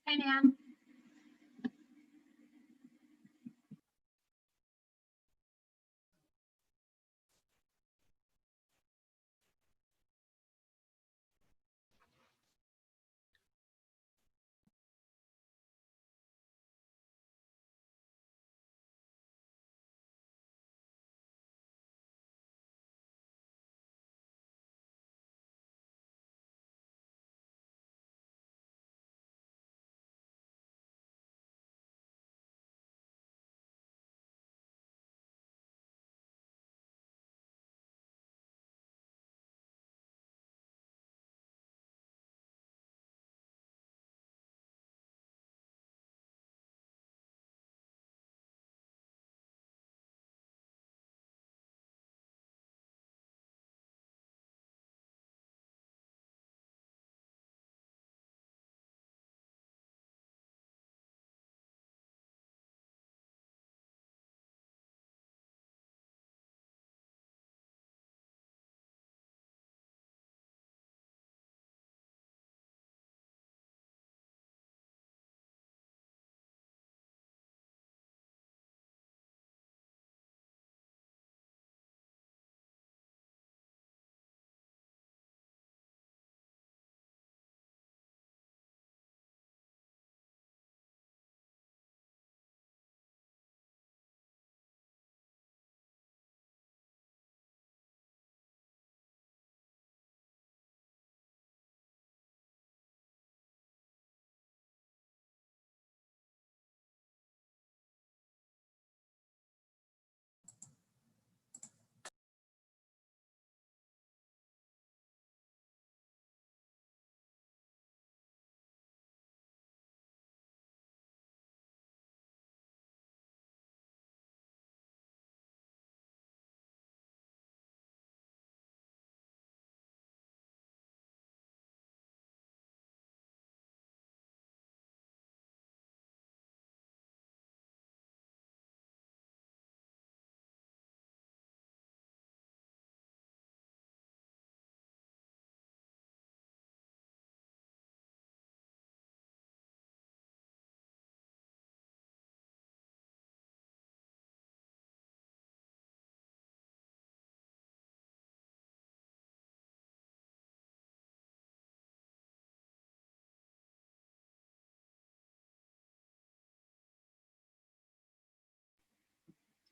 Hi, Nan.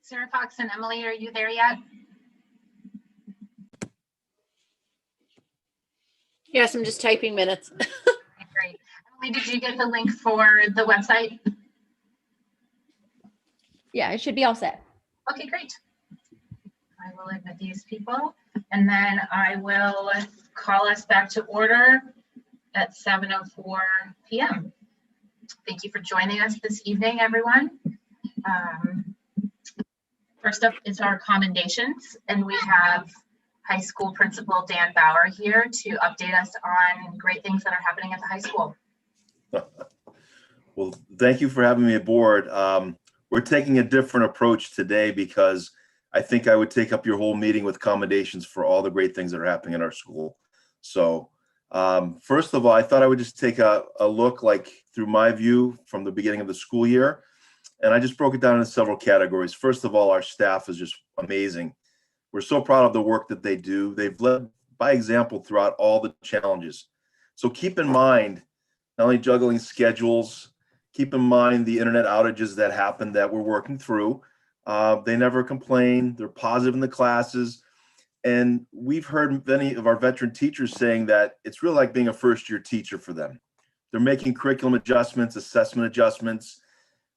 Sarah Fox and Emily, are you there yet? Yes, I'm just typing minutes. Okay, great. Emily, did you get the link for the website? Yeah, it should be all set. Okay, great. I will admit these people, and then I will call us back to order at 7:04 p.m. Thank you for joining us this evening, everyone. First up is our commendations, and we have high school principal Dan Bauer here to update us on great things that are happening at the high school. Well, thank you for having me aboard. We're taking a different approach today because I think I would take up your whole meeting with commendations for all the great things that are happening in our school. So first of all, I thought I would just take a look like through my view from the beginning of the school year. And I just broke it down into several categories. First of all, our staff is just amazing. We're so proud of the work that they do. They've led by example throughout all the challenges. So keep in mind, not only juggling schedules, keep in mind the internet outages that happened that we're working through. They never complain. They're positive in the classes. And we've heard many of our veteran teachers saying that it's really like being a first-year teacher for them. They're making curriculum adjustments, assessment adjustments.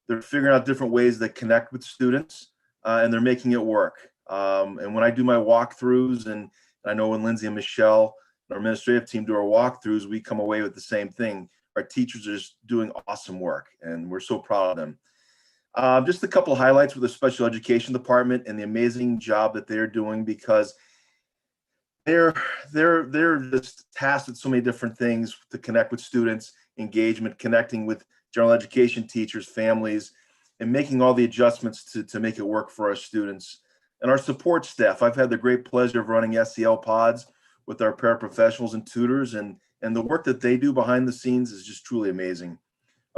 They're figuring out different ways that connect with students, and they're making it work. And when I do my walkthroughs, and I know when Lindsay and Michelle, our administrative team, do our walkthroughs, we come away with the same thing. Our teachers are just doing awesome work, and we're so proud of them. Just a couple of highlights with the special education department and the amazing job that they're doing, because they're just tasked with so many different things to connect with students, engagement, connecting with general education teachers, families, and making all the adjustments to make it work for our students. And our support staff, I've had the great pleasure of running SEL pods with our paraprofessionals and tutors, and the work that they do behind the scenes is just truly amazing.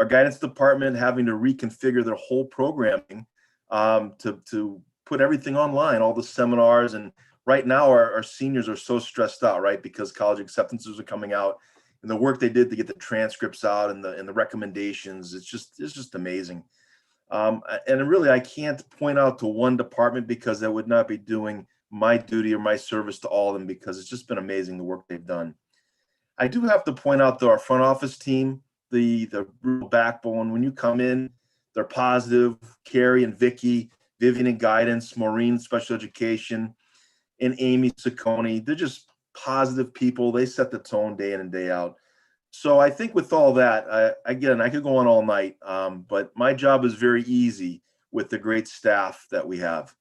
our guidance department having to reconfigure their whole programming to put everything online, all the seminars. And right now our seniors are so stressed out, right? Because college acceptances are coming out, and the work they did to get the transcripts out and the recommendations, it's just amazing. And really, I can't point out to one department because that would not be doing my duty or my service to all of them, because it's just been amazing the work they've done. I do have to point out to our front office team, the real backbone. When you come in, they're positive. Carrie and Vicky, Vivian in guidance, Maureen special education, and Amy Ciccone. They're just positive people. They set the tone day in and day out. So I think with all that, again, I could go on all night, but my job is very easy with the great staff that we have.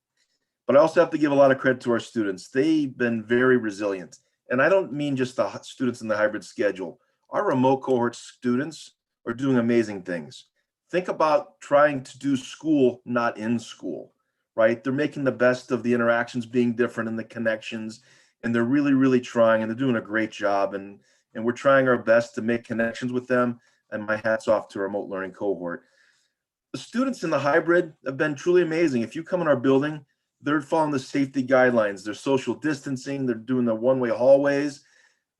But I also have to give a lot of credit to our students. They've been very resilient. And I don't mean just the students in the hybrid schedule. Our remote cohort students are doing amazing things. Think about trying to do school not in school, right? They're making the best of the interactions being different and the connections, and they're really, really trying, and they're doing a great job. And we're trying our best to make connections with them. And my hat's off to our remote learning cohort. The students in the hybrid have been truly amazing. If you come in our building, they're following the safety guidelines. They're social distancing. They're doing the one-way hallways.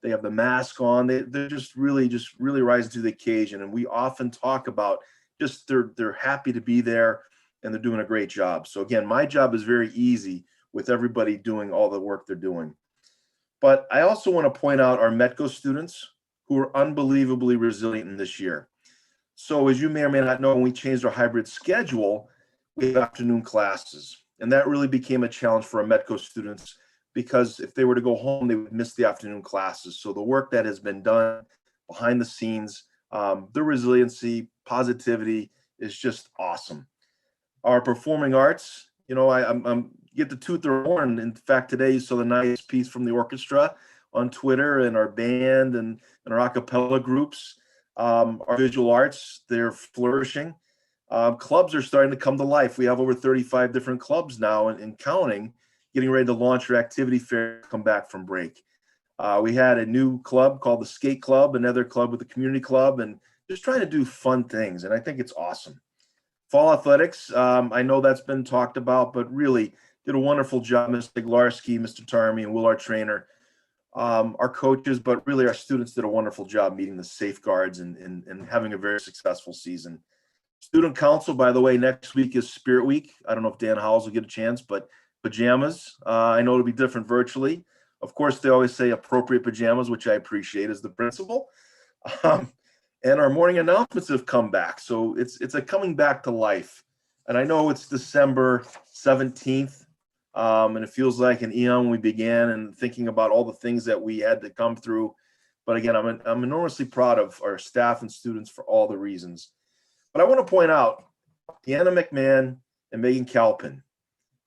They have the mask on. They're just really rising to the occasion. And we often talk about just they're happy to be there, and they're doing a great job. So again, my job is very easy with everybody doing all the work they're doing. But I also want to point out our Mcas students who are unbelievably resilient in this year. So as you may or may not know, when we changed our hybrid schedule, we have afternoon classes. And that really became a challenge for our Mcas students, because if they were to go home, they would miss the afternoon classes. So the work that has been done behind the scenes, their resiliency, positivity is just awesome. Our performing arts, I'm get to toot their horn. In fact, today you saw the nice piece from the orchestra on Twitter, and our band and our a cappella groups. Our visual arts, they're flourishing. Clubs are starting to come to life. We have over 35 different clubs now and counting, getting ready to launch our activity fair, come back from break. We had a new club called the Skate Club, another club with the community club, and just trying to do fun things. And I think it's awesome. Fall athletics, I know that's been talked about, but really did a wonderful job. Mr. Glarski, Mr. Tarmy, and Will, our trainer, our coaches, but really our students did a wonderful job meeting the safeguards and having a very successful season. Student council, by the way, next week is Spirit Week. I don't know if Dan Howells will get a chance, but pajamas, I know it'll be different virtually. Of course, they always say appropriate pajamas, which I appreciate as the principal. And our morning announcements have come back. So it's a coming back to life. And I know it's December 17th, and it feels like an eon when we began, and thinking about all the things that we had to come through. But again, I'm enormously proud of our staff and students for all the reasons. But I want to point out Deanna McMahon and Megan Calpin,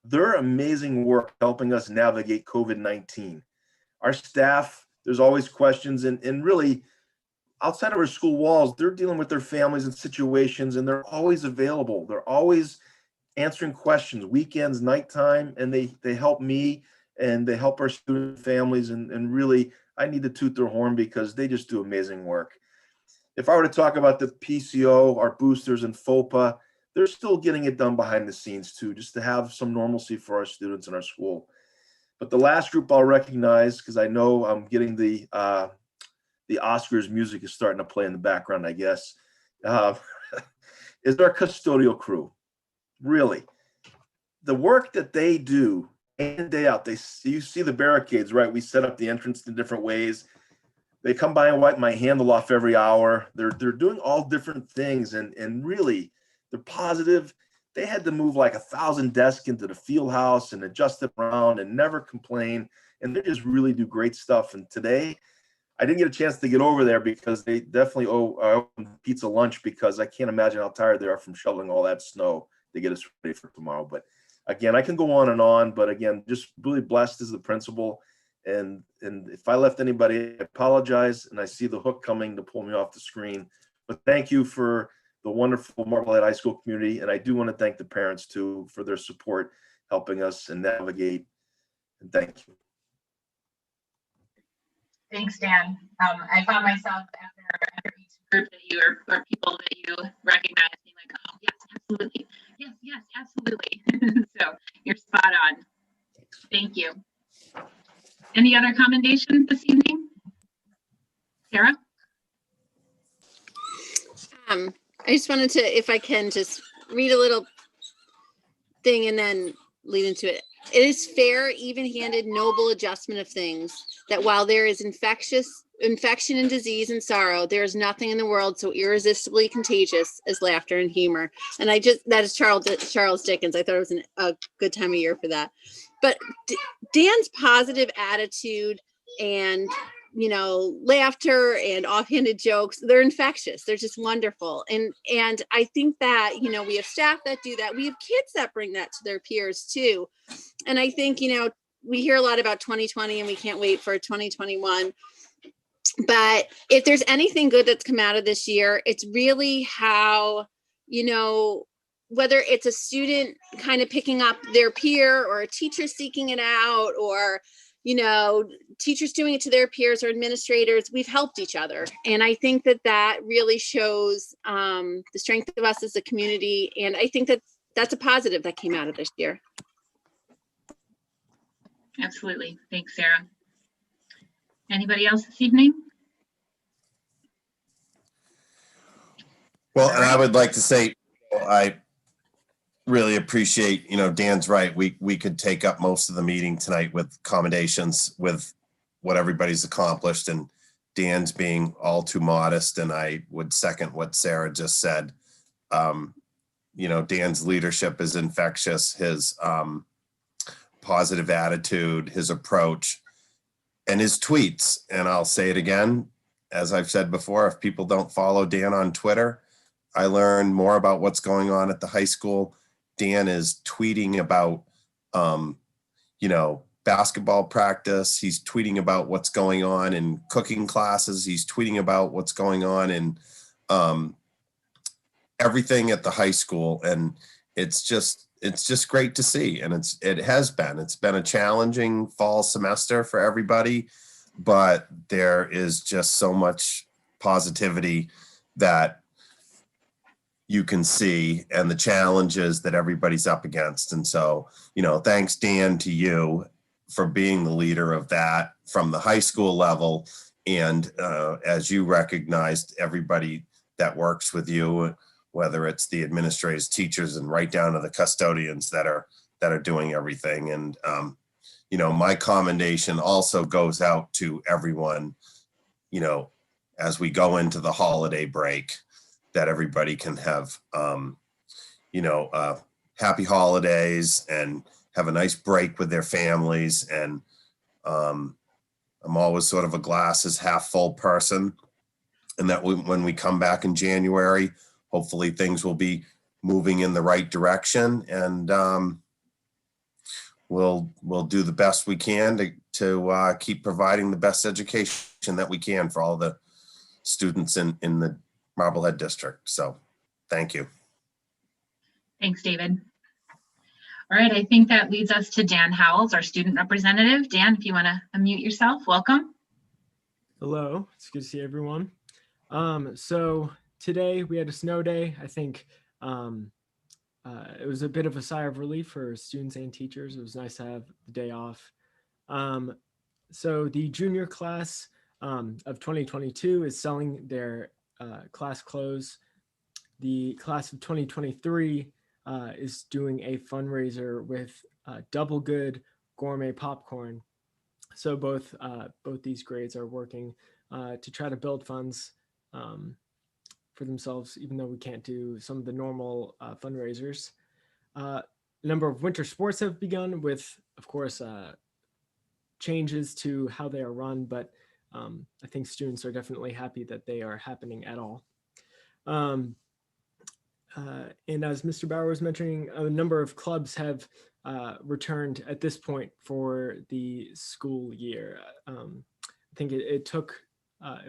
their amazing work helping us navigate COVID-19. Our staff, there's always questions, and really outside of our school walls, they're dealing with their families and situations, and they're always available. They're always answering questions, weekends, nighttime, and they help me and they help our student families. And really, I need to toot their horn because they just do amazing work. If I were to talk about the PCO, our boosters, and FOPA, they're still getting it done behind the scenes too, just to have some normalcy for our students in our school. But the last group I'll recognize, because I know I'm getting the Oscars music is starting to play in the background, I guess, is our custodial crew. Really, the work that they do day in, day out. You see the barricades, right? We set up the entrance in different ways. They come by and wipe my handle off every hour. They're doing all different things, and really, they're positive. They had to move like 1,000 desks into the field house and adjust it around and never complain. And they just really do great stuff. And today, I didn't get a chance to get over there because they definitely owe pizza lunch, because I can't imagine how tired they are from shoveling all that snow to get us ready for tomorrow. But again, I can go on, but again, just really blessed as the principal. And if I left anybody, I apologize. And I see the hook coming to pull me off the screen. But thank you for the wonderful Marblehead High School community. And I do want to thank the parents too for their support, helping us and navigate. And thank you. Thanks, Dan. I found myself after each group that you or people that you recognize being like, oh, yes, absolutely. Yes, absolutely. So you're spot on. Thank you. Any other commendations this evening? Sarah? I just wanted to, if I can, just read a little thing and then lead into it. It is fair, even-handed, noble adjustment of things that while there is infection and disease and sorrow, there is nothing in the world so irresistibly contagious as laughter and humor. And that is Charles Dickens. I thought it was a good time of year for that. But Dan's positive attitude and laughter and offhanded jokes, they're infectious. They're just wonderful. And I think that, we have staff that do that. We have kids that bring that to their peers too. And I think, we hear a lot about 2020 and we can't wait for 2021. But if there's anything good that's come out of this year, it's really how, whether it's a student kind of picking up their peer or a teacher seeking it out or, teachers doing it to their peers or administrators, we've helped each other. And I think that really shows the strength of us as a community. And I think that's a positive that came out of this year. Absolutely. Thanks, Sarah. Anybody else this evening? Well, and I would like to say, I really appreciate, Dan's right. We could take up most of the meeting tonight with commendations with what everybody's accomplished, and Dan's being all too modest. And I would second what Sarah just said. Dan's leadership is infectious. His positive attitude, his approach, and his tweets. And I'll say it again, as I've said before, if people don't follow Dan on Twitter, I learned more about what's going on at the high school. Dan is tweeting about, basketball practice. He's tweeting about what's going on in cooking classes. He's tweeting about what's going on in everything at the high school. And it's just great to see. And it's been a challenging fall semester for everybody, but there is just so much positivity that you can see and the challenges that everybody's up against. And so, thanks, Dan, to you for being the leader of that from the high school level. And as you recognized, everybody that works with you, whether it's the administrators, teachers, and right down to the custodians that are doing everything. And, my commendation also goes out to everyone, as we go into the holiday break, that everybody can have, happy holidays and have a nice break with their families. And I'm always sort of a glasses half full person. And that when we come back in January, hopefully things will be moving in the right direction. And we'll do the best we can to keep providing the best education that we can for all the students in the Marblehead district. So thank you. Thanks, David. All right, I think that leads us to Dan Howells, our student representative. Dan, if you want to unmute yourself, welcome. Hello, it's good to see everyone. So today we had a snow day. I think it was a bit of a sigh of relief for students and teachers. It was nice to have the day off. So the junior class of 2022 is selling their class clothes. The class of 2023 is doing a fundraiser with Double Good gourmet popcorn. So both these grades are working to try to build funds for themselves, even though we can't do some of the normal fundraisers. A number of winter sports have begun with, of course, changes to how they are run, but I think students are definitely happy that they are happening at all. And as Mr. Bauer was mentioning, a number of clubs have returned at this point for the school year. I think it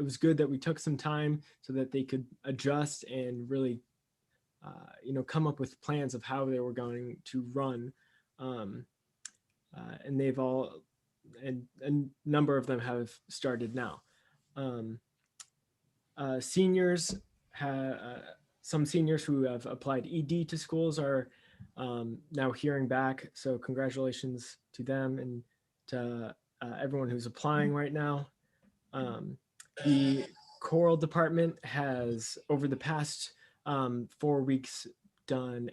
was good that we took some time so that they could adjust and really, come up with plans of how they were going to run. And they've a number of them have started now. Seniors, some seniors who have applied ED to schools are now hearing back. So congratulations to them and to everyone who's applying right now. The choral department has, over the past 4 weeks, done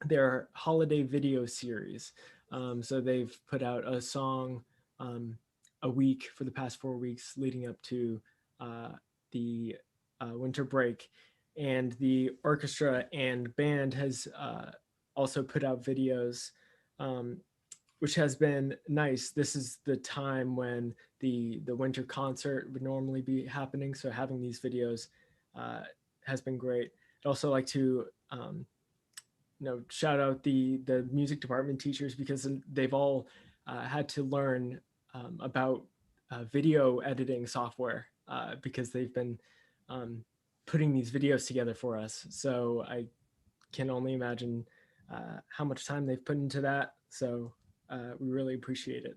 their holiday video series. So they've put out a song a week for the past 4 weeks leading up to the winter break. And the orchestra and band has also put out videos, which has been nice. This is the time when the winter concert would normally be happening. So having these videos has been great. I'd also like to shout out the music department teachers, because they've all had to learn about video editing software because they've been putting these videos together for us. So I can only imagine how much time they've put into that. So we really appreciate it.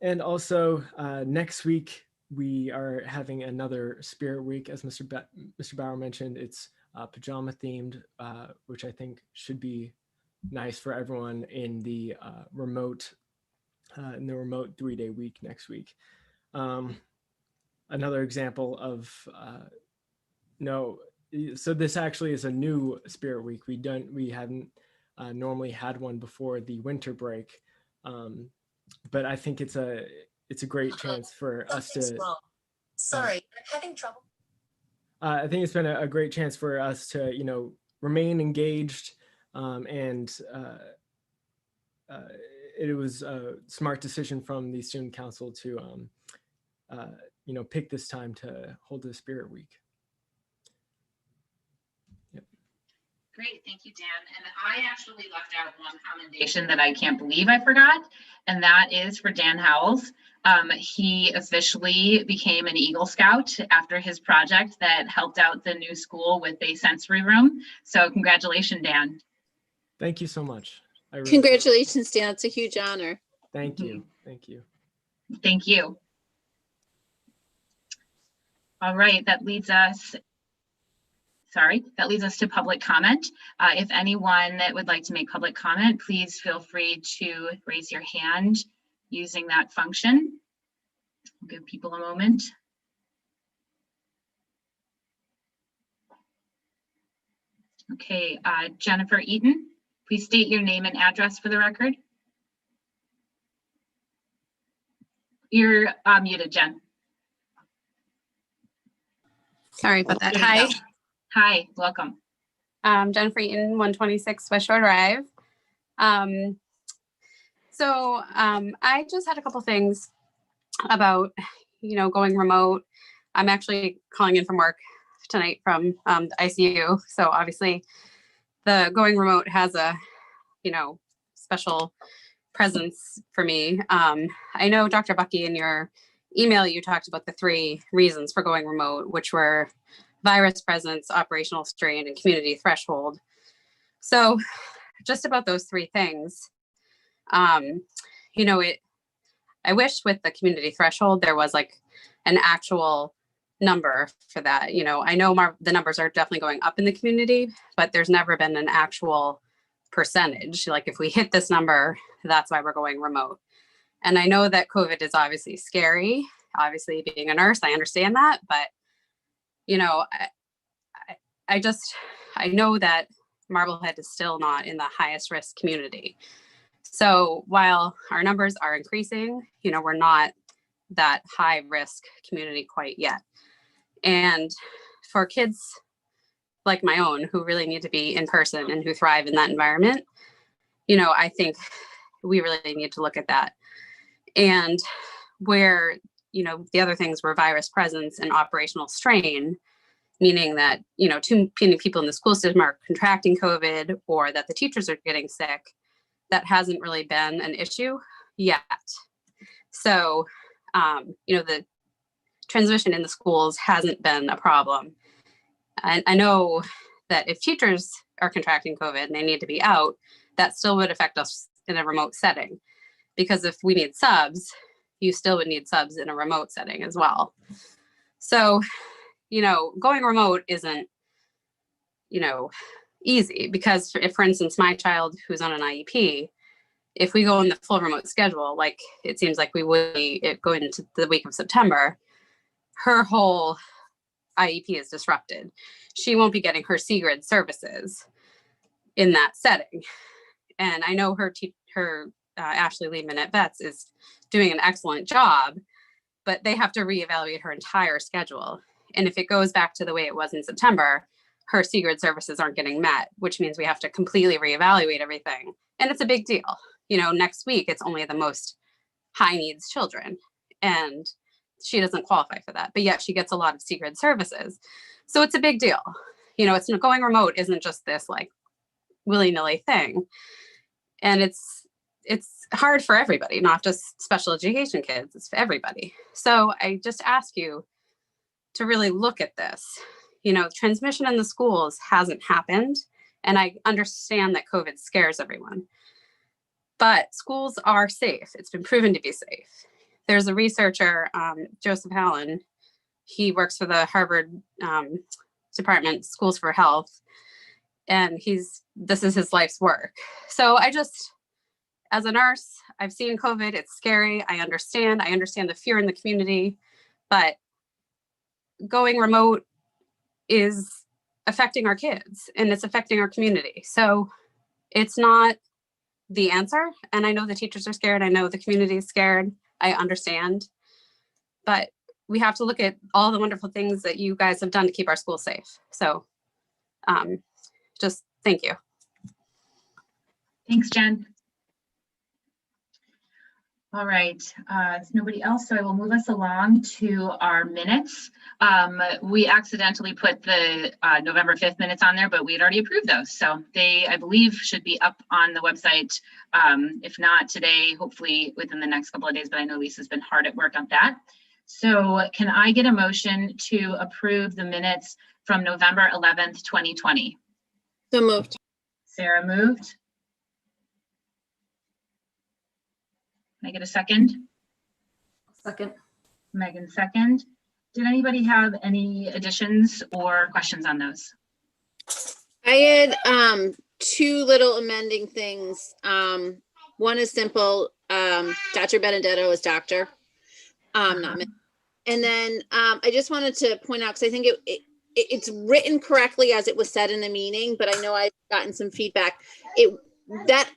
And also next week, we are having another Spirit Week. As Mr. Bauer mentioned, it's pajama themed, which I think should be nice for everyone in the remote 3-day week next week. Another example of so this actually is a new Spirit Week. We hadn't normally had one before the winter break, but I think it's a great chance for us to. Sorry, I'm having trouble. I think it's been a great chance for us to remain engaged, and it was a smart decision from the student council to pick this time to hold the Spirit Week. Great, thank you, Dan. And I actually left out one commendation that I can't believe I forgot, and that is for Dan Howells. He officially became an Eagle Scout after his project that helped out the new school with a sensory room. So congratulations, Dan. Thank you so much. Congratulations, Dan. It's a huge honor. Thank you. Thank you. Thank you. All right, that leads us to public comment. If anyone that would like to make public comment, please feel free to raise your hand using that function. I'll give people a moment. Okay, Jennifer Eaton, please state your name and address for the record. You're muted, Jen. Sorry about that. There you Hi. go. Hi, welcome. Jennifer Eaton, 126 West Shore Drive. I just had a couple things about, going remote. I'm actually calling in from work tonight from the ICU. So obviously the going remote has a, special presence for me. I know Dr. Bucky, in your email, you talked about the 3 reasons for going remote, which were virus presence, operational strain, and community threshold. So just about those 3 things, I wish with the community threshold, there was like an actual number for that. I know the numbers are definitely going up in the community, but there's never been an actual percentage. Like if we hit this number, that's why we're going remote. And I know that COVID is obviously scary. Obviously being a nurse, I understand that, but I know that Marblehead is still not in the highest risk community. So while our numbers are increasing, we're not that high risk community quite yet. And for kids like my own who really need to be in person and who thrive in that environment, I think we really need to look at that. And where, the other things were virus presence and operational strain, meaning that, too many people in the school system are contracting COVID or that the teachers are getting sick, that hasn't really been an issue yet. So, the transmission in the schools hasn't been a problem. And I know that if teachers are contracting COVID and they need to be out, that still would affect us in a remote setting. Because if we need subs, you still would need subs in a remote setting as well. So, going remote isn't, easy because if, for instance, my child who's on an IEP, if we go in the full remote schedule, like it seems like we would be going into the week of September, her whole IEP is disrupted. She won't be getting her C-grid services in that setting. And I know her Ashley Lehman at Vets is doing an excellent job, but they have to reevaluate her entire schedule. And if it goes back to the way it was in September, her C-grid services aren't getting met, which means we have to completely reevaluate everything. And it's a big deal. Next week, it's only the most high needs children. And she doesn't qualify for that, but yet she gets a lot of C-grid services. So it's a big deal. It's going remote isn't just this like willy-nilly thing. And it's hard for everybody, not just special education kids, it's for everybody. So I just ask you to really look at this. Transmission in the schools hasn't happened. And I understand that COVID scares everyone. But schools are safe. It's been proven to be safe. There's a researcher, Joseph Allen. He works for the Harvard Department Schools for Health. And this is his life's work. So as a nurse, I've seen COVID. It's scary. I understand the fear in the community. But going remote is affecting our kids and it's affecting our community. So it's not the answer. And I know the teachers are scared. I know the community is scared. I understand. But we have to look at all the wonderful things that you guys have done to keep our schools safe. So just thank you. Thanks, Jen. All right, if nobody else, so I will move us along to our minutes. We accidentally put the November 5th minutes on there, but we had already approved those. So they, I believe, should be up on the website. If not today, hopefully within the next couple of days, but I know Lisa's been hard at work on that. So can I get a motion to approve the minutes from November 11th, 2020? So moved. Sarah moved. Can I get a second? Second. Megan second. Did anybody have any additions or questions on those? I had two little amending things. One is simple. Dr. Benedetto is doctor. Not me. And then I just wanted to point out, because I think it's written correctly as it was said in the meeting, but I know I've gotten some feedback. That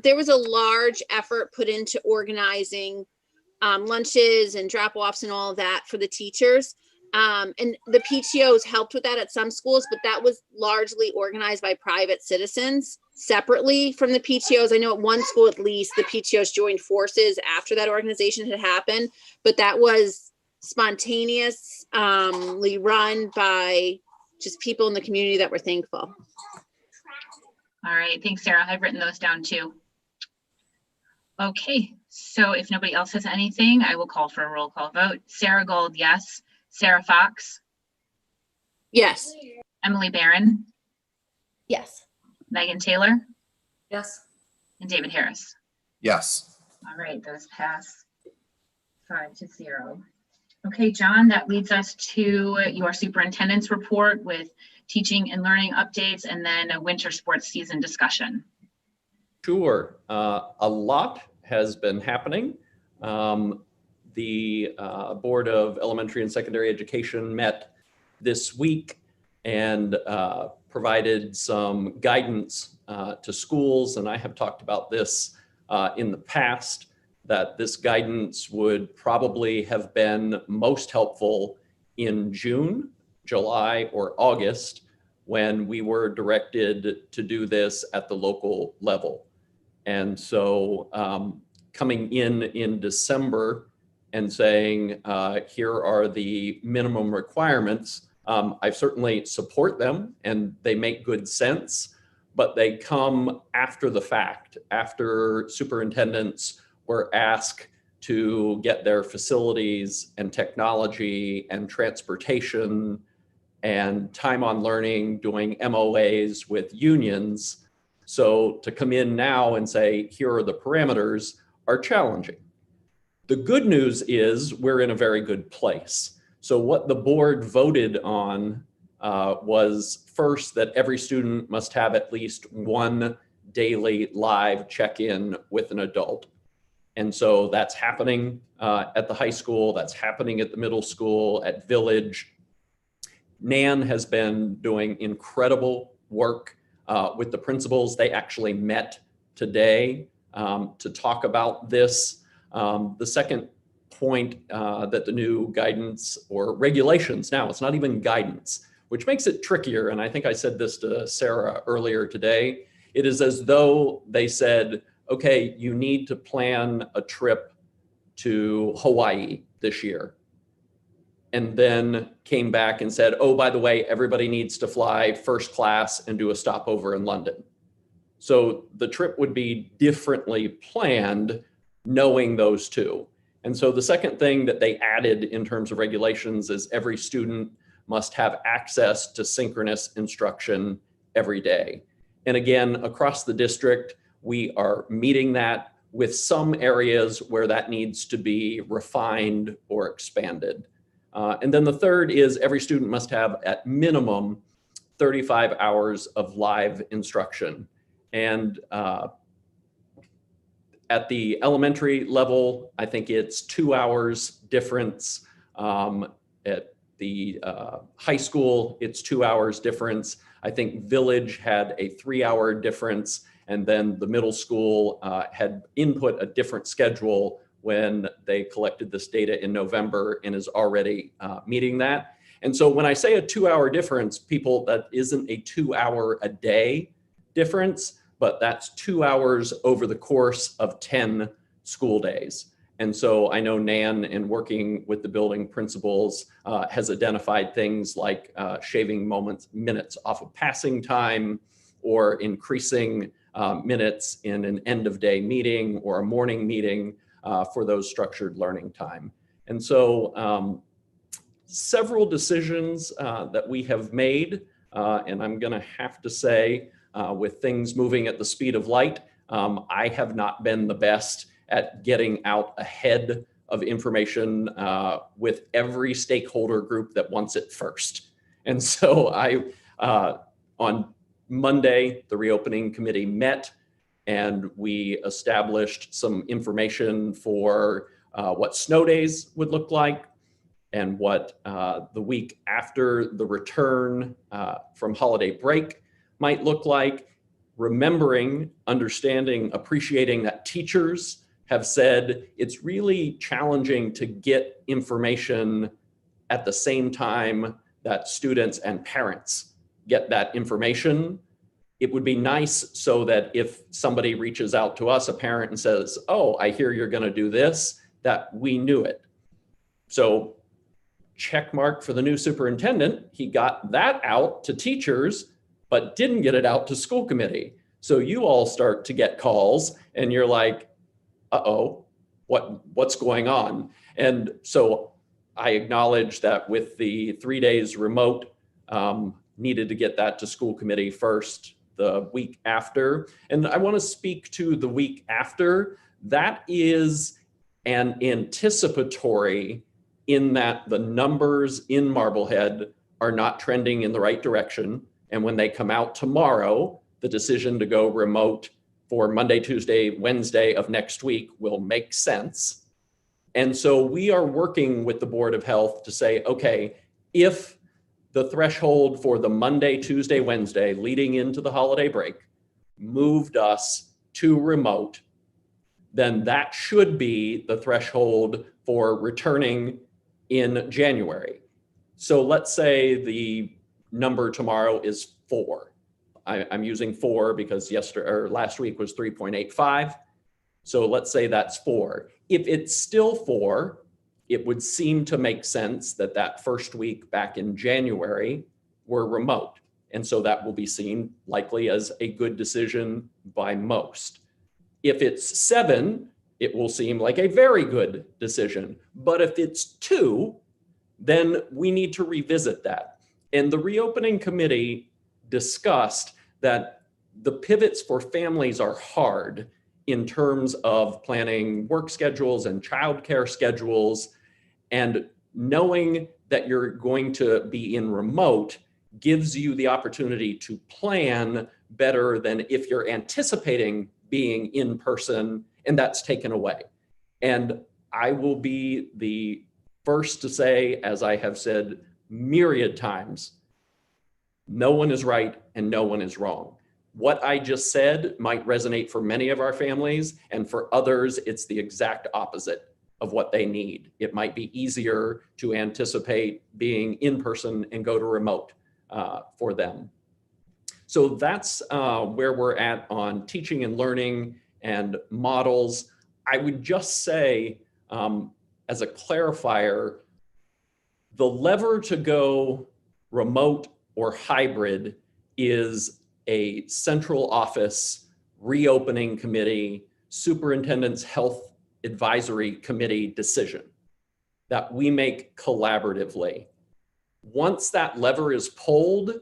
there was a large effort put into organizing lunches and drop-offs and all of that for the teachers. And the PTOs helped with that at some schools, but that was largely organized by private citizens separately from the PTOs. I know at one school, at least, the PTOs joined forces after that organization had happened, but that was spontaneously run by just people in the community that were thankful. All right, thanks, Sarah. I've written those down too. Okay, so if nobody else has anything, I will call for a roll call vote. Sarah Gold, yes. Sarah Fox? Yes. Emily Barron? Yes. Megan Taylor? Yes. And David Harris? Yes. All right, those pass 5-0. Okay, John, that leads us to your superintendent's report with teaching and learning updates and then a winter sports season discussion. Sure. A lot has been happening. The Board of Elementary and Secondary Education met this week and provided some guidance to schools. And I have talked about this in the past, that this guidance would probably have been most helpful in June, July, or August, when we were directed to do this at the local level. And so coming in December and saying, here are the minimum requirements, I certainly support them and they make good sense, but they come after the fact, after superintendents were asked to get their facilities and technology and transportation and time on learning, doing MOAs with unions. So to come in now and say, here are the parameters, are challenging. The good news is we're in a very good place. So what the board voted on was first that every student must have at least one daily live check-in with an adult. And so that's happening at the high school, that's happening at the middle school, at Village. Nan has been doing incredible work with the principals. They actually met today to talk about this. The second point that the new guidance or regulations, now it's not even guidance, which makes it trickier. And I think I said this to Sarah earlier today. It is as though they said, okay, you need to plan a trip to Hawaii this year. And then came back and said, oh, by the way, everybody needs to fly first class and do a stopover in London. So the trip would be differently planned, knowing those two. And so the second thing that they added in terms of regulations is every student must have access to synchronous instruction every day. And again, across the district, we are meeting that with some areas where that needs to be refined or expanded. And then the third is every student must have at minimum 35 hours of live instruction. And at the elementary level, I think it's 2 hours difference. At the high school, it's 2 hours difference. I think Village had a 3-hour difference. And then the middle school had input a different schedule when they collected this data in November and is already meeting that. And so when I say a 2-hour difference, people, that isn't a 2-hour a day difference, but that's 2 hours over the course of 10 school days. And so I know Nan, in working with the building principals, has identified things like shaving minutes off of passing time, or increasing minutes in an end of day meeting or a morning meeting for those structured learning time. And so several decisions that we have made, and I'm gonna have to say, with things moving at the speed of light, I have not been the best at getting out ahead of information with every stakeholder group that wants it first. And so on Monday, the reopening committee met and we established some information for what snow days would look like and what the week after the return from holiday break might look like, remembering, understanding, appreciating that teachers have said it's really challenging to get information at the same time that students and parents get that information. It would be nice so that if somebody reaches out to us, a parent, and says, oh, I hear you're gonna do this, that we knew it. So check mark for the new superintendent. He got that out to teachers, but didn't get it out to school committee. So you all start to get calls and you're like, uh-oh, what's going on? And so I acknowledge that with the 3 days remote, needed to get that to school committee first the week after. And I want to speak to the week after. That is an anticipatory in that the numbers in Marblehead are not trending in the right direction. And when they come out tomorrow, the decision to go remote for Monday, Tuesday, Wednesday of next week will make sense. And so we are working with the Board of Health to say, okay, if the threshold for the Monday, Tuesday, Wednesday leading into the holiday break moved us to remote, then that should be the threshold for returning in January. So let's say the number tomorrow is 4. I'm using 4 because last week was 3.85. So let's say that's 4. If it's still 4, it would seem to make sense that that first week back in January were remote. And so that will be seen likely as a good decision by most. If it's 7, it will seem like a very good decision. But if it's 2, then we need to revisit that. And the reopening committee discussed that the pivots for families are hard in terms of planning work schedules and childcare schedules, and knowing that you're going to be in remote gives you the opportunity to plan better than if you're anticipating being in person and that's taken away. And I will be the first to say, as I have said myriad times, no one is right and no one is wrong. What I just said might resonate for many of our families, and for others, it's the exact opposite of what they need. It might be easier to anticipate being in person and go to remote for them. So that's where we're at on teaching and learning and models. I would just say, as a clarifier, the lever to go remote or hybrid is a central office reopening committee, superintendent's health advisory committee decision that we make collaboratively. Once that lever is pulled,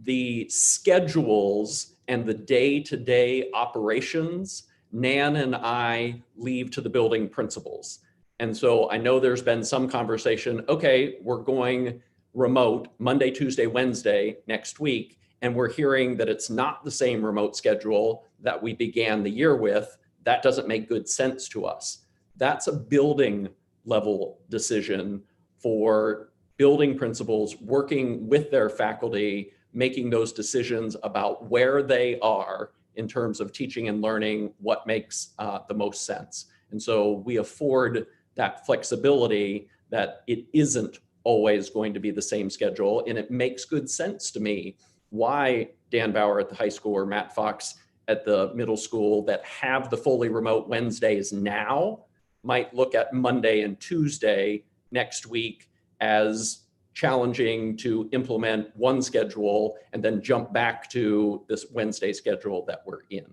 the schedules and the day-to-day operations, Nan and I leave to the building principals. And so I know there's been some conversation, okay, we're going remote Monday, Tuesday, Wednesday next week, and we're hearing that it's not the same remote schedule that we began the year with. That doesn't make good sense to us. That's a building level decision for building principals working with their faculty, making those decisions about where they are in terms of teaching and learning, what makes the most sense. And so we afford that flexibility that it isn't always going to be the same schedule. And it makes good sense to me why Dan Bauer at the high school or Matt Fox at the middle school that have the fully remote Wednesdays now might look at Monday and Tuesday next week as challenging to implement one schedule and then jump back to this Wednesday schedule that we're in.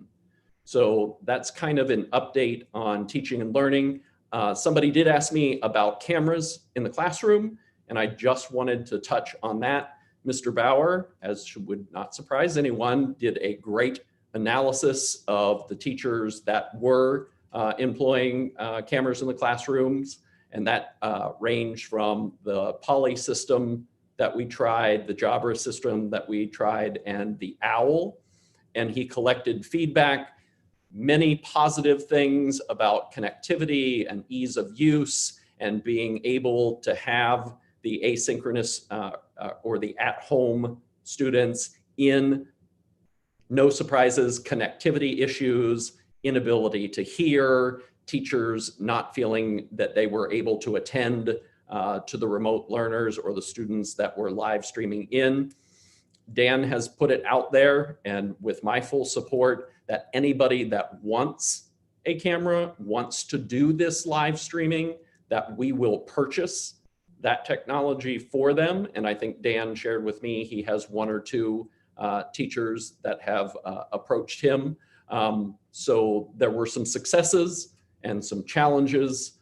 So that's kind of an update on teaching and learning. Somebody did ask me about cameras in the classroom, and I just wanted to touch on that. Mr. Bauer, as would not surprise anyone, did a great analysis of the teachers that were employing cameras in the classrooms. And that ranged from the Poly system that we tried, the Jabra system that we tried, and the OWL. And he collected feedback, many positive things about connectivity and ease of use and being able to have the asynchronous or the at-home students in, no surprises, connectivity issues, inability to hear, teachers not feeling that they were able to attend to the remote learners or the students that were live streaming in. Dan has put it out there, and with my full support, that anybody that wants a camera, wants to do this live streaming, that we will purchase that technology for them. And I think Dan shared with me, he has one or two teachers that have approached him. So there were some successes and some challenges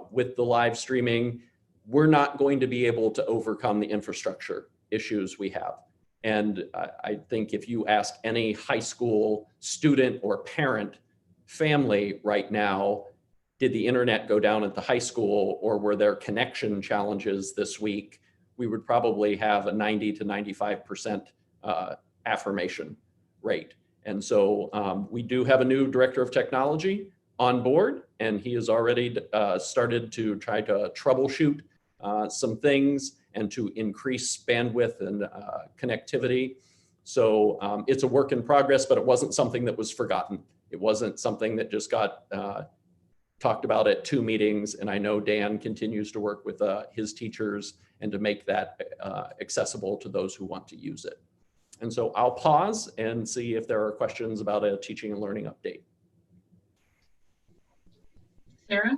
with the live streaming. We're not going to be able to overcome the infrastructure issues we have. And I think if you ask any high school student or parent family right now, did the internet go down at the high school or were there connection challenges this week, we would probably have a 90 to 95% affirmation rate. And so we do have a new director of technology on board, and he has already started to try to troubleshoot some things and to increase bandwidth and connectivity. So it's a work in progress, but it wasn't something that was forgotten. It wasn't something that just got talked about at 2 meetings. And I know Dan continues to work with his teachers and to make that accessible to those who want to use it. And so I'll pause and see if there are questions about a teaching and learning update. Sarah?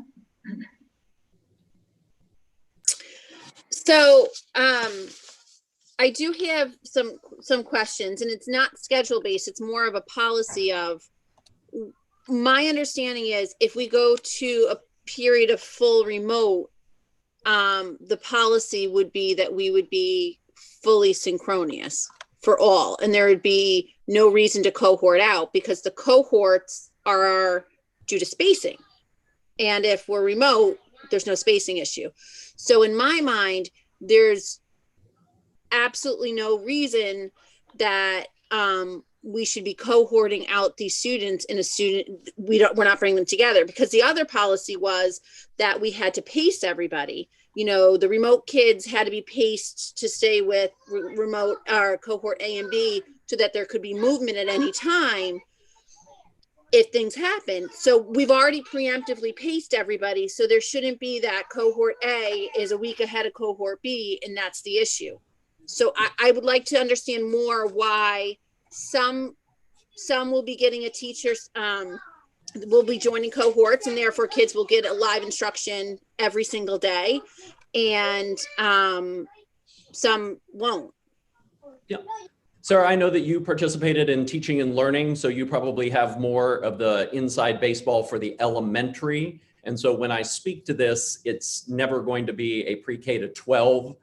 So I do have some questions, and it's not schedule based. It's more of a policy of, my understanding is if we go to a period of full remote, the policy would be that we would be fully synchronous for all, and there would be no reason to cohort out because the cohorts are due to spacing. And if we're remote, there's no spacing issue. So in my mind, there's absolutely no reason that we should be cohorting out these students in a student. We're not bringing them together, because the other policy was that we had to pace everybody. You know, the remote kids had to be paced to stay with remote or cohort A and B, so that there could be movement at any time if things happen. So we've already preemptively paced everybody. So there shouldn't be that cohort A is a week ahead of cohort B, and that's the issue. So I would like to understand more why some will be getting a teacher, will be joining cohorts, and therefore kids will get a live instruction every single day, and some won't. Yeah. Sarah, I know that you participated in teaching and learning, so you probably have more of the inside baseball for the elementary. And so when I speak to this, it's never going to be a pre-K to 12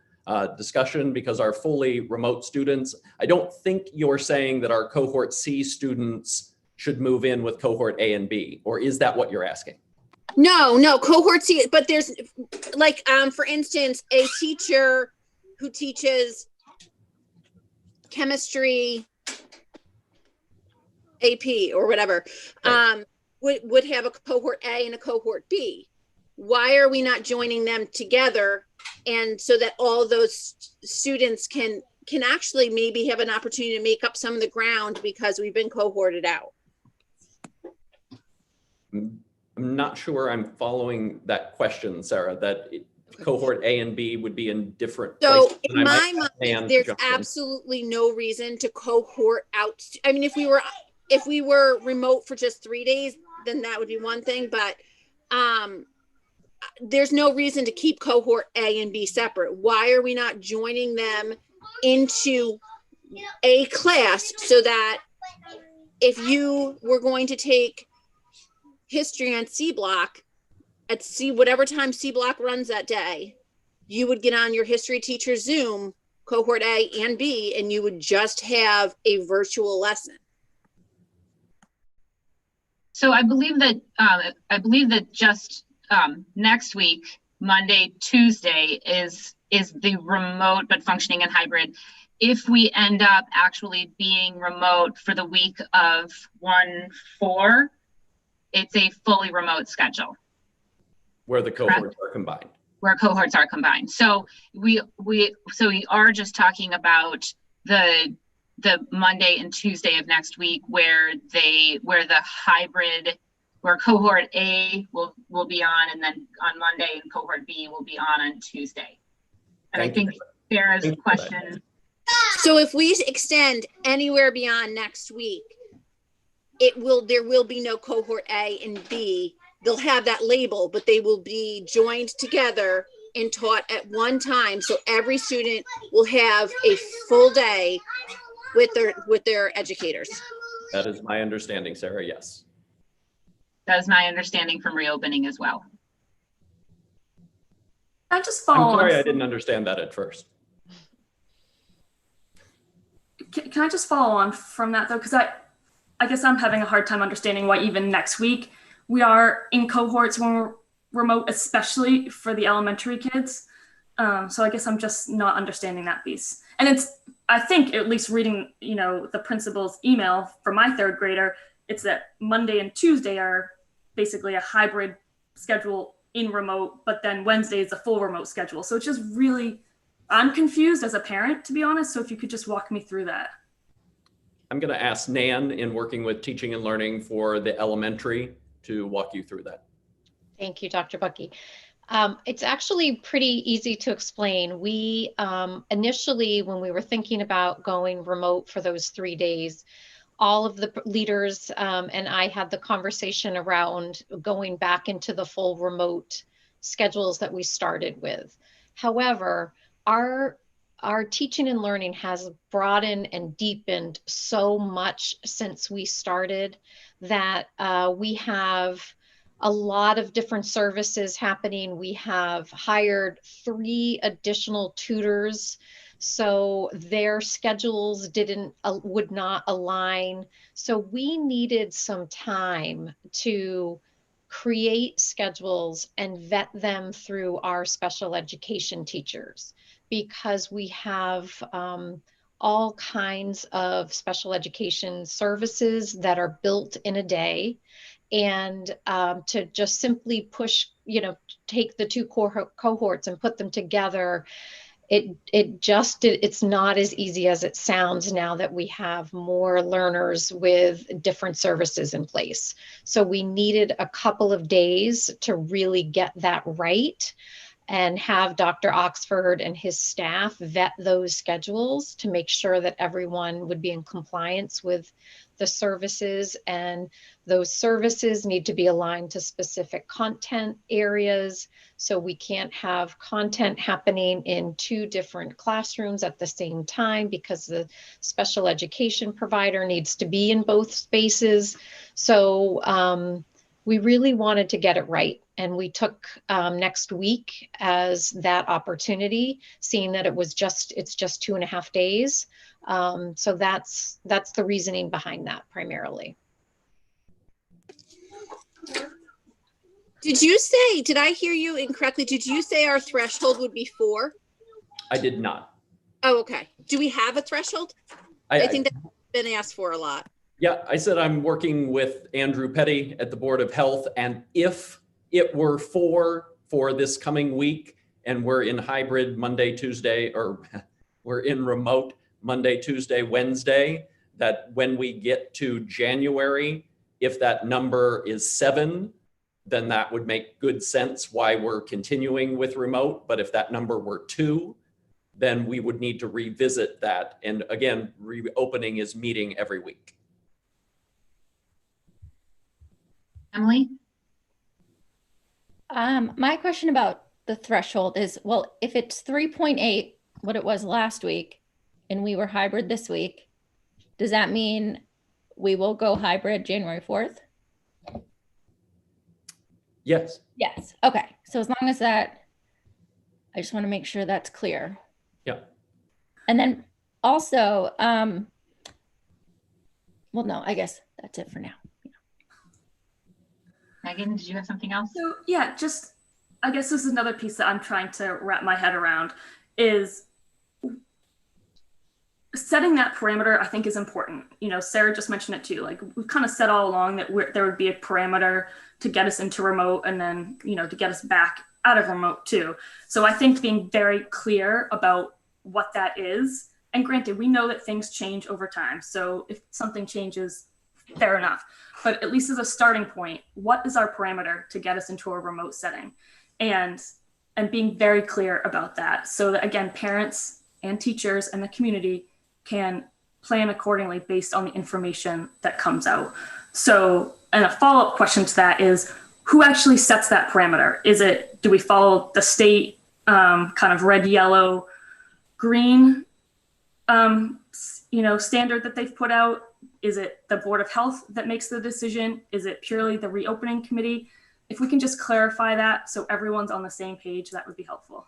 discussion, because our fully remote students, I don't think you're saying that our cohort C students should move in with cohort A and B, or is that what you're asking? No, cohort C, but there's like, for instance, a teacher who teaches chemistry AP or whatever, would have a cohort A and a cohort B. Why are we not joining them together, and so that all those students can actually maybe have an opportunity to make up some of the ground, because we've been cohorted out? I'm not sure I'm following that question, Sarah, that cohort A and B would be in different So places. in my mind, there's absolutely no reason to cohort out. I mean, if we were remote for just 3 days, then that would be one thing, but there's no reason to keep cohort A and B separate. Why are we not joining them into a class, so that if you were going to take history on C block at whatever time C block runs that day, you would get on your history teacher Zoom, cohort A and B, and you would just have a virtual lesson? So I believe that just next week, Monday, Tuesday is the remote but functioning and hybrid. If we end up actually being remote for the week of 1/4, it's a fully remote schedule. Where the cohorts are combined. Where cohorts are combined. So we are just talking about the Monday and Tuesday of next week, where the hybrid, where cohort A will be on, and then on Monday, and cohort B will be on Tuesday. And I think Sarah's question. So if we extend anywhere beyond next week, there will be no cohort A and B. They'll have that label, but they will be joined together and taught at one time. So every student will have a full day with their educators. That is my understanding, Sarah, yes. That is my understanding from reopening as well. I just follow I'm sorry, on. I didn't understand that at first. Can I just follow on from that though? Because I guess I'm having a hard time understanding why even next week we are in cohorts when we're remote, especially for the elementary kids. So I guess I'm just not understanding that piece. And I think at least reading, the principal's email for my 3rd grader, it's that Monday and Tuesday are basically a hybrid schedule in remote, but then Wednesday is a full remote schedule. So it's just really, I'm confused as a parent, to be honest. So if you could just walk me through that. I'm going to ask Nan, in working with teaching and learning for the elementary, to walk you through that. Thank you, Dr. Bucky. It's actually pretty easy to explain. We initially, when we were thinking about going remote for those 3 days, all of the leaders and I had the conversation around going back into the full remote schedules that we started with. However, our teaching and learning has broadened and deepened so much since we started that we have a lot of different services happening. We have hired 3 additional tutors, so their schedules would not align. So we needed some time to create schedules and vet them through our special education teachers. because we have all kinds of special education services that are built in a day. And to just simply push, take the two cohorts and put them together, it's not as easy as it sounds now that we have more learners with different services in place. So we needed a couple of days to really get that right and have Dr. Oxford and his staff vet those schedules to make sure that everyone would be in compliance with the services, and those services need to be aligned to specific content areas. So we can't have content happening in two different classrooms at the same time because the special education provider needs to be in both spaces. So we really wanted to get it right. And we took next week as that opportunity, seeing that it's just 2.5 days. So that's the reasoning behind that primarily. Did I hear you incorrectly? Did you say our threshold would be 4? I did not. Oh, okay. Do we have a threshold? I think that's been asked for a lot. Yeah, I said I'm working with Andrew Petty at the Board of Health, and if it were 4 for this coming week and we're in hybrid Monday, Tuesday, or we're in remote Monday, Tuesday, Wednesday, that when we get to January, if that number is 7, then that would make good sense why we're continuing with remote. But if that number were 2, then we would need to revisit that. And again, reopening is meeting every week. Emily? My question about the threshold is, well, if it's 3.8, what it was last week, and we were hybrid this week, does that mean we will go hybrid January 4th? Yes. Yes. Okay. So as long as that, I just want to make sure that's clear. Yeah. And then also, well, no, I guess that's it for now. Megan, did you have something else? So yeah, I guess this is another piece that I'm trying to wrap my head around, is setting that parameter. I think is important. Sarah just mentioned it too. Like we've kind of said all along that there would be a parameter to get us into remote, and then to get us back out of remote too. So I think being very clear about what that is, and granted, we know that things change over time. So if something changes, fair enough. But at least as a starting point, what is our parameter to get us into a remote setting? And being very clear about that, so that again, parents and teachers and the community can plan accordingly based on the information that comes out. So, and a follow-up question to that is, who actually sets that parameter? Do we follow the state kind of red, yellow, green standard that they've put out? Is it the Board of Health that makes the decision? Is it purely the reopening committee? If we can just clarify that so everyone's on the same page, that would be helpful.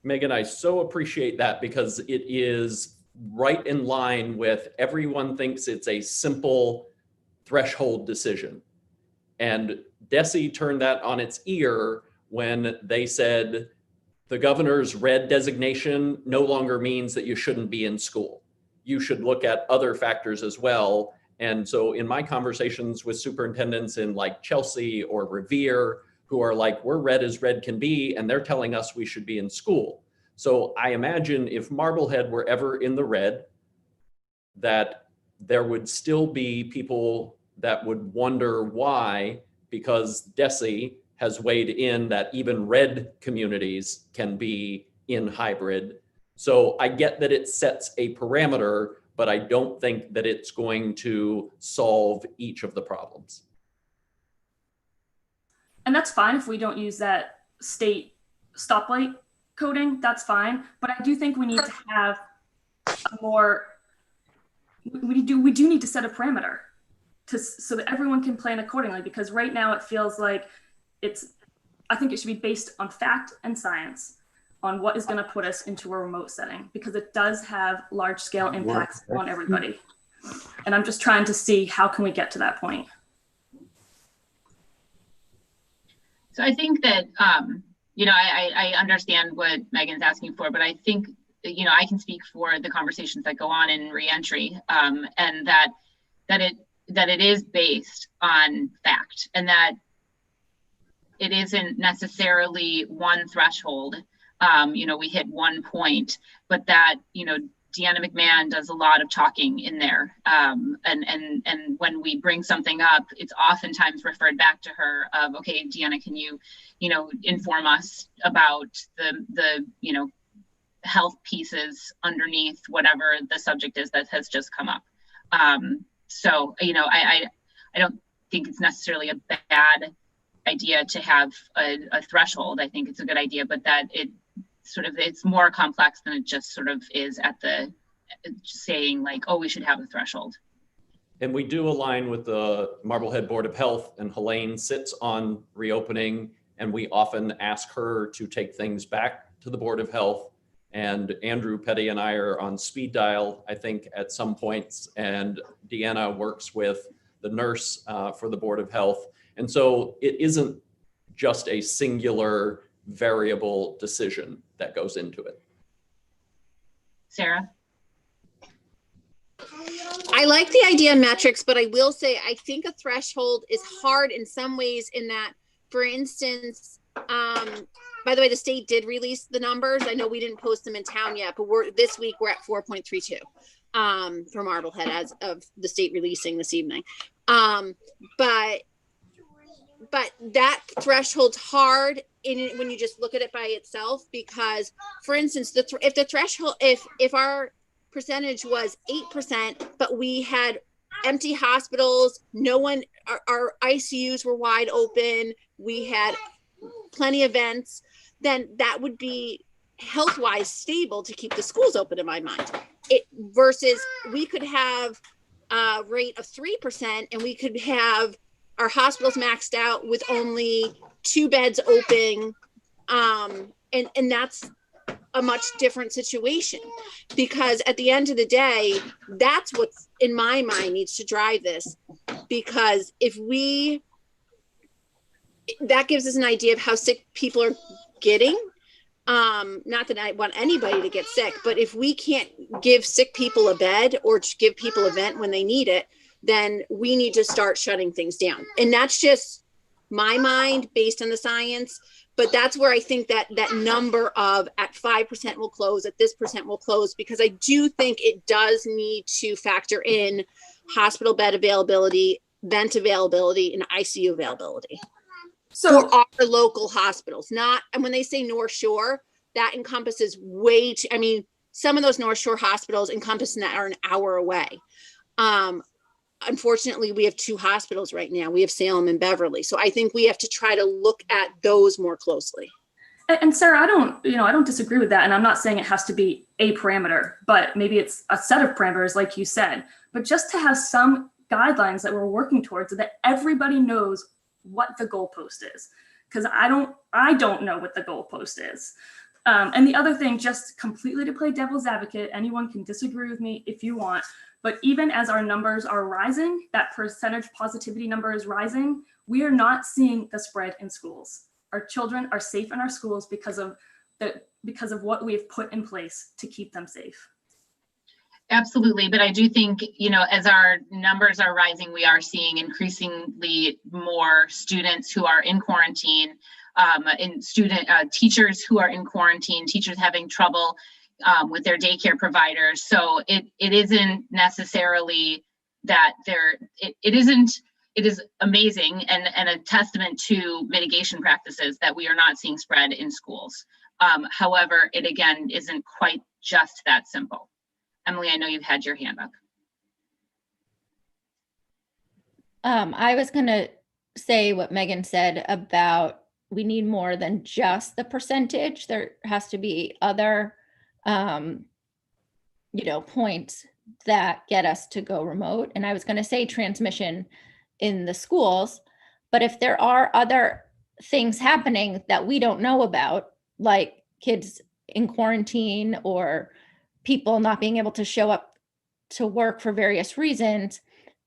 Megan, I so appreciate that, because it is right in line with everyone thinks it's a simple threshold decision. And DESE turned that on its ear when they said the governor's red designation no longer means that you shouldn't be in school. You should look at other factors as well. And so in my conversations with superintendents in like Chelsea or Revere, who are like, we're red as red can be, and they're telling us we should be in school. So I imagine if Marblehead were ever in the red, that there would still be people that would wonder why, because DESE has weighed in that even red communities can be in hybrid. So I get that it sets a parameter, but I don't think that it's going to solve each of the problems. And that's fine if we don't use that state stoplight coding, that's fine. But I do think we need to have a more, we do need to set a parameter so that everyone can plan accordingly, because right now it feels like I think it should be based on fact and science on what is going to put us into a remote setting, because it does have large scale impacts on everybody. And I'm just trying to see how can we get to that point. So I think that I understand what Megan's asking for, but I think, I can speak for the conversations that go on in reentry, and that it is based on fact, and that it isn't necessarily one threshold. We hit one point, but that, Deanna McMahon does a lot of talking in there. And when we bring something up, it's oftentimes referred back to her of, okay, Deanna, can you, inform us about the health pieces underneath whatever the subject is that has just come up. So, I don't think it's necessarily a bad idea to have a threshold. I think it's a good idea, but that it's more complex than it just sort of is at the saying like, oh, we should have a threshold. And we do align with the Marblehead Board of Health, and Helene sits on reopening, and we often ask her to take things back to the Board of Health. And Andrew Petty and I are on speed dial, I think, at some points, and Deanna works with the nurse for the Board of Health. And so it isn't just a singular variable decision that goes into it. Sarah? I like the idea of metrics, but I will say, I think a threshold is hard in some ways in that, for instance, by the way, the state did release the numbers. I know we didn't post them in town yet, but this week we're at 4.32 for Marblehead as of the state releasing this evening. But that threshold's hard when you just look at it by itself, because, for instance, if our percentage was 8%, but we had empty hospitals, our ICUs were wide open, we had plenty of vents, then that would be health-wise stable to keep the schools open, in my mind. Versus we could have a rate of 3% and we could have our hospitals maxed out with only 2 beds open. And that's a much different situation, because at the end of the day, that's what's in my mind needs to drive this. Because that gives us an idea of how sick people are getting. Not that I want anybody to get sick, but if we can't give sick people a bed or give people a vent when they need it, then we need to start shutting things down. And that's just my mind based on the science. But that's where I think that number of at 5% will close, at this percent will close, because I do think it does need to factor in hospital bed availability, vent availability, and ICU availability. So for our local hospitals, and when they say North Shore, that encompasses some of those North Shore hospitals encompassing that are an hour away. Unfortunately, we have 2 hospitals right now. We have Salem and Beverly. So I think we have to try to look at those more closely. And Sarah, I don't disagree with that. And I'm not saying it has to be a parameter, but maybe it's a set of parameters, like you said, but just to have some guidelines that we're working towards so that everybody knows what the goalpost is. Because I don't know what the goalpost is. And the other thing, just completely to play devil's advocate, anyone can disagree with me if you want, but even as our numbers are rising, that percentage positivity number is rising, we are not seeing the spread in schools. Our children are safe in our schools because of what we have put in place to keep them safe. Absolutely. But I do think, as our numbers are rising, we are seeing increasingly more students who are in quarantine, teachers who are in quarantine, teachers having trouble with their daycare providers. So it isn't necessarily that it is amazing and a testament to mitigation practices that we are not seeing spread in schools. However, it again isn't quite just that simple. Emily, I know you've had your hand up. I was going to say what Megan said about we need more than just the percentage. There has to be other, points that get us to go remote. And I was going to say transmission in the schools, but if there are other things happening that we don't know about, like kids in quarantine or people not being able to show up to work for various reasons,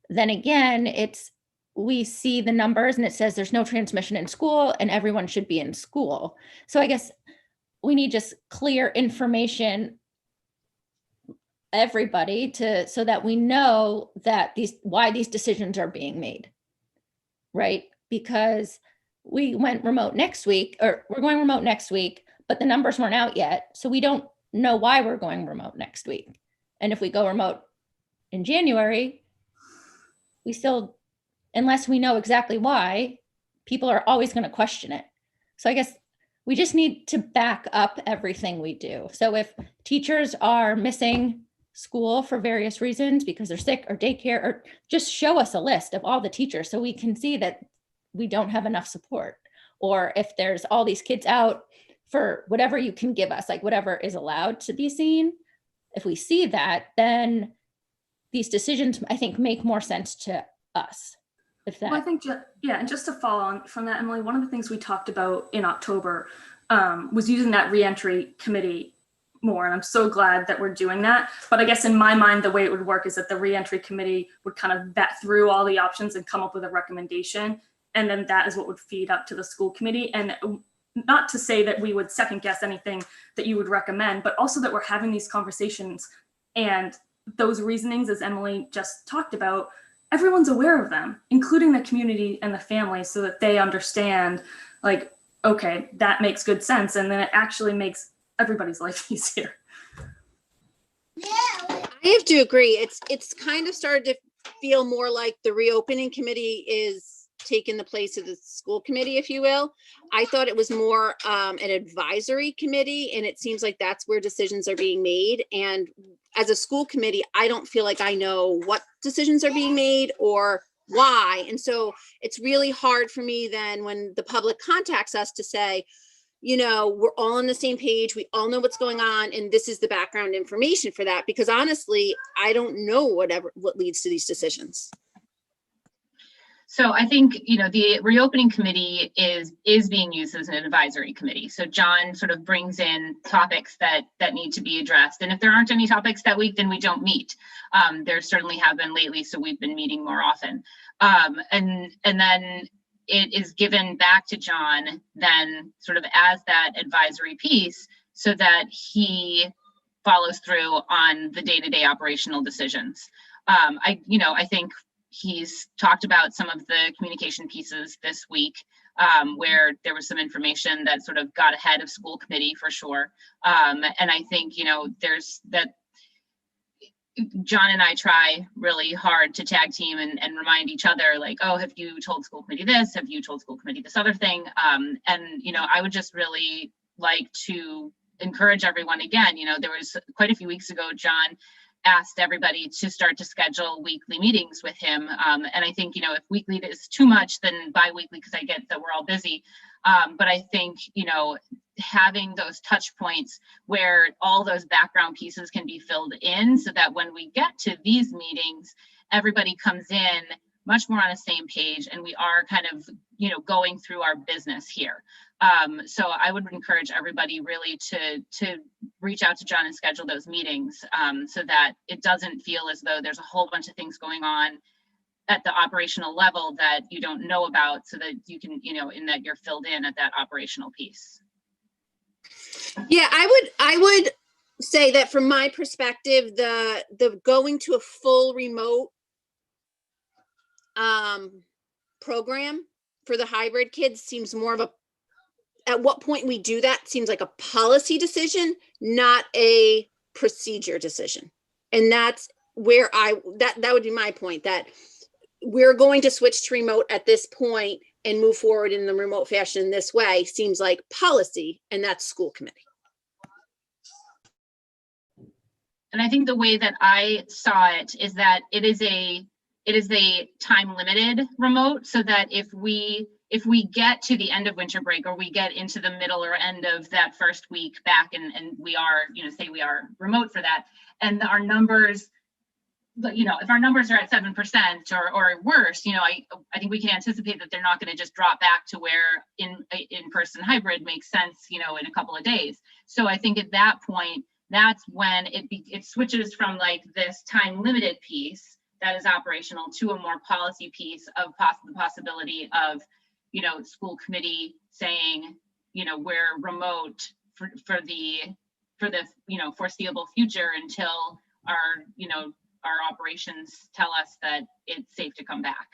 then again, it's we see the numbers and it says there's no transmission in school and everyone should be in school. So I guess we need just clear information, everybody, so that we know that why these decisions are being made, right? Because we went remote next week, or we're going remote next week, but the numbers weren't out yet. So we don't know why we're going remote next week. And if we go remote in January, we still, unless we know exactly why, people are always going to question it. So I guess we just need to back up everything we do. So if teachers are missing school for various reasons because they're sick or daycare, or just show us a list of all the teachers so we can see that we don't have enough support. Or if there's all these kids out for whatever you can give us, like whatever is allowed to be seen. If we see that, then these decisions, I think, make more sense to us. If that. Well, I think, yeah, and just to follow on from that, Emily, one of the things we talked about in October was using that reentry committee more. And I'm so glad that we're doing that. But I guess in my mind, the way it would work is that the reentry committee would kind of vet through all the options and come up with a recommendation. And then that is what would feed up to the school committee. And not to say that we would second guess anything that you would recommend, but also that we're having these conversations and those reasonings, as Emily just talked about, everyone's aware of them, including the community and the family, so that they understand, like, okay, that makes good sense. And then it actually makes everybody's life easier. I have to agree. It's kind of started to feel more like the reopening committee is taking the place of the school committee, if you will. I thought it was more an advisory committee, and it seems like that's where decisions are being made. And as a school committee, I don't feel like I know what decisions are being made or why. And so it's really hard for me then when the public contacts us to say, you know, we're all on the same page. We all know what's going on. And this is the background information for that, because honestly, I don't know what leads to these decisions. So I think, you know, the reopening committee is being used as an advisory committee. So John sort of brings in topics that need to be addressed. And if there aren't any topics that week, then we don't meet. There certainly have been lately, so we've been meeting more often. And then it is given back to John then sort of as that advisory piece so that he follows through on the day-to-day operational decisions. I think he's talked about some of the communication pieces this week where there was some information that sort of got ahead of school committee for sure. And I think, you know, there's that John and I try really hard to tag team and remind each other, like, oh, have you told school committee this? Have you told school committee this other thing? And, you know, I would just really like to encourage everyone again. You know, there was quite a few weeks ago, John asked everybody to start to schedule weekly meetings with him. And I think, you know, if weekly is too much, then bi-weekly, because I get that we're all busy. But I think, you know, having those touch points where all those background pieces can be filled in so that when we get to these meetings, everybody comes in much more on the same page and we are kind of, you know, going through our business here. So I would encourage everybody really to reach out to John and schedule those meetings so that it doesn't feel as though there's a whole bunch of things going on at the operational level that you don't know about, so that you can, you know, in that you're filled in at that operational piece. Yeah, I would say that from my perspective, the going to a full remote program for the hybrid kids seems more of a, at what point we do that seems like a policy decision, not a procedure decision. And that's where that would be my point, that we're going to switch to remote at this point and move forward in the remote fashion this way seems like policy, and that's school committee. And I think the way that I saw it is that it is a time limited remote, so that if we get to the end of winter break, or we get into the middle or end of that first week back and we are, you know, say we are remote for that, and our numbers, you know, if our numbers are at 7% or worse, you know, I think we can anticipate that they're not going to just drop back to where in-person hybrid makes sense, you know, in a couple of days. So I think at that point, that's when it switches from like this time limited piece that is operational to a more policy piece of the possibility of, you know, school committee saying, you know, we're remote for the you know, foreseeable future until our, you know, our operations tell us that it's safe to come back.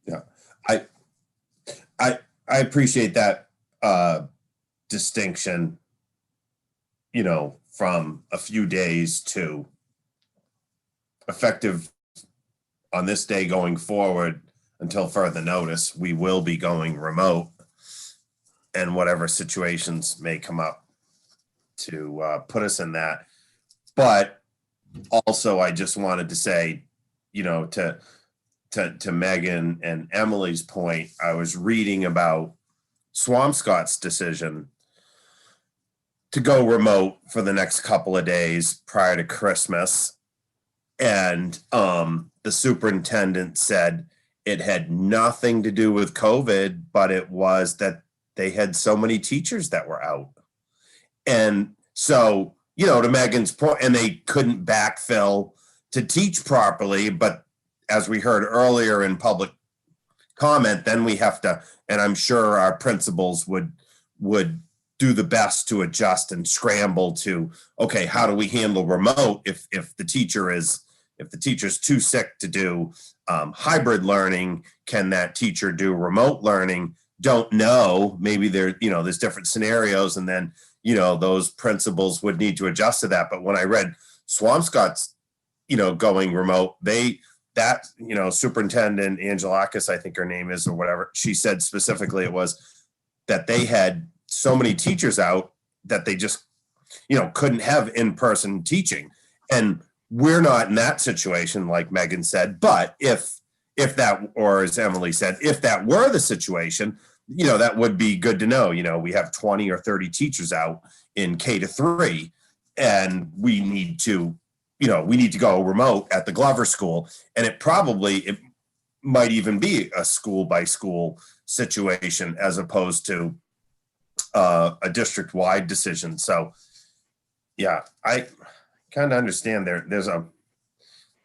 Yeah, I appreciate that distinction, you know, from a few days to effective on this day going forward until further notice. We will be going remote, and whatever situations may come up to put us in that. But also, I just wanted to say, you know, to Megan and Emily's point, I was reading about Swampscott's decision to go remote for the next couple of days prior to Christmas. And the superintendent said it had nothing to do with COVID, but it was that they had so many teachers that were out. And so, you know, to Megan's point, and they couldn't backfill to teach properly, but as we heard earlier in public comment, then we have to, and I'm sure our principals would do the best to adjust and scramble to, okay, how do we handle remote if the teacher's too sick to do hybrid learning? Can that teacher do remote learning? Don't know. Maybe there's different scenarios, and then, you know, those principals would need to adjust to that. But when I read Swampscott's, you know, going remote, Superintendent Angelakis, I think her name is, or whatever, she said specifically it was that they had so many teachers out that they just, you know, couldn't have in-person teaching. And we're not in that situation, like Megan said, but if that, or as Emily said, if that were the situation, you know, that would be good to know. You know, we have 20 or 30 teachers out in K-3, and we need to go remote at the Glover School. And it might even be a school by school situation as opposed to a district-wide decision. So yeah, I kind of understand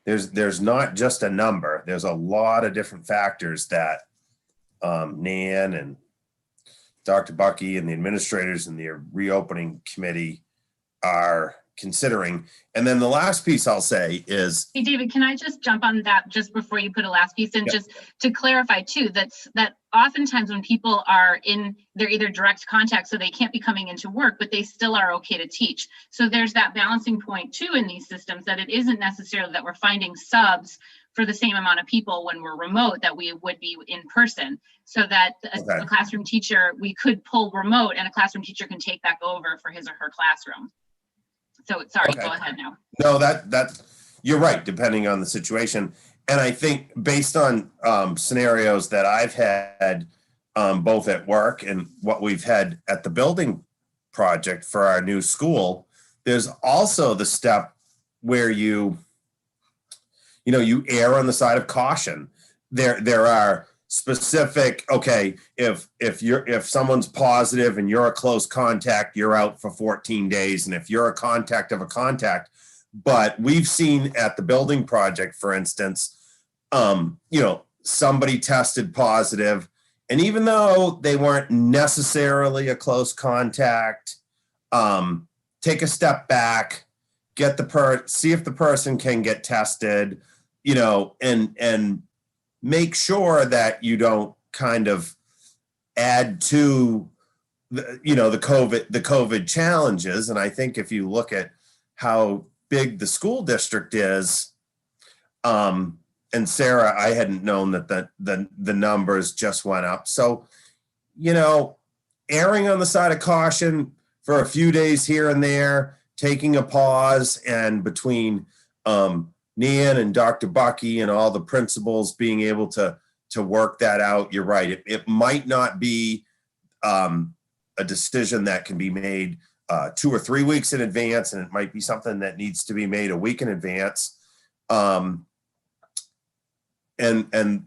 there's not just a number. There's a lot of different factors that Nan and Dr. Bucky and the administrators and the reopening committee are considering. And then the last piece I'll say is, hey, David, can I just jump on that just before you put a last piece in? Yeah. Just to clarify too, that oftentimes when people are they're either direct contact, so they can't be coming into work, but they still are okay to teach. So there's that balancing point too in these systems, that it isn't necessarily that we're finding subs for the same amount of people when we're remote that we would be in person, so that a classroom teacher, we could pull remote and a classroom teacher can take back over for his or her classroom. So sorry, Go ahead now. No, that you're right, depending on the situation. And I think based on scenarios that I've had both at work and what we've had at the building project for our new school, there's also the step where you err on the side of caution. There are specific, okay, if someone's positive and you're a close contact, you're out for 14 days. And if you're a contact of a contact, but we've seen at the building project, for instance, somebody tested positive, and even though they weren't necessarily a close contact, take a step back, see if the person can get tested, and make sure that you don't kind of add to the COVID challenges. And I think if you look at how big the school district is, and Sarah, I hadn't known that the numbers just went up. So, erring on the side of caution for a few days here and there, taking a pause, and between Nan and Dr. Bucky and all the principals being able to work that out, you're right. It might not be a decision that can be made 2 or 3 weeks in advance, and it might be something that needs to be made a week in advance. And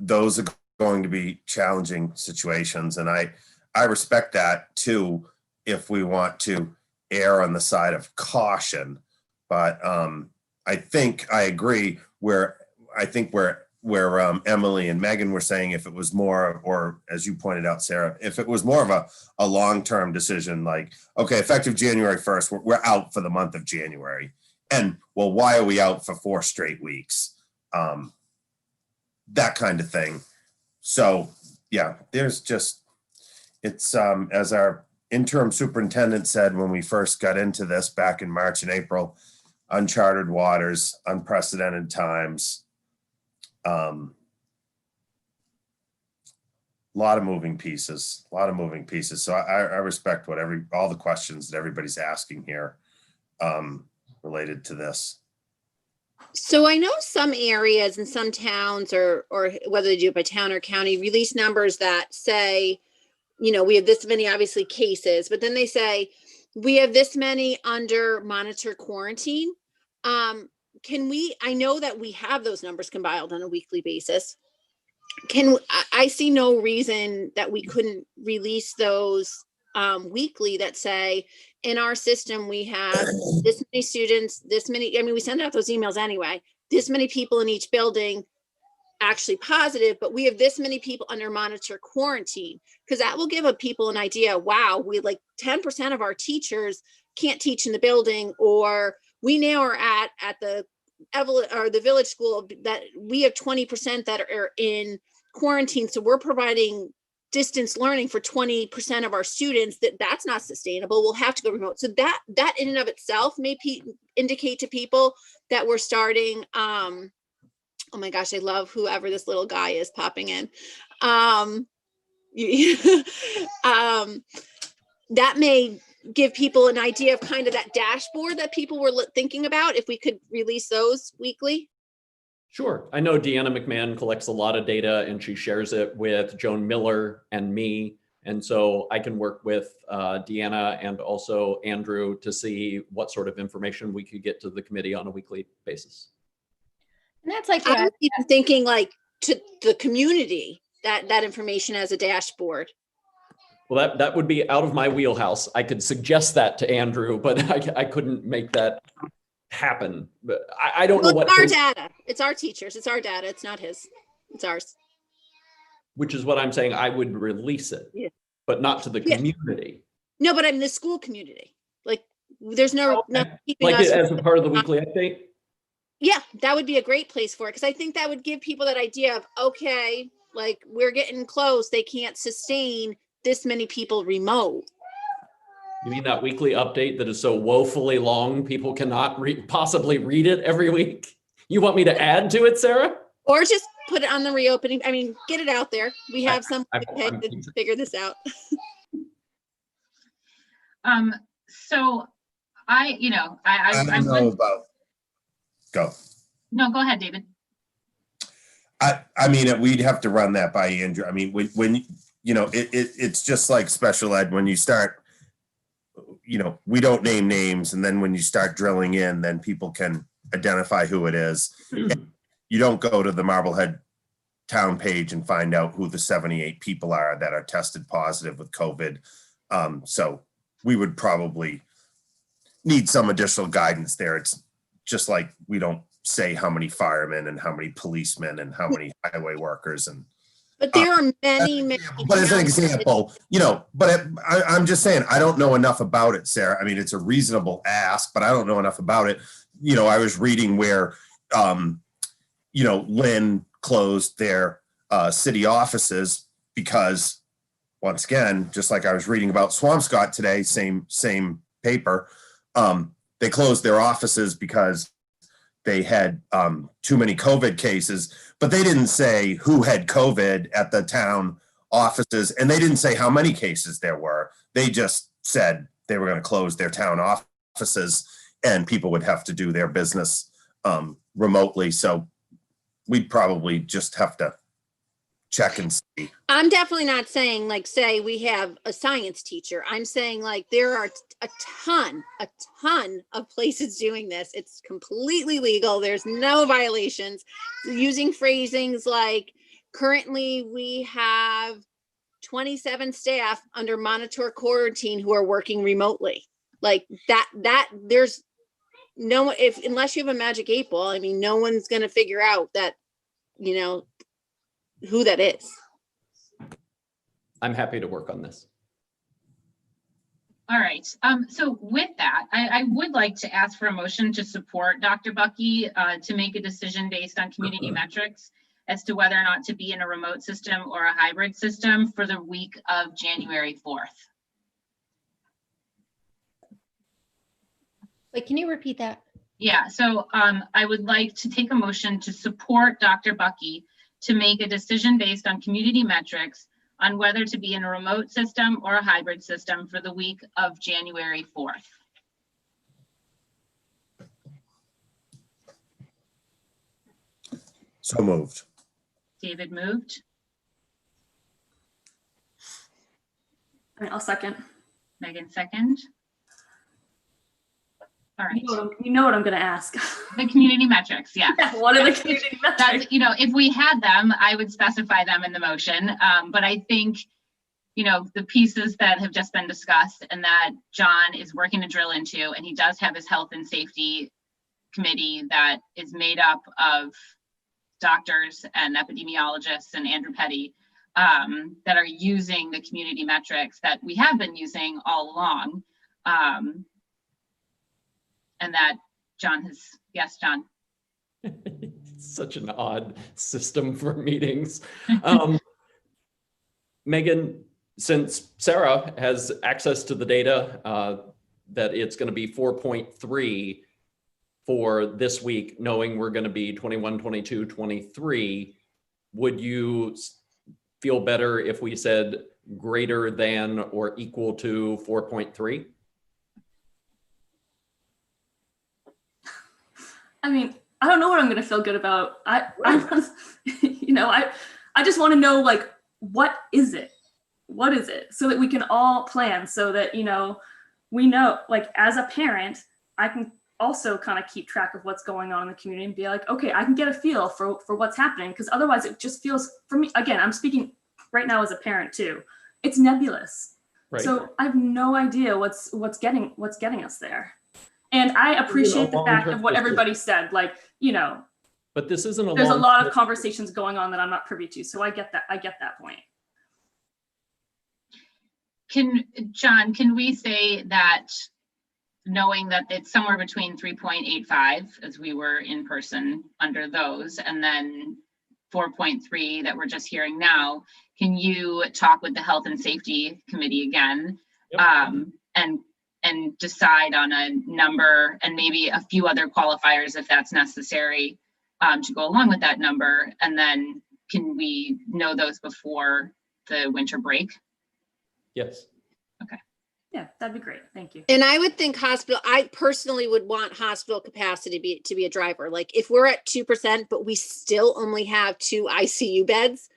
those are going to be challenging situations. And I respect that too, if we want to err on the side of caution. But I think I agree where Emily and Megan were saying, if it was more, or as you pointed out, Sarah, if it was more of a long-term decision, like, okay, effective January 1st, we're out for the month of January. And well, why are we out for 4 straight weeks? That kind of thing. So yeah, there's just, it's as our interim superintendent said when we first got into this back in March and April, uncharted waters, unprecedented times. A lot of moving pieces. So I respect what all the questions that everybody's asking here related to this. So I know some areas and some towns, or whether they do it by town or county, release numbers that say, you know, we have this many obviously cases, but then they say we have this many under monitor quarantine. Can we, I know that we have those numbers compiled on a weekly basis. I see no reason that we couldn't release those weekly that say in our system we have this many students, this many, I mean, we send out those emails anyway, this many people in each building actually positive, but we have this many people under monitor quarantine, because that will give people an idea. Wow, we like 10% of our teachers can't teach in the building, or we now are at the village school that we have 20% that are in quarantine. So we're providing distance learning for 20% of our students. That's not sustainable. We'll have to go remote. So that in and of itself may indicate to people that we're starting. Oh my gosh, I love whoever this little guy is popping in. That may give people an idea of kind of that dashboard that people were thinking about, if we could release those weekly. Sure. I know Deanna McMahon collects a lot of data and she shares it with Joan Miller and me. And so I can work with Deanna and also Andrew to see what sort of information we could get to the committee on a weekly basis. And that's like, I'm even thinking like to the community, that information as a dashboard. Well, that would be out of my wheelhouse. I could suggest that to Andrew, but I couldn't make that happen. But I don't know what. It's our data. It's our teachers. It's our data. It's not his. It's ours. Which is what I'm saying. I would release it, yeah, but not to the community. No, but I'm the school community. Like, there's no, like it as a part of the weekly update. Yeah, that would be a great place for it, because I think that would give people that idea of, okay, like we're getting close. They can't sustain this many people remote. You mean that weekly update that is so woefully long, people cannot possibly read it every week? You want me to add to it, Sarah? Or just put it on the reopening. I mean, get it out there. We have some to figure this out. So I don't know about. Go. No, go ahead, David. I mean, we'd have to run that by Andrew. I mean, when you know, it's just like special ed. When you start, you know, we don't name names, and then when you start drilling in, then people can identify who it is. You don't go to the Marblehead town page and find out who the 78 people are that are tested positive with COVID. So we would probably need some additional guidance there. It's just like we don't say how many firemen and how many policemen and how many highway workers. And but there are many. But as an example, you know, but I'm just saying, I don't know enough about it, Sarah. I mean, it's a reasonable ask, but I don't know enough about it. You know, I was reading where, you know, Lynn closed their city offices because, once again, just like I was reading about Swampscott today, same paper, they closed their offices because they had too many COVID cases, but they didn't say who had COVID at the town offices, and they didn't say how many cases there were. They just said they were going to close their town offices and people would have to do their business remotely. So we'd probably just have to check and see. I'm definitely not saying like, say we have a science teacher. I'm saying like there are a ton of places doing this. It's completely legal. There's no violations. Using phrasings like currently we have 27 staff under monitor quarantine who are working remotely. Like that there's no, unless you have a magic 8 ball, I mean, no one's gonna figure out that, you know, who that is. I'm happy to work on this. All right. So with that, I would like to ask for a motion to support Dr. Bucky to make a decision based on community metrics as to whether or not to be in a remote system or a hybrid system for the week of January 4th. Wait, can you repeat that? Yeah, so I would like to take a motion to support Dr. Bucky to make a decision based on community metrics on whether to be in a remote system or a hybrid system for the week of January 4th. So moved. David moved. All right, I'll second. Megan second. All right, You know what I'm going to ask. the community metrics, yeah. What are the community metrics? That's, you know, if we had them, I would specify them in the motion. But I think, you know, the pieces that have just been discussed and that John is working to drill into, and he does have his health and safety committee that is made up of doctors and epidemiologists and Andrew Petty that are using the community metrics that we have been using all along. And that John has, yes, John. Such an odd system for meetings. Megan, since Sarah has access to the data that it's going to be 4.3 for this week, knowing we're going to be 21, 22, 23, would you feel better if we said greater than or equal to 4.3? I mean, I don't know what I'm going to feel good about. You know, I just want to know, like, what is it? What is it? So that we can all plan, so that, you know, we know, like, as a parent, I can also kind of keep track of what's going on in the community and be like, okay, I can get a feel for what's happening. Because otherwise it just feels, for me, again, I'm speaking right now as a parent too, it's nebulous. Right. So I have no idea what's getting us there. And I appreciate the fact of what everybody said, like, you know, but this isn't there's a lot of conversations going on that I'm not privy to. So I get that point. John, can we say that, knowing that it's somewhere between 3.85 as we were in person under those, and then 4.3 that we're just hearing now, can you talk with the health and safety committee again? Yep. And decide on a number and maybe a few other qualifiers if that's necessary to go along with that number? And then can we know those before the winter break? Yes. Okay. Yeah, that'd be great. Thank you. And I would think I personally would want hospital capacity to be a driver. Like, if we're at 2%, but we still only have 2 ICU beds,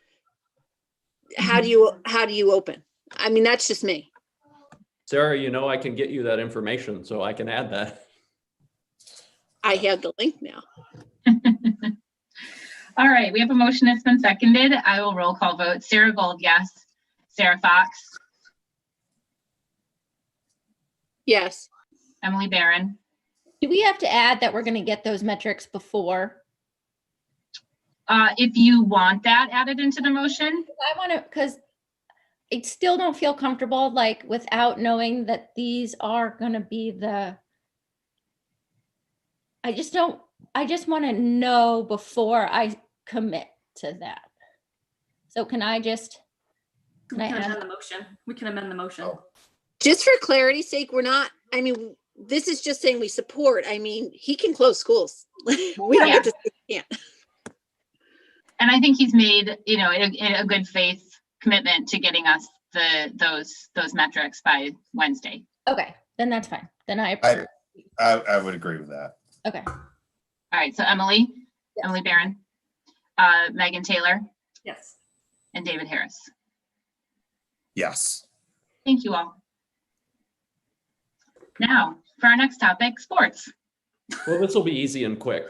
how do you open? I mean, that's just me. Sarah, you know, I can get you that information, so I can add that. I have the link now. All right, we have a motion that's been seconded. I will roll call vote. Sarah Gold, yes. Sarah Fox. Yes. Emily Barron. Do we have to add that we're going to get those metrics before? If you want that added into the motion. I want to, because I still don't feel comfortable, like, without knowing that these are going to be I just want to know before I commit to that. So can I just, we can amend the motion. We can amend the motion. Just for clarity's sake, I mean, this is just saying we support. I mean, he can close schools. We don't get to say he can't. And I think he's made, you know, a good faith commitment to getting us those metrics by Wednesday. Okay, then that's fine. Then I would agree with that. Okay. All right, so Emily Barron, Megan Taylor. Yes. And David Harris. Yes. Thank you all. Now, for our next topic, sports. Well, this will be easy and quick.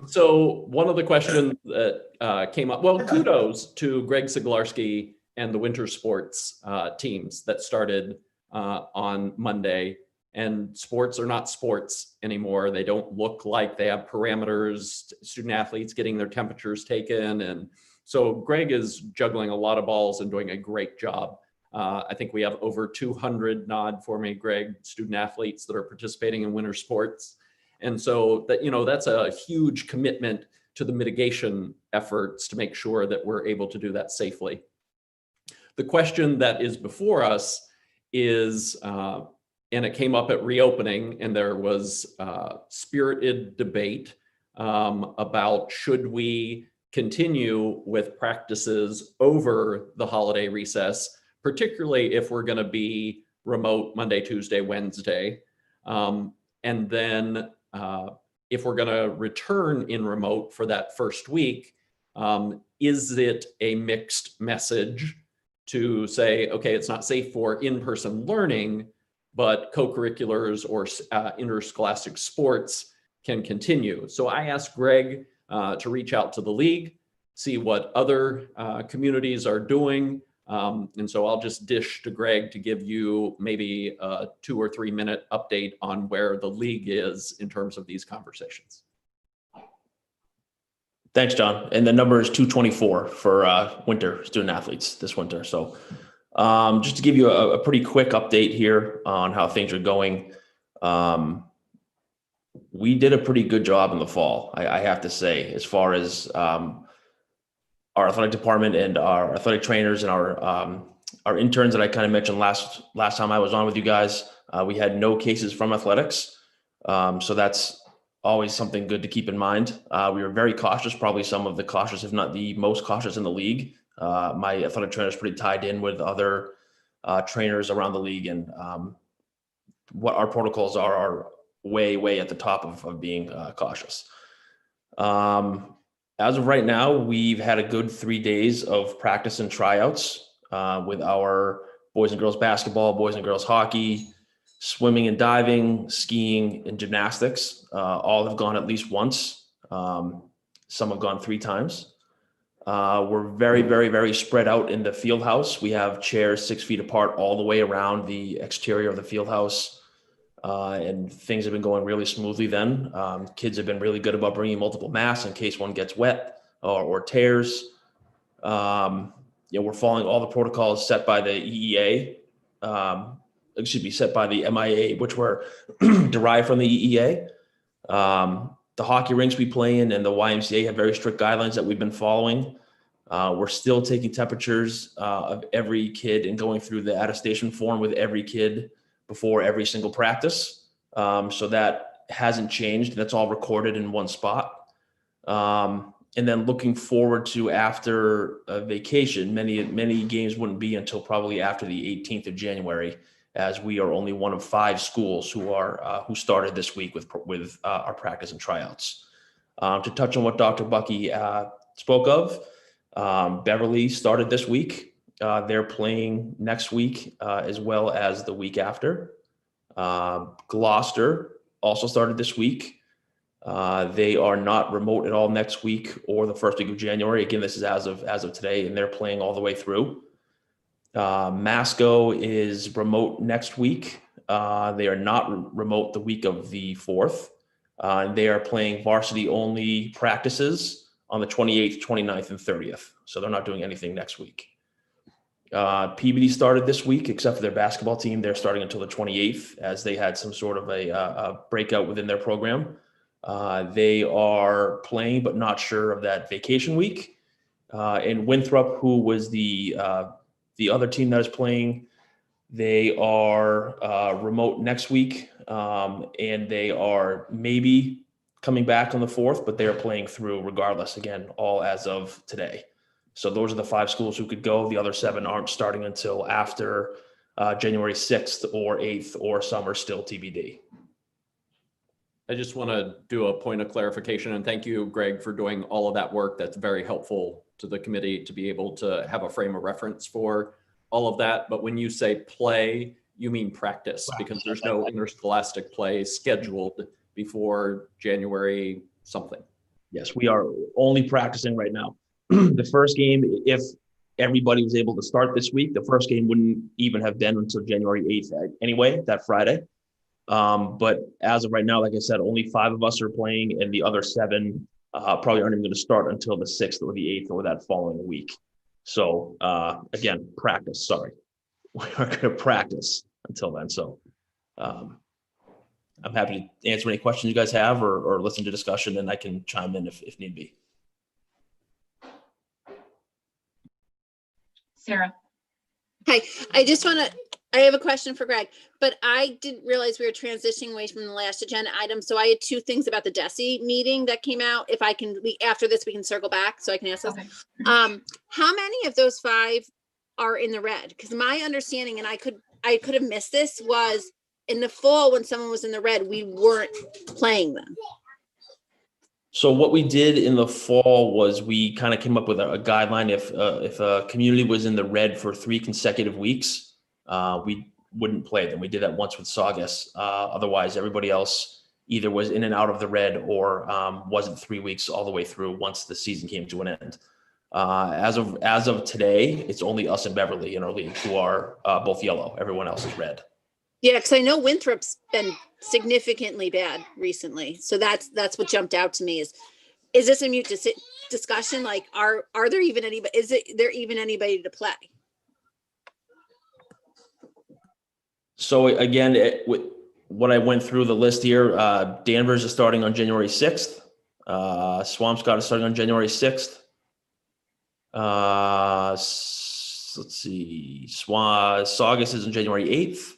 So one of the questions that came up, well, kudos to Greg Siglarski and the winter sports teams that started on Monday. And sports are not sports anymore. They don't look like they have parameters, student athletes getting their temperatures taken. And so Greg is juggling a lot of balls and doing a great job. I think we have over 200, nod for me, Greg, student athletes that are participating in winter sports. And so that, that's a huge commitment to the mitigation efforts to make sure that we're able to do that safely. The question that is before us is, and it came up at reopening, and there was spirited debate about should we continue with practices over the holiday recess, particularly if we're going to be remote Monday, Tuesday, Wednesday. And then if we're going to return in remote for that first week, is it a mixed message to say, okay, it's not safe for in-person learning, but co-curriculars or interscholastic sports can continue? So I asked Greg to reach out to the league, see what other communities are doing. And so I'll just dish to Greg to give you maybe a 2 or 3 minute update on where the league is in terms of these conversations. Thanks, John. And the number is 224 for winter student athletes this winter. So just to give you a pretty quick update here on how things are going. We did a pretty good job in the fall, I have to say, as far as our athletic department and our athletic trainers and our interns that I kind of mentioned last time I was on with you guys. We had no cases from athletics. So that's always something good to keep in mind. We were very cautious, probably some of the cautious, if not the most cautious in the league. My athletic trainer is pretty tied in with other trainers around the league, and what our protocols are way at the top of being cautious. As of right now, we've had a good 3 days of practice and tryouts with our boys and girls basketball, boys and girls hockey, swimming and diving, skiing, and gymnastics. All have gone at least once. Some have gone 3 times. We're very spread out in the field house. We have chairs 6 feet apart all the way around the exterior of the field house. And things have been going really smoothly then. Kids have been really good about bringing multiple masks in case one gets wet or tears. We're following all the protocols set by the EEA, set by the MIA, which were derived from the EEA. The hockey rinks we play in and the YMCA have very strict guidelines that we've been following. We're still taking temperatures of every kid and going through the attestation form with every kid before every single practice. So that hasn't changed. That's all recorded in one spot. And then looking forward to after a vacation, many games wouldn't be until probably after the 18th of January, as we are only one of 5 schools who started this week with our practice and tryouts. To touch on what Dr. Bucky spoke of, Beverly started this week. They're playing next week as well as the week after. Gloucester also started this week. They are not remote at all next week or the first week of January. Again, this is as of today, and they're playing all the way through. Masco is remote next week. They are not remote the week of the 4th. They are playing varsity only practices on the 28th, 29th, and 30th. So they're not doing anything next week. PBD started this week, except for their basketball team. They're starting until the 28th, as they had some sort of a breakout within their program. They are playing, but not sure of that vacation week. And Winthrop, who was the other team that is playing, they are remote next week, and they are maybe coming back on the 4th, but they are playing through regardless. Again, all as of today. So those are the 5 schools who could go. The other 7 aren't starting until after January 6th or 8th, or some are still TBD. I just want to do a point of clarification, and thank you, Greg, for doing all of that work. That's very helpful to the committee to be able to have a frame of reference for all of that. But when you say play, you mean practice, because there's no interscholastic play scheduled before January something. Yes, we are only practicing right now. The first game, if everybody was able to start this week, the first game wouldn't even have been until January 8th anyway, that Friday. But as of right now, like I said, only 5 of us are playing, and the other 7 probably aren't even going to start until the 6th or the 8th or that following week. So again, practice. Sorry, we aren't going to practice until then. So I'm happy to answer any questions you guys have or listen to discussion, and I can chime in if need be. Sarah. Hi, I have a question for Greg, but I didn't realize we were transitioning away from the last agenda item. So I had 2 things about the DESI meeting that came out. If I can, after this, we can circle back so I can ask those. Okay. How many of those 5 are in the red? Because my understanding, and I could have missed this, was in the fall when someone was in the red, we weren't playing them. So what we did in the fall was we kind of came up with a guideline. If a community was in the red for 3 consecutive weeks, we wouldn't play them. We did that once with Saugus. Otherwise, everybody else either was in and out of the red or wasn't 3 weeks all the way through once the season came to an end. As of today, it's only us and Beverly in our league who are both yellow. Everyone else is red. Yeah, because I know Winthrop's been significantly bad recently. So that's what jumped out to me is this a mute discussion? Like, are there even anybody, there even anybody to play? So again, what I went through the list here, Danvers is starting on January 6th. Swampscott is starting on January 6th. Let's see, Saugus is on January 8th.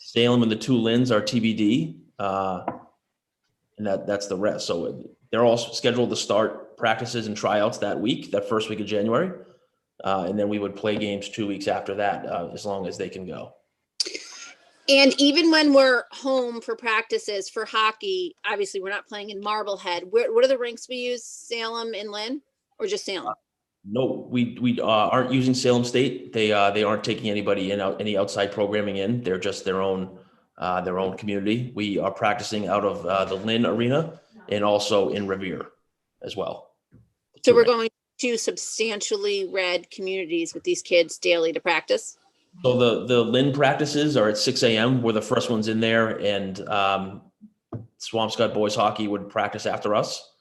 Salem and the 2 Lins are TBD, and that's the rest. So they're all scheduled to start practices and tryouts that week, that first week of January, and then we would play games 2 weeks after that, as long as they can go. And even when we're home for practices for hockey, obviously we're not playing in Marblehead. What are the rinks we use? Salem and Lynn, or just Salem? No, we aren't using Salem State. They aren't taking anybody any outside programming in. They're just their own community. We are practicing out of the Lynn Arena and also in Revere as well. So we're going to substantially red communities with these kids daily to practice. So the Lynn practices are at 6 a.m. We're the first ones in there, and Swampscott boys hockey would practice after us.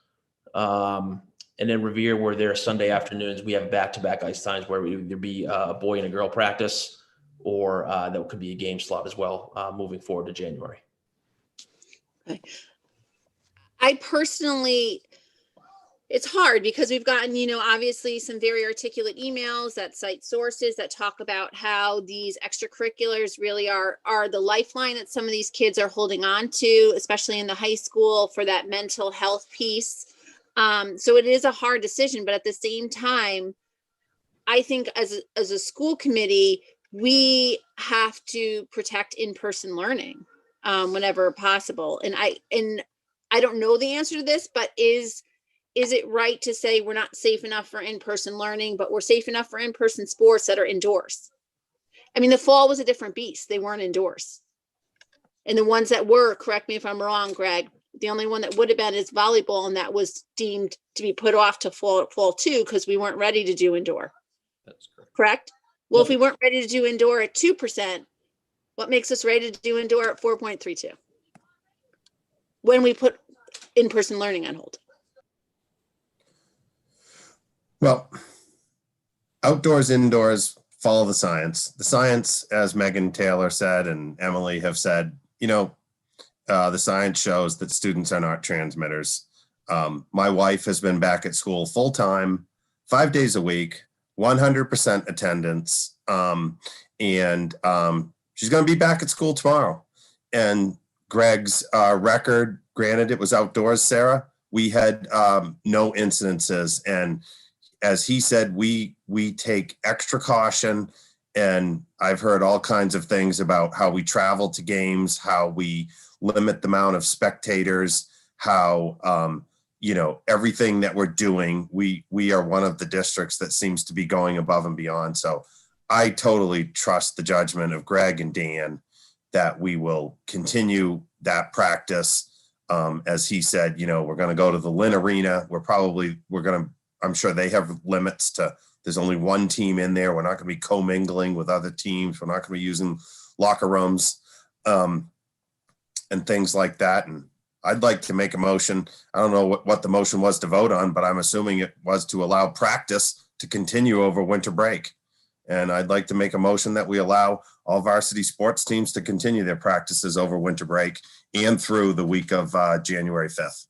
And then Revere, we're there Sunday afternoons. We have back-to-back ice times where we either be a boy and a girl practice, or that could be a game slot as well, moving forward to January. Okay. I personally, it's hard because we've gotten, obviously some very articulate emails that cite sources that talk about how these extracurriculars really are the lifeline that some of these kids are holding on to, especially in the high school, for that mental health piece. So it is a hard decision, but at the same time, I think as a school committee, we have to protect in-person learning whenever possible. And I don't know the answer to this, but is it right to say we're not safe enough for in-person learning, but we're safe enough for in-person sports that are indoors? I mean, the fall was a different beast. They weren't indoors. And the ones that were, correct me if I'm wrong, Greg, the only one that would have been is volleyball, and that was deemed to be put off to fall 2 because we weren't ready to do indoor. That's correct. Well, if we weren't ready to do indoor at 2%, what makes us ready to do indoor at 4.32? When we put in-person learning on hold. Well, outdoors, indoors, follow the science. The science, as Megan Taylor said and Emily have said, the science shows that students are not transmitters. My wife has been back at school full time, 5 days a week, 100% attendance. And she's going to be back at school tomorrow. And Greg's record, granted it was outdoors, Sarah, we had no incidences. And as he said, we take extra caution. And I've heard all kinds of things about how we travel to games, how we limit the amount of spectators, how, everything that we're doing, we are one of the districts that seems to be going above and beyond. So I totally trust the judgment of Greg and Dan that we will continue that practice. As he said, we're going to go to the Lynn Arena. I'm sure they have limits to, there's only one team in there. We're not going to be commingling with other teams. We're not going to be using locker rooms. and things like that. And I'd like to make a motion. I don't know what the motion was to vote on, but I'm assuming it was to allow practice to continue over winter break. And I'd like to make a motion that we allow all varsity sports teams to continue their practices over winter break and through the week of January 5th,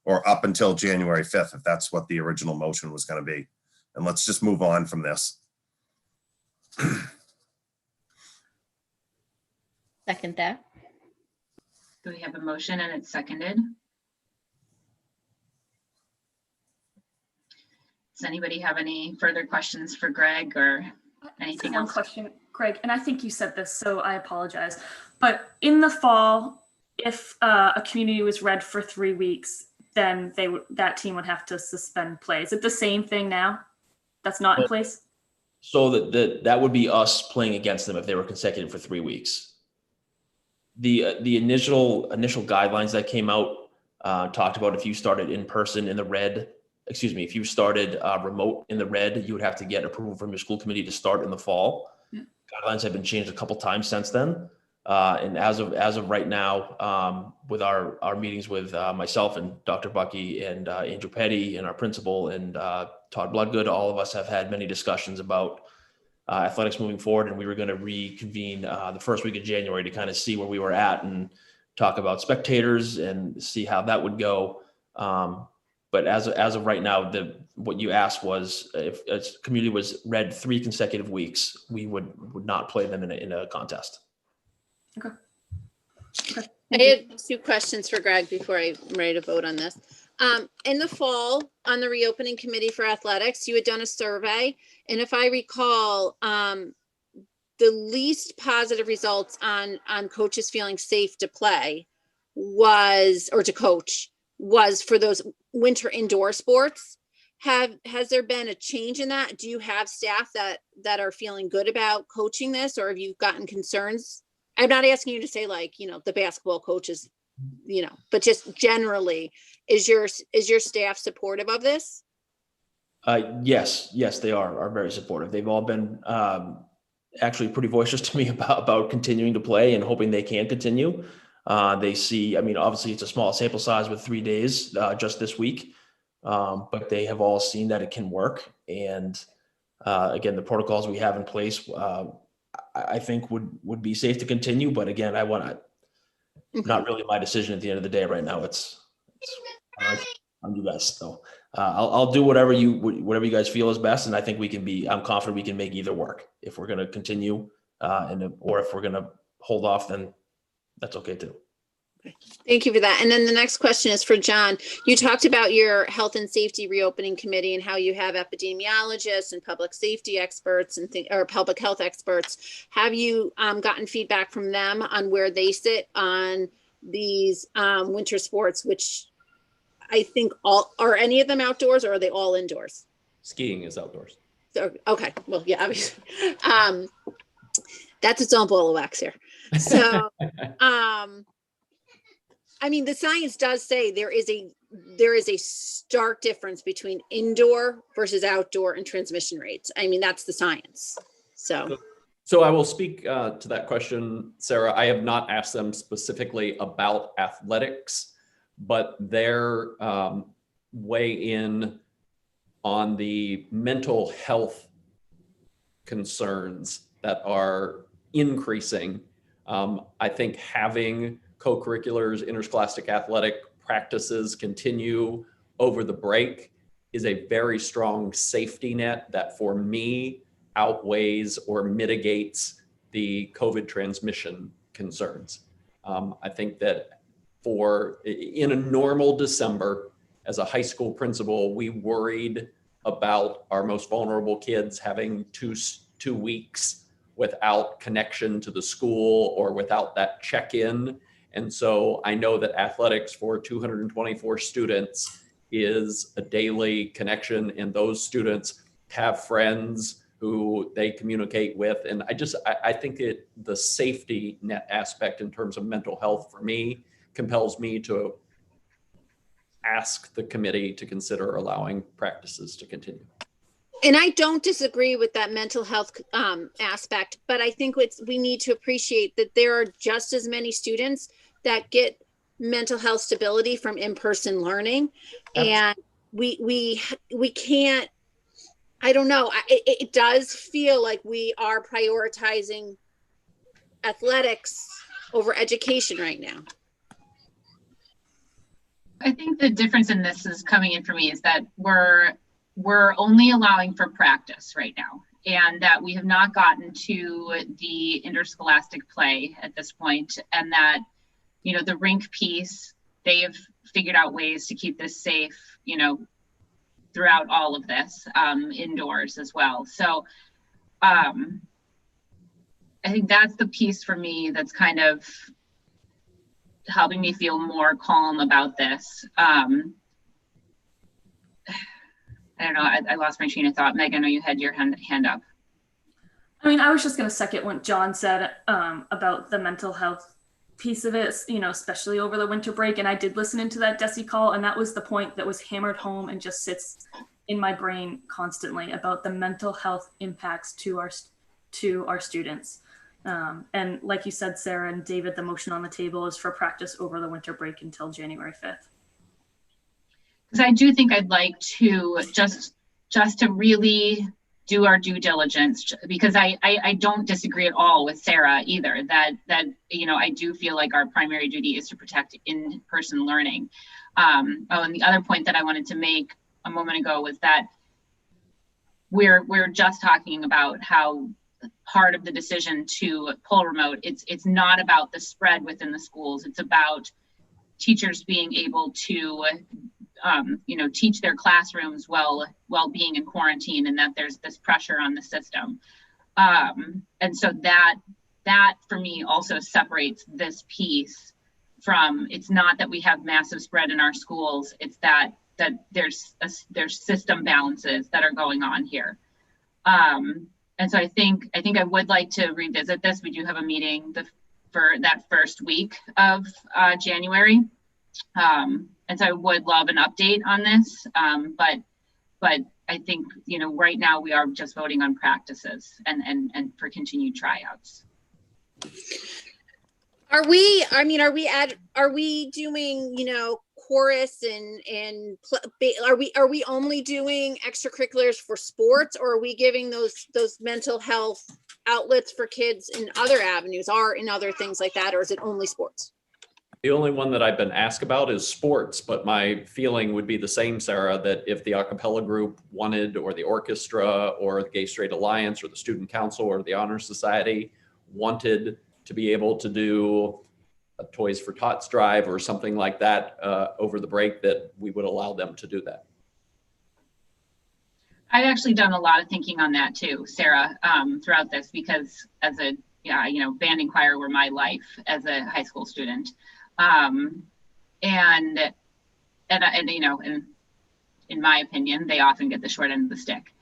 or up until January 5th, if that's what the original motion was going to be. And let's just move on from this. Second that. Do we have a motion and it's seconded? Does anybody have any further questions for Greg or anything One else? question, Greg, and I think you said this, so I apologize. But in the fall, if a community was red for 3 weeks, then that team would have to suspend play. Is it the same thing now? That's not in place? So that would be us playing against them if they were consecutive for 3 weeks. The initial guidelines that came out talked about if you started in person in the red, if you started remote in the red, you would have to get approval from your school committee to start in the fall. Guidelines have been changed a couple times since then. And as of right now, with our meetings with myself and Dr. Bucky and Andrew Petty and our principal and Todd Bloodgood, all of us have had many discussions about athletics moving forward, and we were going to reconvene the first week of January to kind of see where we were at and talk about spectators and see how that would go. But as of right now, what you asked was if a community was red 3 consecutive weeks, we would not play them in a contest. Okay. I had 2 questions for Greg before I'm ready to vote on this. In the fall, on the reopening committee for athletics, you had done a survey. And if I recall, the least positive results on coaches feeling safe to play or to coach was for those winter indoor sports. Has there been a change in that? Do you have staff that are feeling good about coaching this, or have you gotten concerns? I'm not asking you to say the basketball coaches, but just generally, is your staff supportive of this? Yes, they are very supportive. They've all been actually pretty boisterous to me about continuing to play and hoping they can continue. They see, obviously it's a small sample size with 3 days just this week, but they have all seen that it can work. And again, the protocols we have in place, I think would be safe to continue. But again, I want to, not really my decision at the end of the day right now. It's on you guys. So I'll do whatever you guys feel is best. And I think I'm confident we can make either work. If we're going to continue or if we're going to hold off, then that's okay too. Thank you for that. And then the next question is for John. You talked about your health and safety reopening committee and how you have epidemiologists and public safety experts or public health experts. Have you gotten feedback from them on where they sit on these winter sports, which I think are any of them outdoors, or are they all indoors? Skiing is outdoors. So, okay. Well, yeah, obviously. That's its own ball of wax here. So, the science does say there is a stark difference between indoor versus outdoor and transmission rates. That's the science. So I will speak to that question, Sarah. I have not asked them specifically about athletics, but their weigh in on the mental health concerns that are increasing. I think having co-curriculars, interscholastic athletic practices continue over the break is a very strong safety net that for me outweighs or mitigates the COVID transmission concerns. I think that in a normal December, as a high school principal, we worried about our most vulnerable kids having two weeks without connection to the school or without that check-in. And so I know that athletics for 224 students is a daily connection, and those students have friends who they communicate with. And I think the safety net aspect in terms of mental health for me compels me to ask the committee to consider allowing practices to continue. And I don't disagree with that mental health aspect, but I think we need to appreciate that there are just as many students that get mental health stability from in-person learning. And we can't, I don't know, it does feel like we are prioritizing athletics over education right now. I think the difference in this is coming in for me is that we're only allowing for practice right now, and that we have not gotten to the interscholastic play at this point, and that, you know, the rink piece, they've figured out ways to keep this safe, you know, throughout all of this, indoors as well. So I think that's the piece for me that's kind of helping me feel more calm about this. I don't know, I lost my train of thought. Meg, I know you had your hand up. I mean, I was just going to second what John said about the mental health piece of it, you know, especially over the winter break. And I did listen into that DESE call, and that was the point that was hammered home and just sits in my brain constantly about the mental health impacts to our students. And like you said, Sarah and David, the motion on the table is for practice over the winter break until January 5th. Because I do think I'd like to just to really do our due diligence, because I don't disagree at all with Sarah either, that you know, I do feel like our primary duty is to protect in-person learning. And the other point that I wanted to make a moment ago was that we're just talking about how part of the decision to pull remote, it's not about the spread within the schools, it's about teachers being able to you know, teach their classrooms while being in quarantine, and that there's this pressure on the system. And so that for me also separates this piece from, it's not that we have massive spread in our schools, it's that there's system balances that are going on here. And so I think I would like to revisit this. We do have a meeting for that first week of January. And so I would love an update on this, but I think, you know, right now we are just voting on practices and for continued tryouts. Are we doing, you know, chorus and are we only doing extracurriculars for sports, or are we giving those mental health outlets for kids in other avenues or in other things like that, or is it only sports? The only one that I've been asked about is sports, but my feeling would be the same, Sarah, that if the a cappella group wanted, or the orchestra, or the Gay Straight Alliance, or the Student Council, or the Honor Society wanted to be able to do a Toys for Tots drive or something like that over the break, that we would allow them to do that. I've actually done a lot of thinking on that too, Sarah, throughout this, because as a, you know, band and choir were my life as a high school student. And you know, in my opinion, they often get the short end of the stick.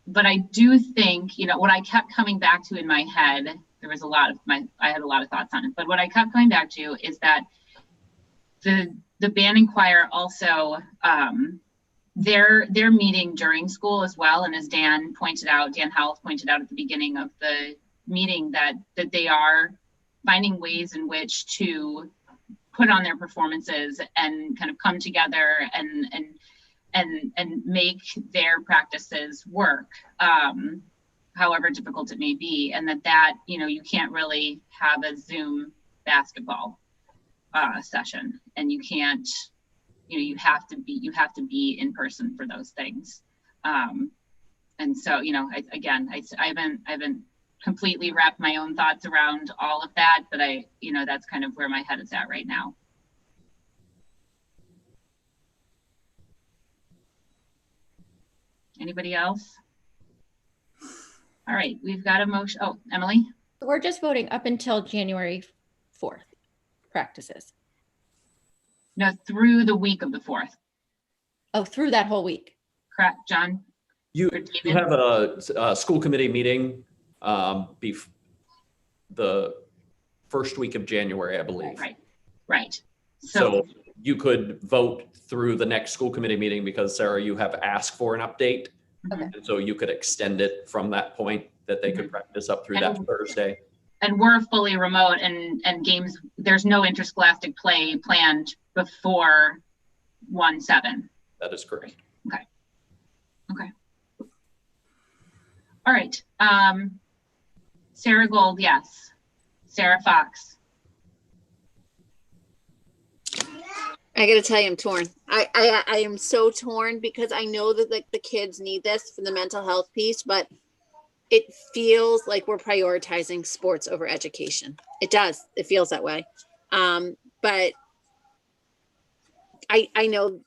But I do think, you know, what I kept coming back to in my head, there was I had a lot of thoughts on it, but what I kept coming back to is that the band and choir also, they're meeting during school as well. And as Dan Howells pointed out at the beginning of the meeting, that they are finding ways in which to put on their performances and kind of come together and make their practices work, however difficult it may be. And that, you know, you can't really have a Zoom basketball session, and you can't, you know, you have to be in person for those things. And so, you know, I haven't completely wrapped my own thoughts around all of that, but you know, that's kind of where my head is at right now. Anybody else? All right, we've got a motion. Oh, Emily? We're just voting up until January 4th practices. No, through the week of the 4th. Oh, through that whole week. Correct, John? You have a school committee meeting the first week of January, I believe. Right. So you could vote through the next school committee meeting, because Sarah, you have asked for an update. Okay. And so you could extend it from that point, that they could practice up through that Thursday. and we're fully remote and games, there's no interscholastic play planned before 1/7. That is correct. Okay. All right. Sarah Gold, yes. Sarah Fox. I gotta tell you, I'm torn. I am so torn because I know that like the kids need this for the mental health piece, but it feels like we're prioritizing sports over education. It does. It feels that way. But I know.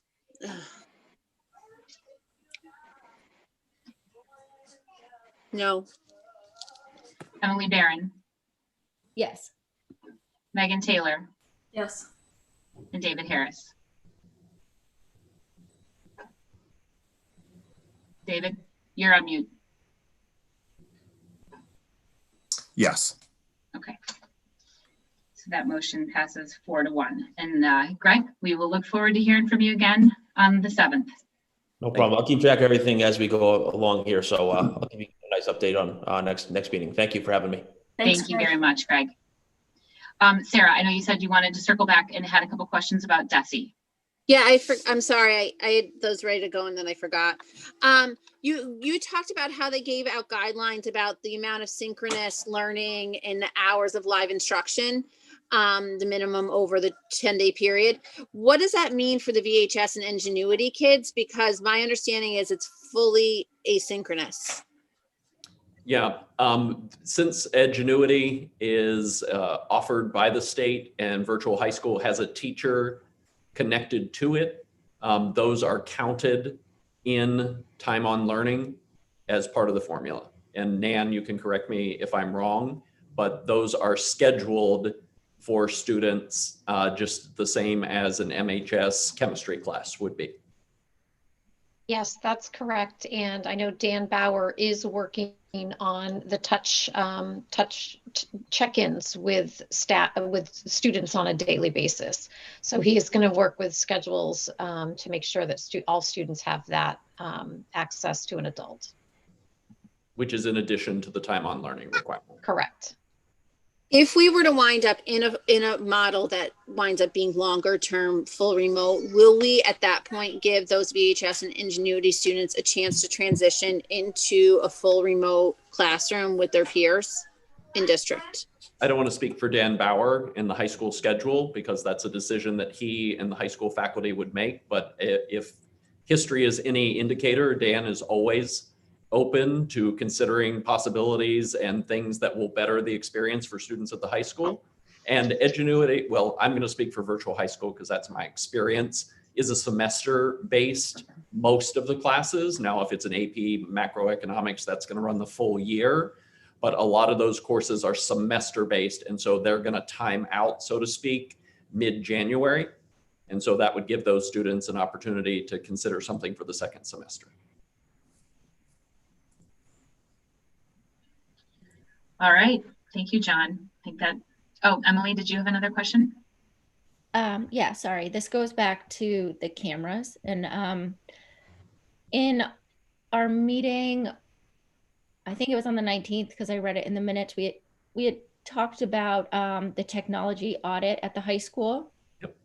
No. Emily Barron, Yes. Megan Taylor, Yes. and David Harris. David, you're on mute. Yes. Okay. So that motion passes 4-1. And Greg, we will look forward to hearing from you again on the 7th. No problem. I'll keep track of everything as we go along here. So I'll give you a nice update on next meeting. Thank you for having me. Thanks, Thank you Greg. very much, Greg. Sarah, I know you said you wanted to circle back and had a couple questions about DESE. Yeah, I'm sorry. I had those ready to go and then I forgot. You talked about how they gave out guidelines about the amount of synchronous learning and the hours of live instruction, the minimum over the 10-day period. What does that mean for the VHS and Ingenuity kids? Because my understanding is it's fully asynchronous. Yeah, since Edgenuity is offered by the state and Virtual High School has a teacher connected to it, those are counted in time on learning as part of the formula. And Nan, you can correct me if I'm wrong, but those are scheduled for students just the same as an MHS chemistry class would be. Yes, that's correct. And I know Dan Bauer is working on the touch check-ins with students on a daily basis. So he is going to work with schedules to make sure that all students have that access to an adult. Which is in addition to the time on learning requirement. Correct. If we were to wind up in a model that winds up being longer term, full remote, will we at that point give those VHS and Ingenuity students a chance to transition into a full remote classroom with their peers in district? I don't want to speak for Dan Bauer in the high school schedule because that's a decision that he and the high school faculty would make. But if history is any indicator, Dan is always open to considering possibilities and things that will better the experience for students at the high school. And Edgenuity, well, I'm going to speak for Virtual High School because that's my experience, is a semester-based most of the classes. Now, if it's an AP macroeconomics, that's going to run the full year. But a lot of those courses are semester-based, and so they're going to time out, so to speak, mid-January. And so that would give those students an opportunity to consider something for the second semester. All right. Thank you, John. I think that, oh, Emily, did you have another question? Yeah, sorry. This goes back to the cameras. And in our meeting, I think it was on the 19th, because I read it in the minutes, we had talked about the technology audit at the high school. Yep.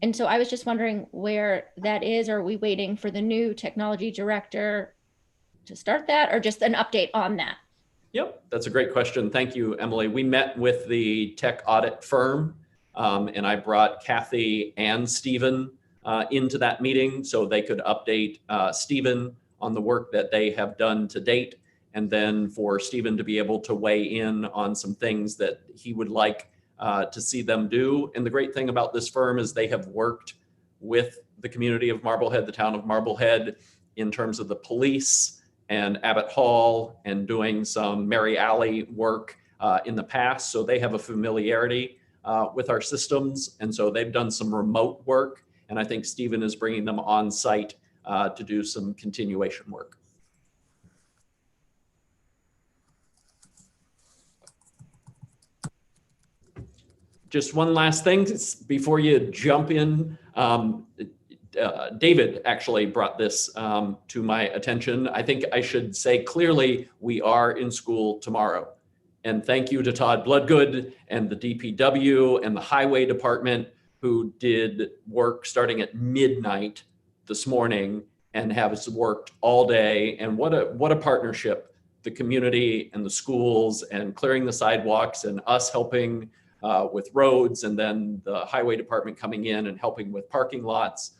And so I was just wondering where that is. Are we waiting for the new technology director to start that, or just an update on that? Yep, that's a great question. Thank you, Emily. We met with the tech audit firm, and I brought Kathy and Stephen into that meeting so they could update Stephen on the work that they have done to date, and then for Stephen to be able to weigh in on some things that he would like to see them do. And the great thing about this firm is they have worked with the community of Marblehead, the town of Marblehead, in terms of the police and Abbott Hall and doing some Mary Alley work in the past. So they have a familiarity with our systems. And so they've done some remote work. And I think Stephen is bringing them on site to do some continuation work. Just one last thing before you jump in. David actually brought this to my attention. I think I should say clearly, we are in school tomorrow. And thank you to Todd Bloodgood and the DPW and the Highway Department who did work starting at midnight this morning and have worked all day. And what a partnership, the community and the schools and clearing the sidewalks and us helping with roads, and then the Highway Department coming in and helping with parking lots.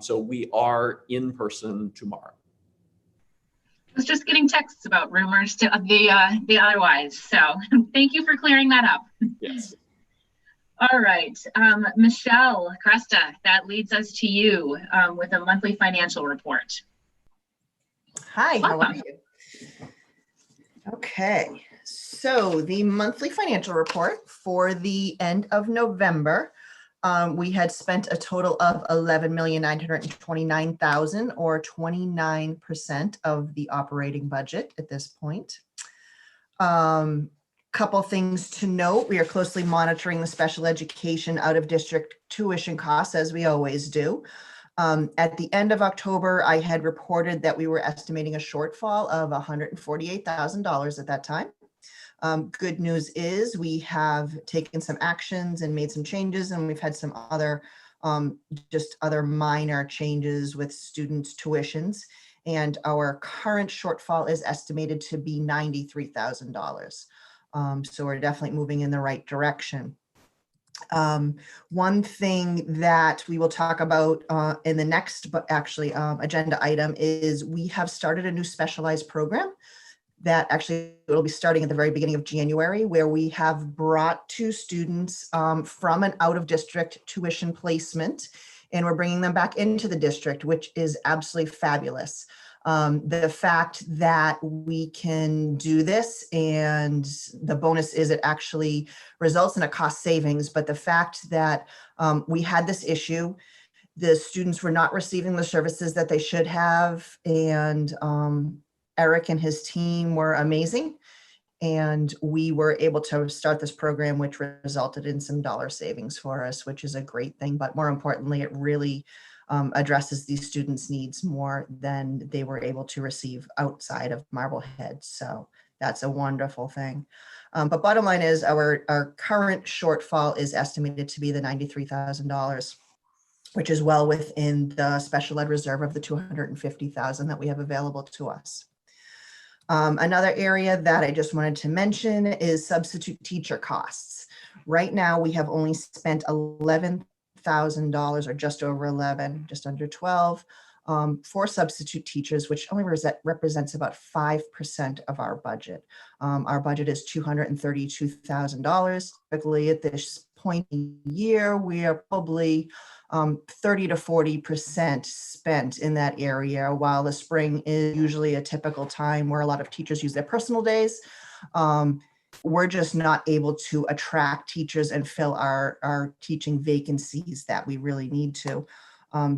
So we are in person tomorrow. I was just getting texts about rumors to the otherwise. So thank you for clearing that up. Yes. All right, Michelle Cresta, that leads us to you with a monthly financial report. Hi, how are Welcome. you? Okay, so the monthly financial report for the end of November, we had spent a total of $11,929,000 or 29% of the operating budget at this point. Couple things to note: we are closely monitoring the special education out of district tuition costs, as we always do. At the end of October, I had reported that we were estimating a shortfall of $148,000 at that time. Good news is we have taken some actions and made some changes, and we've had some other just other minor changes with students' tuitions. And our current shortfall is estimated to be $93,000. So we're definitely moving in the right direction. One thing that we will talk about in the next, but actually agenda item is we have started a new specialized program that actually will be starting at the very beginning of January, where we have brought 2 students from an out-of-district tuition placement, and we're bringing them back into the district, which is absolutely fabulous. The fact that we can do this, and the bonus is it actually results in a cost savings, but the fact that we had this issue, the students were not receiving the services that they should have, and Eric and his team were amazing, and we were able to start this program, which resulted in some dollar savings for us, which is a great thing. But more importantly, it really addresses these students' needs more than they were able to receive outside of Marblehead. So that's a wonderful thing. But bottom line is our current shortfall is estimated to be the $93,000, which is well within the special ed reserve of the $250,000 that we have available to us. Another area that I just wanted to mention is substitute teacher costs. Right now, we have only spent $11,000 or just over 11, just under 12 for substitute teachers, which only represents about 5% of our budget. Our budget is $232,000. Typically at this point in the year, we are probably 30 to 40% spent in that area, while the spring is usually a typical time where a lot of teachers use their personal days. We're just not able to attract teachers and fill our teaching vacancies that we really need to.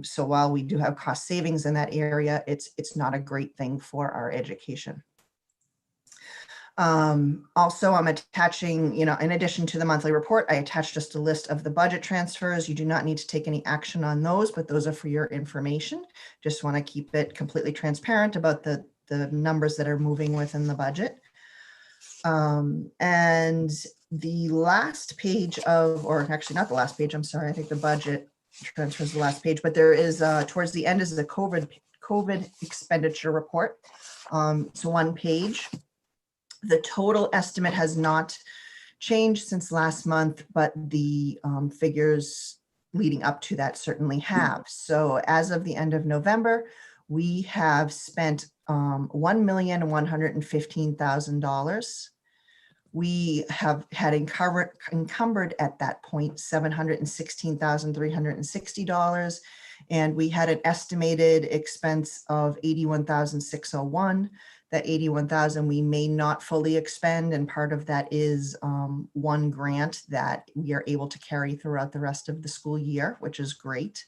So while we do have cost savings in that area, it's not a great thing for our education. Also, I'm attaching, in addition to the monthly report, I attached just a list of the budget transfers. You do not need to take any action on those, but those are for your information. Just want to keep it completely transparent about the numbers that are moving within the budget. And the last page or actually not the last page, I'm sorry, I think the budget transfer is the last page, but there is, towards the end is the COVID expenditure report. It's one page. The total estimate has not changed since last month, but the figures leading up to that certainly have. So as of the end of November, we have spent $1,115,000. We have had encumbered at that point $716,360, and we had an estimated expense of $81,601. That $81,000 we may not fully expend, and part of that is one grant that we are able to carry throughout the rest of the school year, which is great.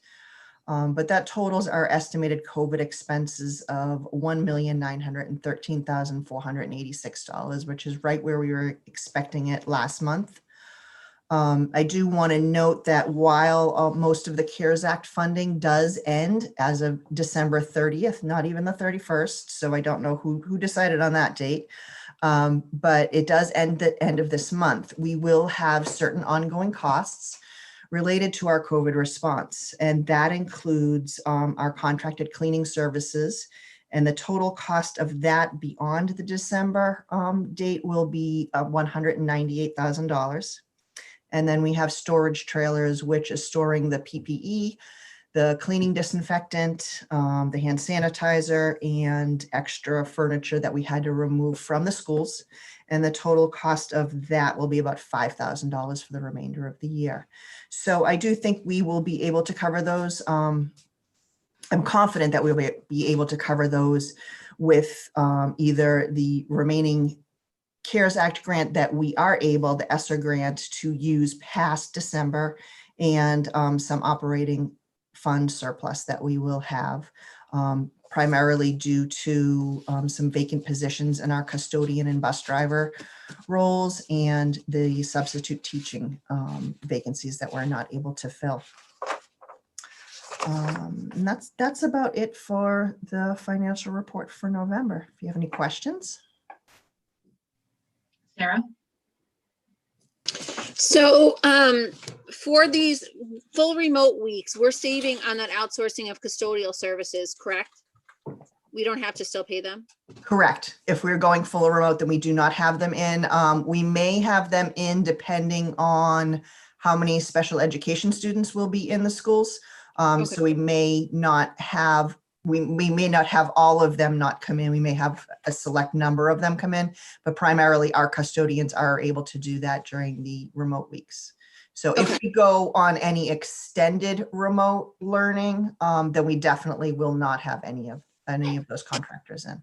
But that totals our estimated COVID expenses of $1,913,486, which is right where we were expecting it last month. I do want to note that while most of the CARES Act funding does end as of December 30th, not even the 31st, so I don't know who decided on that date. But it does end the end of this month. We will have certain ongoing costs related to our COVID response, and that includes our contracted cleaning services. And the total cost of that beyond the December date will be $198,000. And then we have storage trailers, which is storing the PPE, the cleaning disinfectant, the hand sanitizer, and extra furniture that we had to remove from the schools. And the total cost of that will be about $5,000 for the remainder of the year. So I do think we will be able to cover those. I'm confident that we'll be able to cover those with either the remaining CARES Act grant that we are able, the ESSER grant, to use past December, and some operating fund surplus that we will have, primarily due to some vacant positions in our custodian and bus driver roles and the substitute teaching vacancies that we're not able to fill. And that's about it for the financial report for November. If you have any questions. Sarah? So for these full remote weeks, we're saving on that outsourcing of custodial services, correct? We don't have to still pay them? Correct. If we're going full remote, then we do not have them in. We may have them in depending on how many special education students will be in the schools. So we may not have, we may not have all of them not come in. We may have a select number of them come in, but primarily our custodians are able to do that during the remote weeks. So if we go on any extended remote learning, then we definitely will not have any of those contractors in.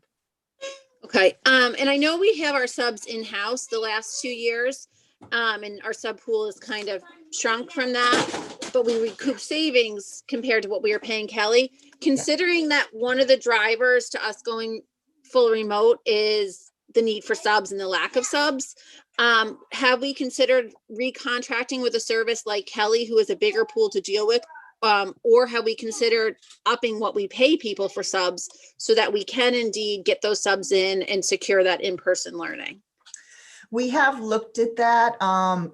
Okay. And I know we have our subs in-house the last 2 years, and our sub pool is kind of shrunk from that, but we recoup savings compared to what we were paying Kelly. Considering that one of the drivers to us going full remote is the need for subs and the lack of subs, have we considered recontracting with a service like Kelly, who is a bigger pool to deal with? Or have we considered upping what we pay people for subs so that we can indeed get those subs in and secure that in-person learning? We have looked at that.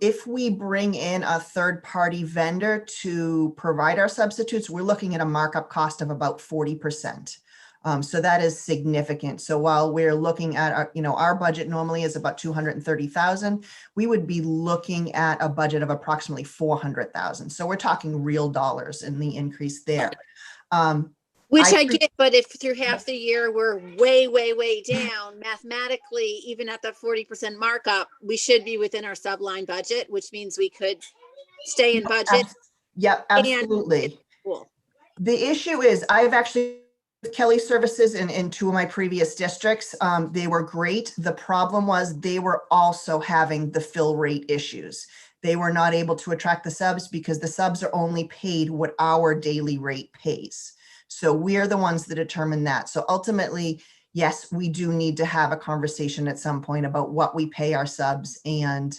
If we bring in a third-party vendor to provide our substitutes, we're looking at a markup cost of about 40%. So that is significant. So while we're looking at our, our budget normally is about 230,000, we would be looking at a budget of approximately 400,000. So we're talking real dollars in the increase there. Which I get, but if through half the year we're way, way, way down, mathematically, even at the 40% markup, we should be within our subline budget, which means we could stay in budget. Yep, absolutely. Cool. The issue is I've actually Kelly services in 2 of my previous districts. They were great. The problem was they were also having the fill rate issues. They were not able to attract the subs because the subs are only paid what our daily rate pays. So we're the ones that determine that. So ultimately, yes, we do need to have a conversation at some point about what we pay our subs, and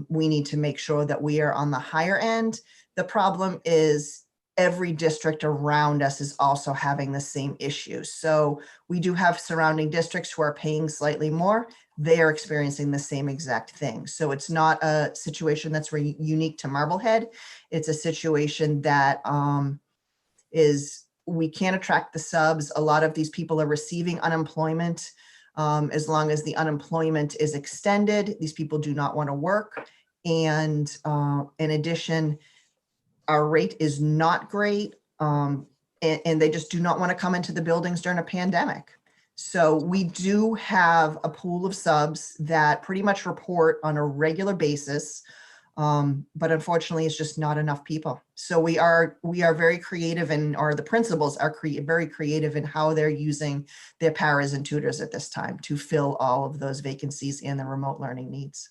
we need to make sure that we are on the higher end. The problem is every district around us is also having the same issue. So we do have surrounding districts who are paying slightly more. They are experiencing the same exact thing. So it's not a situation that's unique to Marblehead. It's a situation that we can't attract the subs. A lot of these people are receiving unemployment. As long as the unemployment is extended, these people do not want to work. And in addition, our rate is not great. And they just do not want to come into the buildings during a pandemic. So we do have a pool of subs that pretty much report on a regular basis. But unfortunately, it's just not enough people. So we are very creative, or the principals are very creative in how they're using their paras and tutors at this time to fill all of those vacancies and the remote learning needs.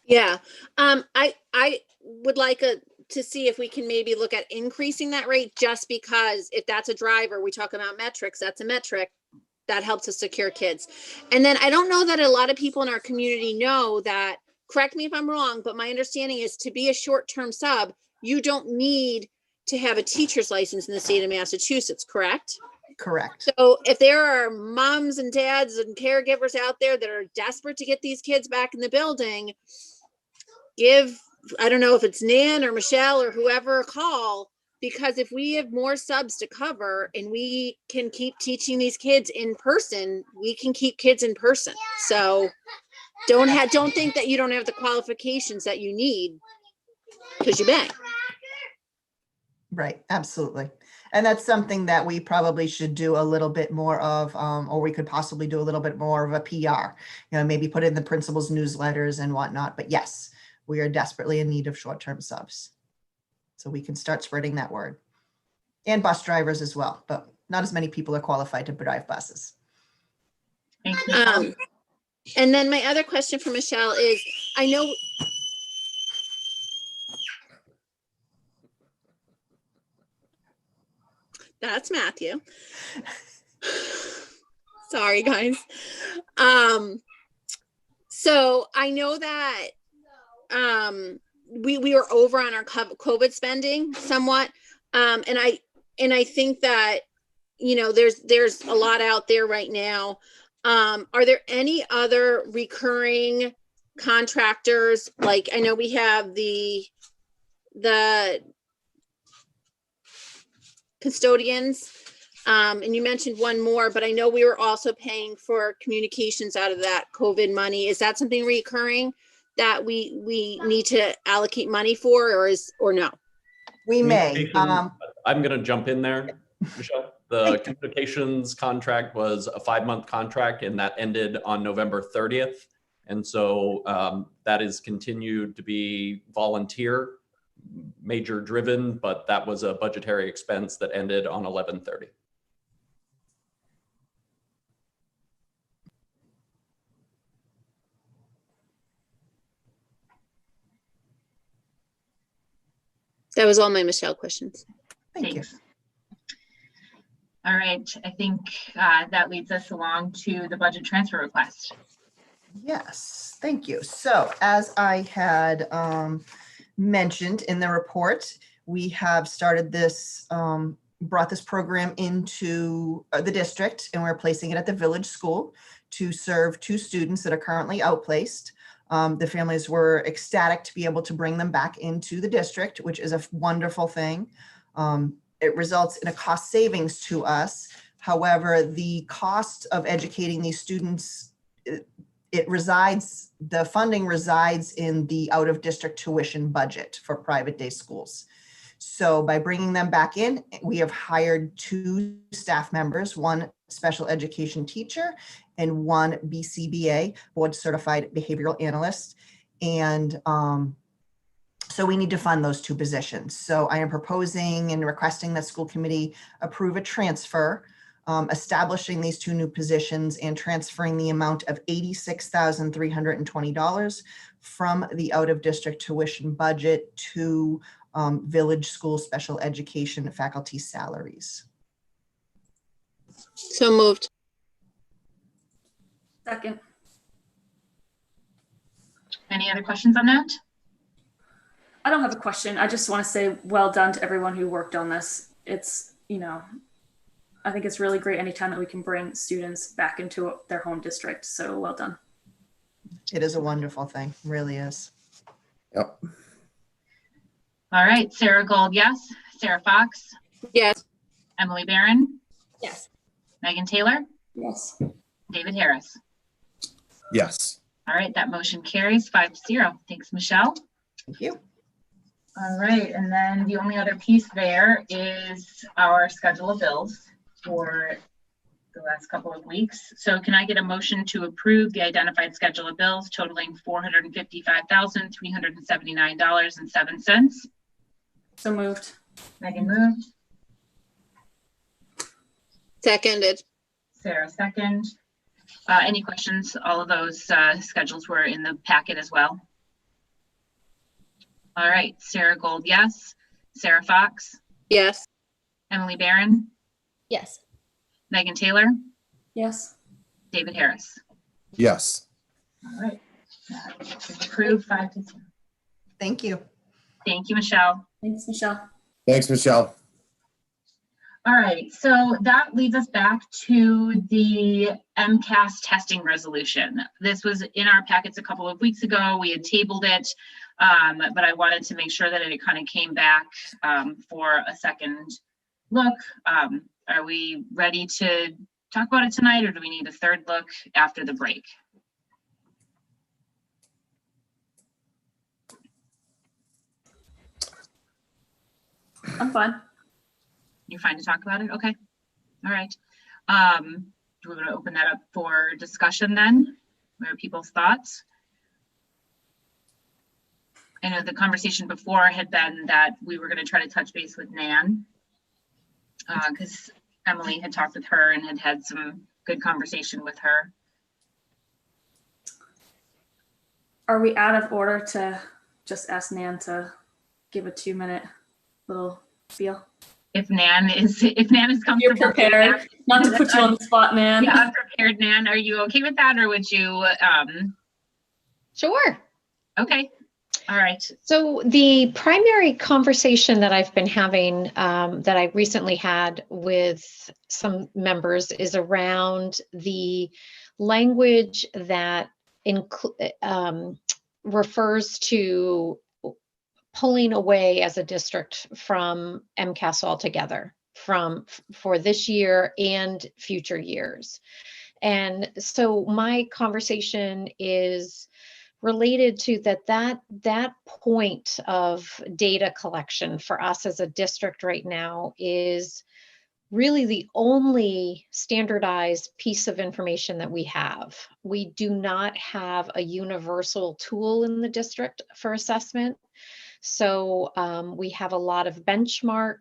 Yeah, I would like to see if we can maybe look at increasing that rate, just because if that's a driver, we talk about metrics, that's a metric that helps us secure kids. And then I don't know that a lot of people in our community know that. Correct me if I'm wrong, but my understanding is to be a short-term sub, you don't need to have a teacher's license in the state of Massachusetts, correct? Correct. So if there are moms and dads and caregivers out there that are desperate to get these kids back in the building, I don't know if it's Nan or Michelle or whoever, a call, because if we have more subs to cover and we can keep teaching these kids in person, we can keep kids in person. So don't think that you don't have the qualifications that you need because you bang. Right, absolutely. And that's something that we probably should do a little bit more of, or we could possibly do a little bit more of a PR, maybe put it in the principal's newsletters and whatnot. But yes, we are desperately in need of short-term subs. So we can start spreading that word. And bus drivers as well, but not as many people are qualified to drive buses. Thanks, Michelle. And then my other question for Michelle is, I know that's Matthew. Sorry, guys. So I know that we were over on our COVID spending somewhat. And I think that, there's a lot out there right now. Are there any other recurring contractors? Like, I know we have the custodians, and you mentioned one more, but I know we were also paying for communications out of that COVID money. Is that something recurring that we need to allocate money for, or no? We may. I'm going to jump in there, Michelle. The communications contract was a 5-month contract, and that ended on November 30th. And so that is continued to be volunteer, major driven, but that was a budgetary expense that ended on 11/30. That was all my Michelle questions. Thank you. All right, I think that leads us along to the budget transfer request. Yes, thank you. So as I had mentioned in the report, we have started this, brought this program into the district, and we're placing it at the village school to serve 2 students that are currently outplaced. The families were ecstatic to be able to bring them back into the district, which is a wonderful thing. It results in a cost savings to us. However, the cost of educating these students, the funding resides in the out-of-district tuition budget for private day schools. So by bringing them back in, we have hired 2 staff members, 1 special education teacher and 1 BCBA, board certified behavioral analyst. And so we need to fund those 2 positions. So I am proposing and requesting that school committee approve a transfer, establishing these 2 new positions and transferring the amount of $86,320 from the out-of-district tuition budget to village school special education faculty salaries. So moved. Second. Any other questions on that? I don't have a question. I just want to say well done to everyone who worked on this. It's, I think it's really great anytime that we can bring students back into their home district. So well done. It is a wonderful thing, really is. Yep. All right, Sarah Gold, yes. Sarah Fox, Yes. Emily Barron, Yes. Megan Taylor, Yes. David Harris. Yes. All right, that motion carries 5-0. Thanks, Michelle. Thank you. All right, and then the only other piece there is our schedule of bills for the last couple of weeks. So can I get a motion to approve the identified schedule of bills totaling $455,379.07? So moved. Megan moved. Seconded. Sarah second. Any questions? All of those schedules were in the packet as well. All right, Sarah Gold, yes. Sarah Fox, Yes. Emily Barron, Yes. Megan Taylor, Yes. David Harris. Yes. All right, approved 5-0. Thank you. Thank you, Michelle. Thanks, Michelle. Thanks, Michelle. All right, so that leads us back to the MCAS testing resolution. This was in our packets a couple of weeks ago. We had tabled it, but I wanted to make sure that it kind of came back for a second look. Are we ready to talk about it tonight, or do we need a third look after the break? I'm fine. You're fine to talk about it? Okay. All right. Do we want to open that up for discussion then? What are people's thoughts? I know the conversation before had been that we were going to try to touch base with Nan because Emily had talked with her and had had some good conversation with her. Are we out of order to just ask Nan to give a 2-minute little spiel? If Nan is comfortable. You're prepared. Not to put you on the spot, Nan. Yeah, I'm prepared, Nan. Are you okay with that, or would you? Sure. Okay. All right. So the primary conversation that I've been having, that I recently had with some members, is around the language that refers to pulling away as a district from MCAS altogether for this year and future years. And so my conversation is related to that point of data collection for us as a district right now is really the only standardized piece of information that we have. We do not have a universal tool in the district for assessment. So we have a lot of benchmark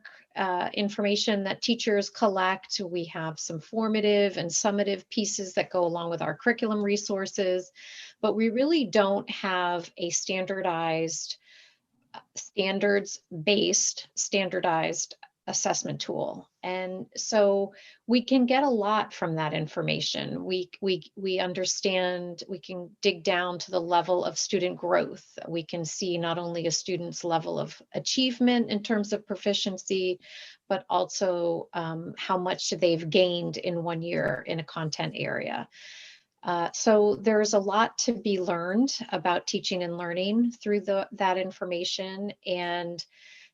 information that teachers collect. We have some formative and summative pieces that go along with our curriculum resources, but we really don't have a standardized, standards-based, standardized assessment tool. And so we can get a lot from that information. We understand, we can dig down to the level of student growth. We can see not only a student's level of achievement in terms of proficiency, but also how much they've gained in 1 year in a content area. So there's a lot to be learned about teaching and learning through that information. And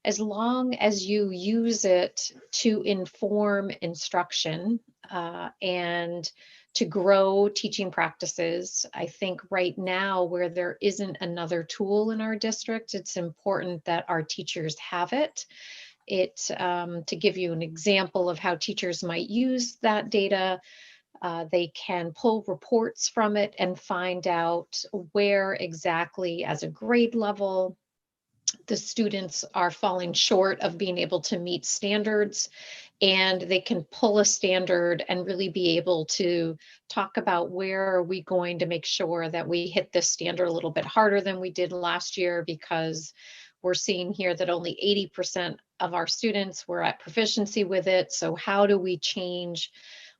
as long as you use it to inform instruction and to grow teaching practices, I think right now where there isn't another tool in our district, it's important that our teachers have it. To give you an example of how teachers might use that data, they can pull reports from it and find out where exactly as a grade level the students are falling short of being able to meet standards, and they can pull a standard and really be able to talk about where are we going to make sure that we hit this standard a little bit harder than we did last year, because we're seeing here that only 80% of our students were at proficiency with it. So how do we change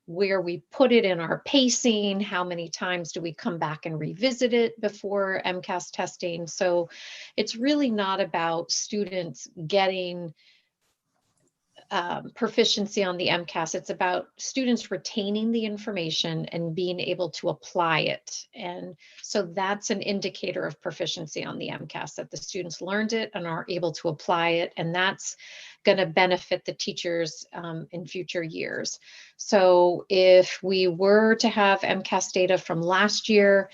where we put it in our pacing? How many times do we come back and revisit it before MCAS testing? So it's really not about students getting proficiency on the MCAS. It's about students retaining the information and being able to apply it. And so that's an indicator of proficiency on the MCAS, that the students learned it and are able to apply it. And that's going to benefit the teachers in future years. So if we were to have MCAS data from last year,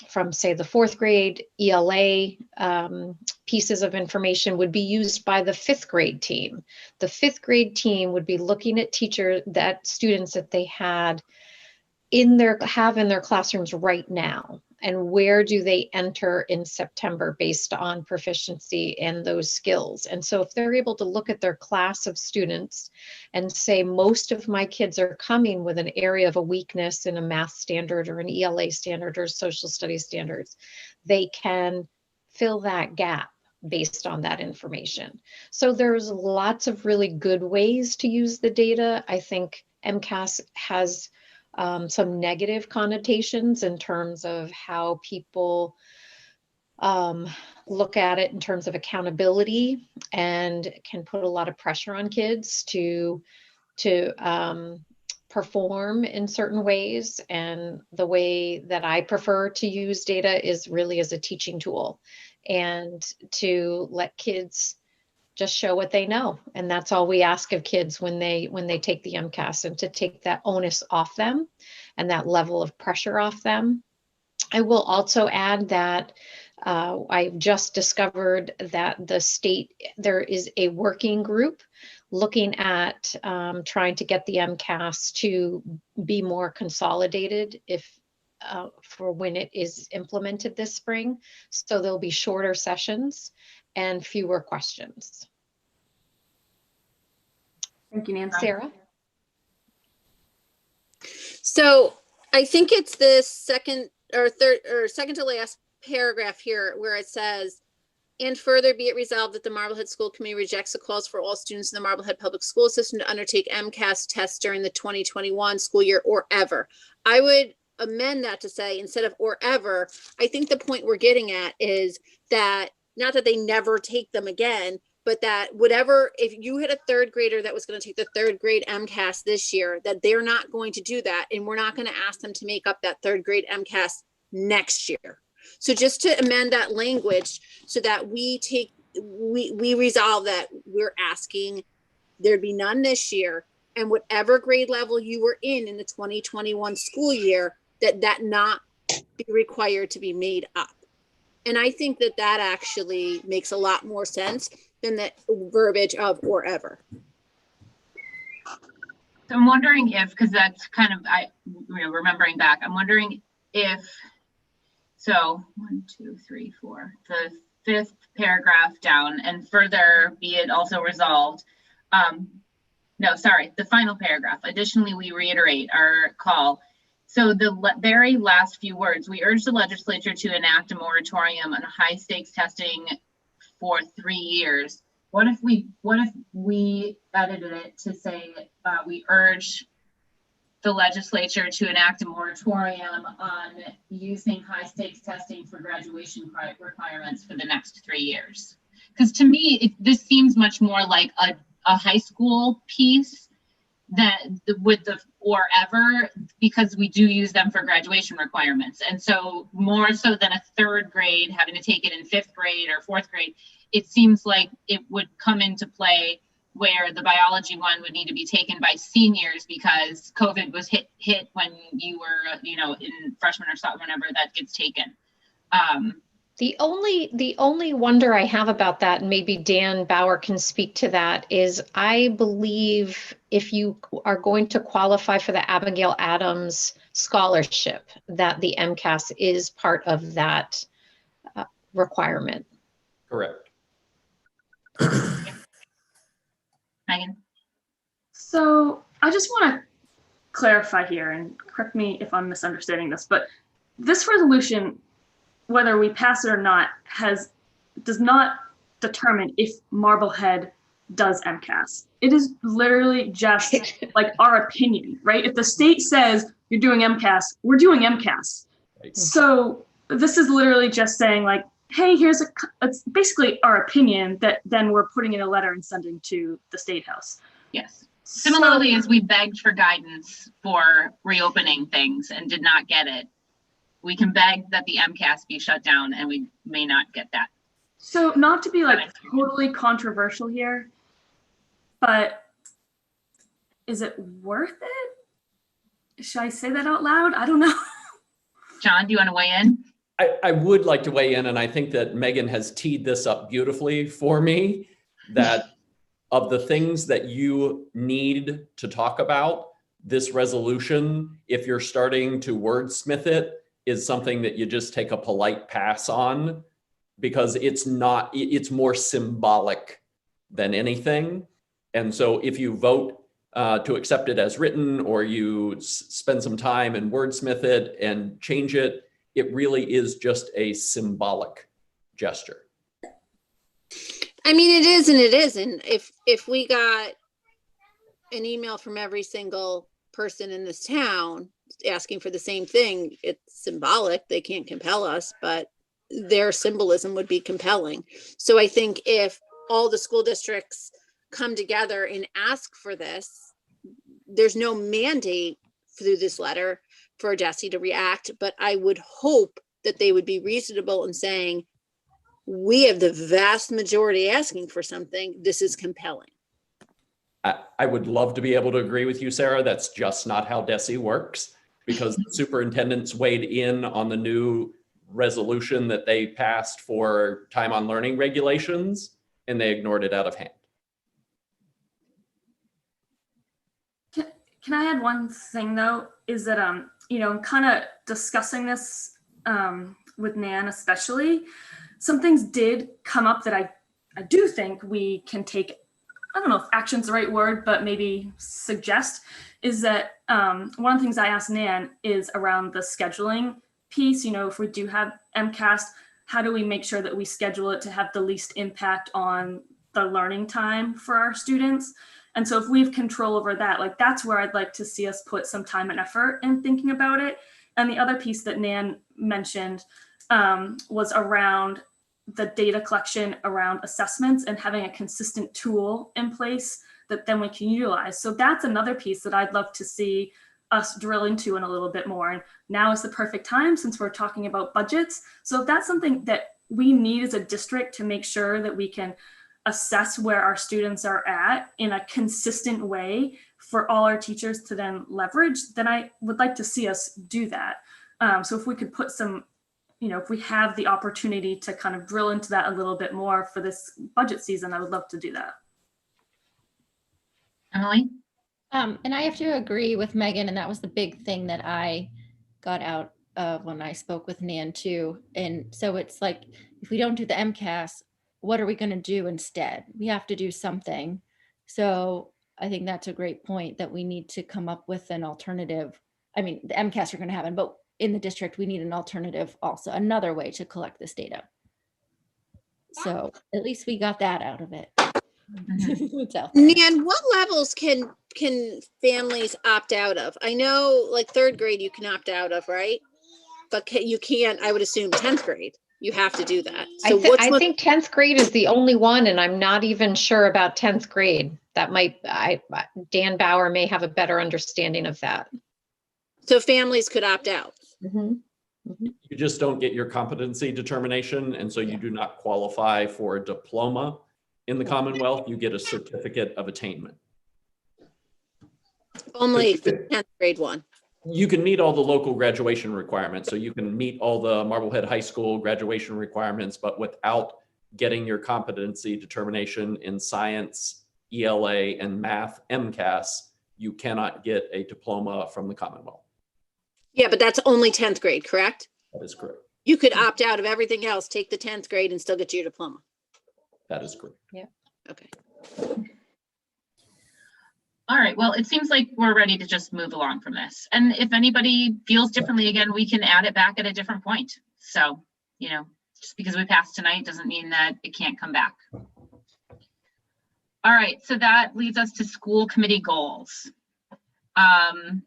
from say the 4th grade ELA pieces of information would be used by the 5th grade team. The 5th grade team would be looking at students that they have in their classrooms right now, and where do they enter in September based on proficiency and those skills. And so if they're able to look at their class of students and say, most of my kids are coming with an area of a weakness in a math standard or an ELA standard or social studies standards, they can fill that gap based on that information. So there's lots of really good ways to use the data. I think MCAS has some negative connotations in terms of how people look at it in terms of accountability and can put a lot of pressure on kids to perform in certain ways. And the way that I prefer to use data is really as a teaching tool and to let kids just show what they know. And that's all we ask of kids when they take the MCAS, and to take that onus off them and that level of pressure off them. I will also add that I just discovered that the state, there is a working group looking at trying to get the MCAS to be more consolidated for when it is implemented this spring. So there'll be shorter sessions and fewer questions. Thank you, Nancy. Sarah? So I think it's the second to last paragraph here where it says, and further be it resolved that the Marblehead School Committee rejects the calls for all students in the Marblehead Public School System to undertake MCAS tests during the 2021 school year or ever. I would amend that to say, instead of or ever, I think the point we're getting at is that not that they never take them again, but that whatever, if you had a third grader that was going to take the third grade MCAS this year, that they're not going to do that. And we're not going to ask them to make up that third grade MCAS next year. So just to amend that language so that we resolve that we're asking there'd be none this year, and whatever grade level you were in the 2021 school year, that not be required to be made up. And I think that actually makes a lot more sense than the verbiage of or ever. So I'm wondering if, because that's kind of, remembering back, I'm wondering if, so 1, 2, 3, 4, the fifth paragraph down, and further be it also resolved. No, sorry, the final paragraph. Additionally, we reiterate our call. So the very last few words, we urge the legislature to enact a moratorium on high stakes testing for 3 years. What if we edited it to say we urge the legislature to enact a moratorium on using high stakes testing for graduation requirements for the next 3 years? Because to me, this seems much more like a high school piece that with the or ever, because we do use them for graduation requirements. And so more so than a third grade having to take it in 5th grade or 4th grade, it seems like it would come into play where the biology one would need to be taken by seniors because COVID was hit when you were, in freshman or sophomore, whenever that gets taken. The only wonder I have about that, and maybe Dan Bauer can speak to that, is I believe if you are going to qualify for the Abigail Adams scholarship, that the MCAS is part of that requirement. Correct. Megan? So I just want to clarify here, and correct me if I'm misunderstanding this, but this resolution, whether we pass it or not, does not determine if Marblehead does MCAS. It is literally just like our opinion, right? If the state says you're doing MCAS, we're doing MCAS. Right. So this is literally just saying like, hey, it's basically our opinion that then we're putting in a letter and sending to the State House. Yes. Similarly, as we begged for guidance for reopening things and did not get it, we can beg that the MCAS be shut down and we may not get that. So not to be like totally controversial here, but is it worth it? Should I say that out loud? I don't know. John, do you want to weigh in? I would like to weigh in, and I think that Megan has teed this up beautifully for me, that of the things that you need to talk about, this resolution, if you're starting to wordsmith it, is something that you just take a polite pass on, because it's more symbolic than anything. And so if you vote to accept it as written, or you spend some time and wordsmith it and change it, it really is just a symbolic gesture. I mean, it is and it isn't. If we got an email from every single person in this town asking for the same thing, it's symbolic. They can't compel us, but their symbolism would be compelling. So I think if all the school districts come together and ask for this, there's no mandate through this letter for DESE to react, but I would hope that they would be reasonable in saying, we have the vast majority asking for something. This is compelling. I would love to be able to agree with you, Sarah. That's just not how DESE works, because the superintendents weighed in on the new resolution that they passed for time on learning regulations, and they ignored it out of hand. Can I add one thing though, is that, kind of discussing this with Nan especially, some things did come up that I do think we can take, I don't know if action's the right word, but maybe suggest, is that one of the things I asked Nan is around the scheduling piece. If we do have Mcas, how do we make sure that we schedule it to have the least impact on the learning time for our students? And so if we have control over that, like that's where I'd like to see us put some time and effort in thinking about it. And the other piece that Nan mentioned was around the data collection around assessments and having a consistent tool in place that then we can utilize. So that's another piece that I'd love to see us drill into in a little bit more. And now is the perfect time since we're talking about budgets. So if that's something that we need as a district to make sure that we can assess where our students are at in a consistent way for all our teachers to then leverage, then I would like to see us do that. So if we could put some, if we have the opportunity to kind of drill into that a little bit more for this budget season, I would love to do that. Emily? And I have to agree with Megan, and that was the big thing that I got out of when I spoke with Nan too. And so it's like, if we don't do the Mcas, what are we going to do instead? We have to do something. So I think that's a great point, that we need to come up with an alternative. I mean, the Mcas are going to happen, but in the district, we need an alternative also, another way to collect this data. So at least we got that out of it. It's out there. Nan, what levels can families opt out of? I know like 3rd grade you can opt out of, right? But you can't, I would assume 10th grade. You have to do that. So I think 10th grade is the only one, and I'm not even sure about 10th grade. That Dan Bauer may have a better understanding of that. So families could opt out. Mm-hmm. You just don't get your competency determination, and so you do not qualify for a diploma in the Commonwealth. You get a certificate of attainment. Only for 10th grade one. You can meet all the local graduation requirements. So you can meet all the Marblehead High School graduation requirements, but without getting your competency determination in science, ELA, and math, MCAS, you cannot get a diploma from the Commonwealth. Yeah, but that's only 10th grade, correct? That is correct. You could opt out of everything else, take the 10th grade and still get your diploma. That is correct. Yeah. Okay. All right, well, it seems like we're ready to just move along from this. And if anybody feels differently, again, we can add it back at a different point. So, just because we passed tonight doesn't mean that it can't come back. All right, so that leads us to school committee goals. I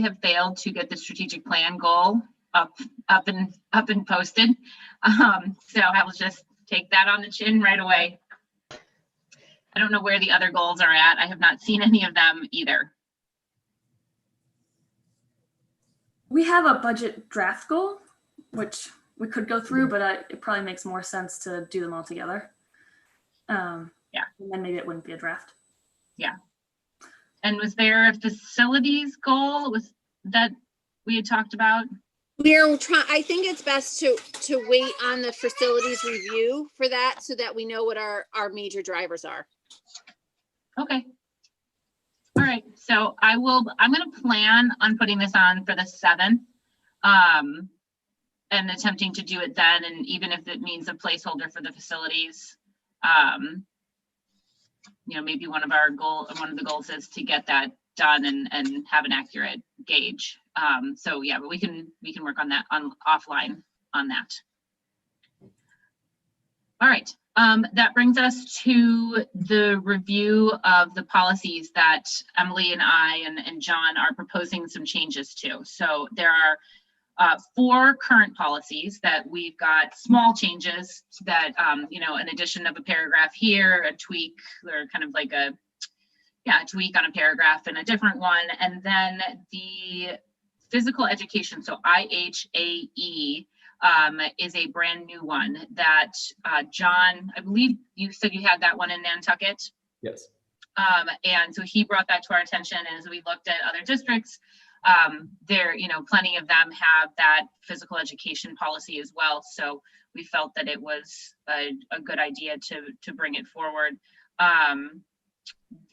have failed to get the strategic plan goal up and posted. So I will just take that on the chin right away. I don't know where the other goals are at. I have not seen any of them either. We have a budget draft goal, which we could go through, but it probably makes more sense to do them all together. Yeah. And then maybe it wouldn't be a draft. Yeah. And was there a facilities goal that we had talked about? I think it's best to wait on the facilities review for that so that we know what our major drivers are. Okay. All right. So I'm going to plan on putting this on for the 7th and attempting to do it then. And even if it means a placeholder for the facilities, maybe one of the goals is to get that done and have an accurate gauge. So yeah, but we can work on that offline on that. All right. That brings us to the review of the policies that Emily and I and John are proposing some changes to. So there 4 current policies that we've got small changes that, you know, an addition of a paragraph here, a tweak, or kind of like a tweak on a paragraph in a different one. And then the physical education, so IHAE, is a brand new one that John, I believe you said you had that one in Nantucket. Yes. And so he brought that to our attention, and as we looked at other districts, there, you know, plenty of them have that physical education policy as well. So we felt that it was a good idea to bring it forward.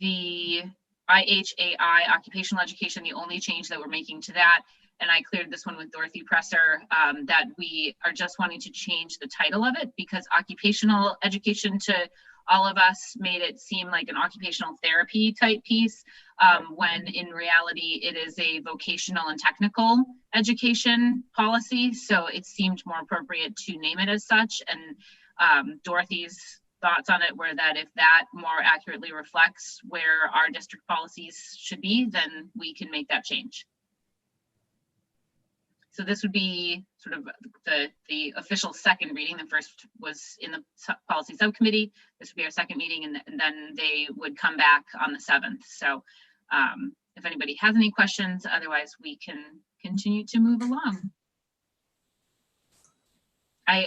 The IHAI, occupational education, the only change that we're making to that, and I cleared this one with Dorothy Presser, that we are just wanting to change the title of it, because occupational education to all of us made it seem like an occupational therapy type piece, when in reality it is a vocational and technical education policy. So it seemed more appropriate to name it as such. And Dorothy's thoughts on it were that if that more accurately reflects where our district policies should be, then we can make that change. So this would be sort of the official second reading. The first was in the policy subcommittee. This would be our second meeting, and then they would come back on the 7th. So if anybody has any questions, otherwise we can continue to move along.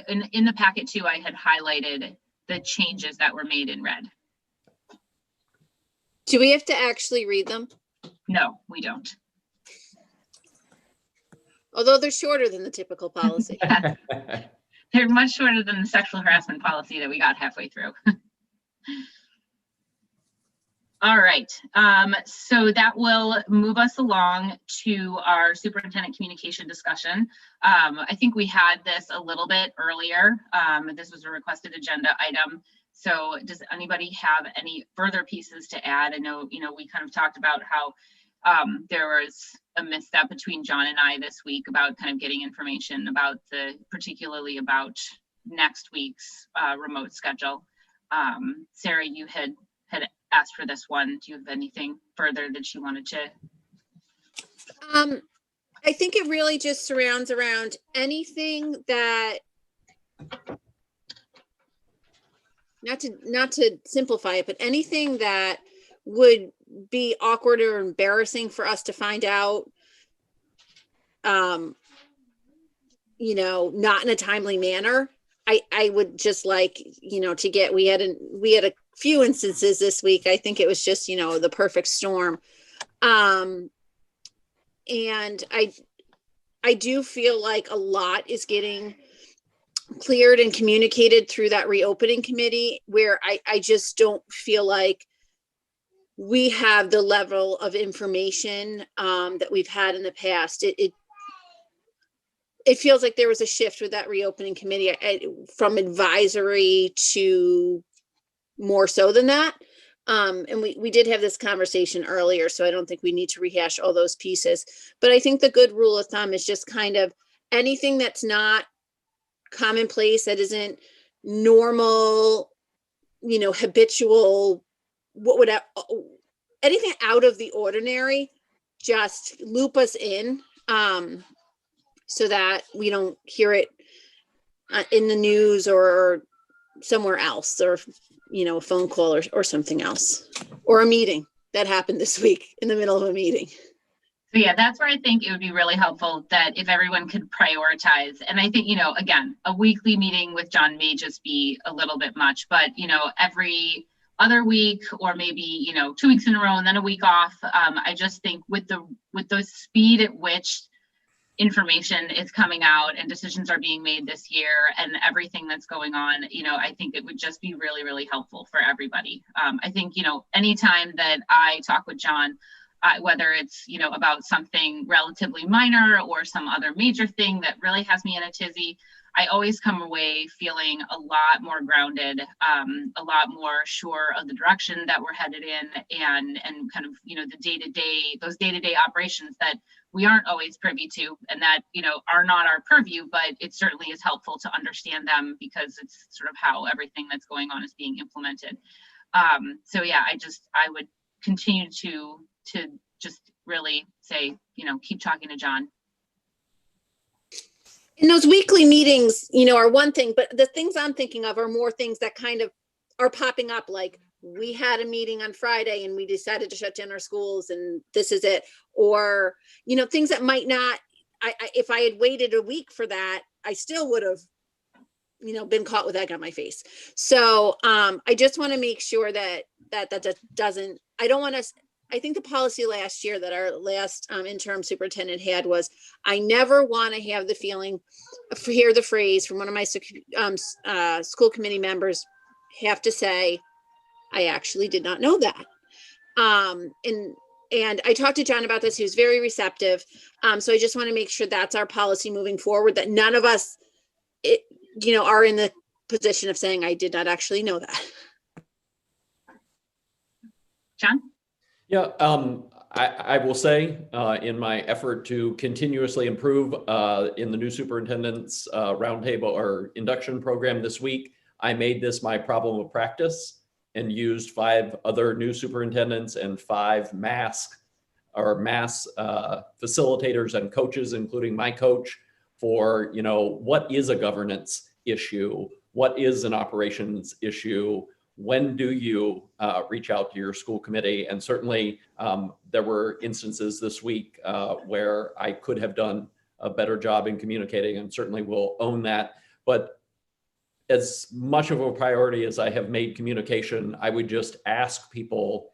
In the packet too, I had highlighted the changes that were made in red. Do we have to actually read them? No, we don't. Although they're shorter than the typical policy. They're much shorter than the sexual harassment policy that we got halfway through. All right, so that will move us along to our superintendent communication discussion. I think we had this a little bit earlier. This was a requested agenda item. So does anybody have any further pieces to add? I know, you know, we kind of talked about how there was a misstep between John and I this week about kind of getting information about particularly about next week's remote schedule. Sarah, you had asked for this one. Do you have anything further that you wanted to? I think it really just surrounds around anything that, not to simplify it, but anything that would be awkward or embarrassing for us to find out, you know, not in a timely manner. I would just like, you know, to get, we had a few instances this week. I think it was just, you know, the perfect storm. And I do feel like a lot is getting cleared and communicated through that reopening committee, where I just don't feel like we have the level of information that we've had in the past. It feels like there was a shift with that reopening committee from advisory to more so than that. And we did have this conversation earlier, so I don't think we need to rehash all those pieces. But I think the good rule of thumb is just kind of anything that's not commonplace, that isn't normal, you know, habitual, anything out of the ordinary, just loop us in, so that we don't hear it in the news or somewhere else, or, you know, a phone call or something else, or a meeting that happened this week in the middle of a meeting. So yeah, that's where I think it would be really helpful that if everyone could prioritize. And I think, you know, again, a weekly meeting with John may just be a little bit much, but, you know, every other week, or maybe, you know, 2 weeks in a row and then a week off. I just think with the speed at which information is coming out and decisions are being made this year and everything that's going on, you know, I think it would just be really, really helpful for everybody. I think, you know, anytime that I talk with John, whether it's, you know, about something relatively minor or some other major thing that really has me in a tizzy, I always come away feeling a lot more grounded, a lot more sure of the direction that we're headed in, and kind of, you know, those day-to-day operations that we aren't always privy to, and that, you know, are not our purview, but it certainly is helpful to understand them because it's sort of how everything that's going on is being implemented. So yeah, I would continue to just really say, you know, keep talking to John. And those weekly meetings, you know, are one thing, but the things I'm thinking of are more things that kind of are popping up, like we had a meeting on Friday and we decided to shut down our schools and this is it. Or, you know, things that might not, if I had waited a week for that, I still would have, you know, been caught with egg on my face. So I just want to make sure that doesn't, I don't want to, I think the policy last year that our last interim superintendent had was, I never want to have the feeling, hear the phrase from one of my school committee members, have to say, I actually did not know that. And I talked to John about this. He was very receptive. So I just want to make sure that's our policy moving forward, that none of us, you know, are in the position of saying, I did not actually know that. John? Yeah, I will say in my effort to continuously improve in the new superintendent's roundtable or induction program this week, I made this my problem of practice and used 5 other new superintendents and 5 mass facilitators and coaches, including my coach, for, you know, what is a governance issue? What is an operations issue? When do you reach out to your school committee? And certainly there were instances this week where I could have done a better job in communicating, and certainly will own that. But as much of a priority as I have made communication, I would just ask people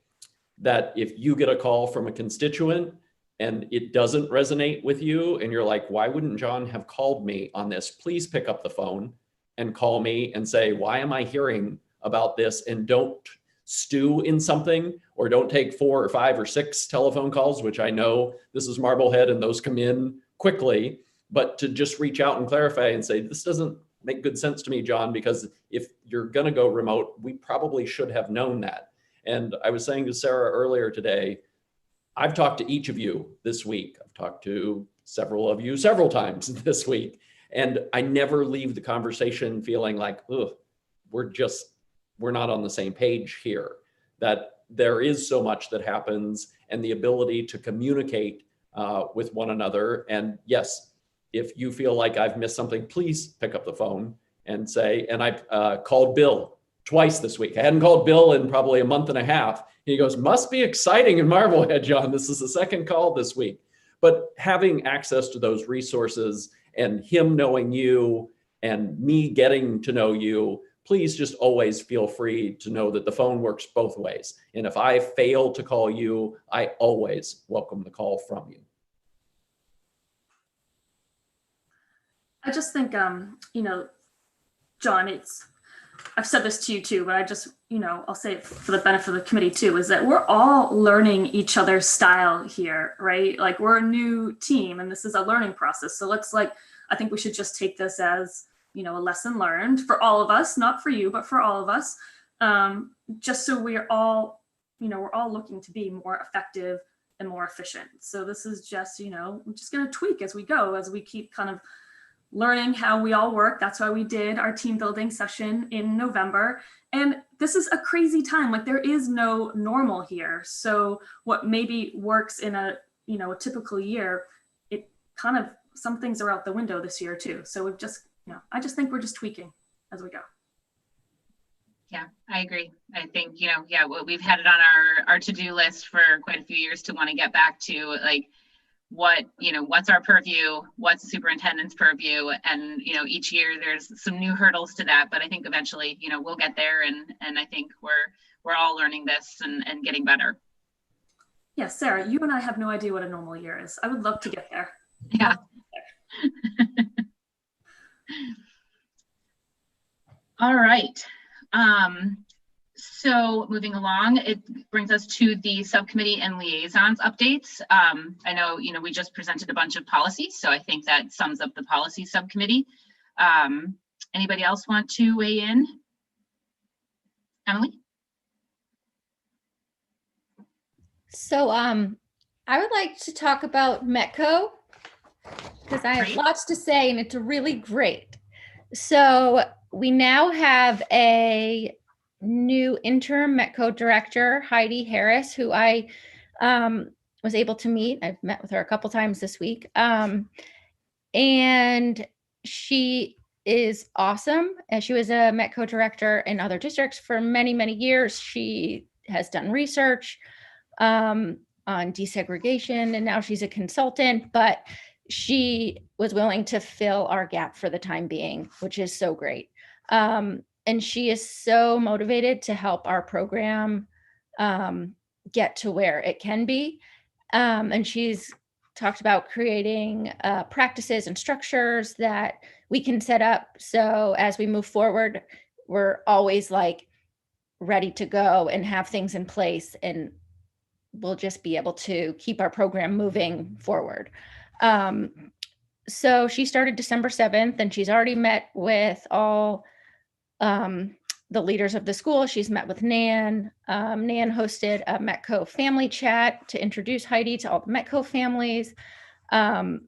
that if you get a call from a constituent and it doesn't resonate with you and you're like, why wouldn't John have called me on this? Please pick up the phone and call me and say, why am I hearing about this? And don't stew in something, or don't take 4 or 5 or 6 telephone calls, which I know this is Marblehead and those come in quickly, but to just reach out and clarify and say, this doesn't make good sense to me, John, because if you're going to go remote, we probably should have known that. And I was saying to Sarah earlier today, I've talked to each of you this week. I've talked to several of you several times this week, and I never leave the conversation feeling like, ugh, we're not on the same page here. That there is so much that happens, and the ability to communicate with one another. And yes, if you feel like I've missed something, please pick up the phone and say, and I've called Bill twice this week. I hadn't called Bill in probably a month and a half. He goes, must be exciting in Marblehead, John. This is the second call this week. But having access to those resources and him knowing you and me getting to know you, please just always feel free to know that the phone works both ways. And if I fail to call you, I always welcome the call from you. I just think, you know, John, I've said this to you too, but I just, you know, I'll say it for the benefit of the committee too, is that we're all learning each other's style here, right? Like, we're a new team and this is a learning process. So I think we should just take this as, you know, a lesson learned for all of us, not for you, but for all of us. Just so we're all, you know, we're all looking to be more effective and more efficient. So this is just, you know, we're just going to tweak as we go, as we keep kind of learning how we all work. That's why we did our team building session in November. And this is a crazy time. Like, there is no normal here. So what maybe works in a, you know, a typical year, it kind of, some things are out the window this year too. So we've just, you know, I just think we're just tweaking as we go. Yeah, I agree. I think, you know, yeah, we've had it on our to-do list for quite a few years to want to get back to, like, what, you know, what's our purview, what's the superintendent's purview, and, you know, each year there's some new hurdles to that, but I think eventually, you know, we'll get there, and I think we're all learning this and getting better. Yeah, Sarah, you and I have no idea what a normal year is. I would love to get there. Yeah. All right. So moving along, it brings us to the subcommittee and liaisons updates. I know, you know, we just presented a bunch of policies, so I think that sums up the policy subcommittee. Anybody else want to weigh in? Emily? So I would like to talk about Mcas, because I have Great. lots to say and it's really great. So we now have a new interim Mcas director, Heidi Harris, who I was able to meet. I've met with her a couple times this week. And she is awesome. And she was a Metco director in other districts for many, many years. She has done research on desegregation, and now she's a consultant, but she was willing to fill our gap for the time being, which is so great. And she is so motivated to help our program get to where it can be. And she's talked about creating practices and structures that we can set up. So as we move forward, we're always like ready to go and have things in place, and we'll just be able to keep our program moving forward. So she started December 7th, and she's already met with all the leaders of the school. She's met with Nan. Nan hosted a Metco family chat to introduce Heidi to all the Metco families. On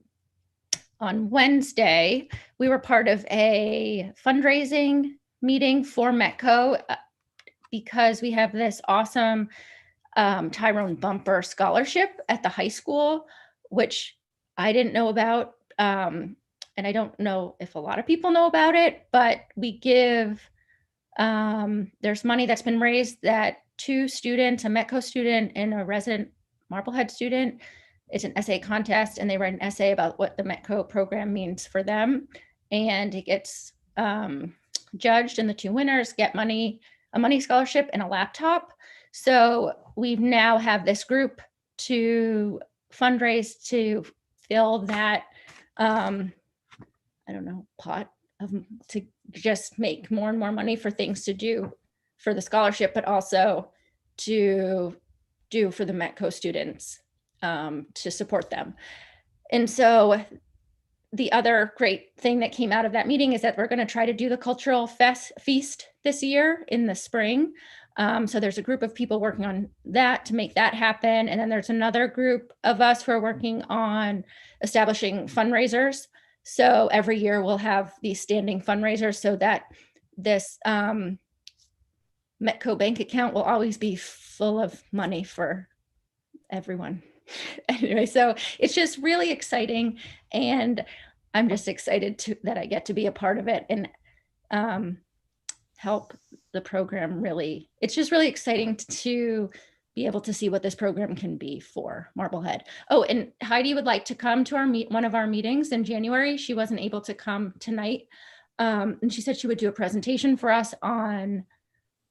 Wednesday, we were part of a fundraising meeting for Metco because we have this awesome Tyrone Bumper Scholarship at the high school, which I didn't know about. And I don't know if a lot of people know about it, but we give, there's money that's been raised that 2 students, a Metco student and a resident Marblehead student, it's an essay contest, and they write an essay about what the Metco program means for them. And it gets judged, and the 2 winners get money, a money scholarship and a laptop. So we now have this group to fundraise to fill that, I don't know, pot of, to just make more and more money for things to do for the scholarship, but also to do for the Metco students to support them. And so the other great thing that came out of that meeting is that we're going to try to do the cultural feast this year in the spring. So there's a group of people working on that to make that happen. And then there's another group of us who are working on establishing fundraisers. So every year we'll have these standing fundraisers so that this Metco bank account will always be full of money for everyone. Anyway, so it's just really exciting, and I'm just excited that I get to be a part of it and help the program. Really, it's just really exciting to be able to see what this program can be for Marblehead. Oh, and Heidi would like to come to our one of our meetings in January. She wasn't able to come tonight, and she said she would do a presentation for us on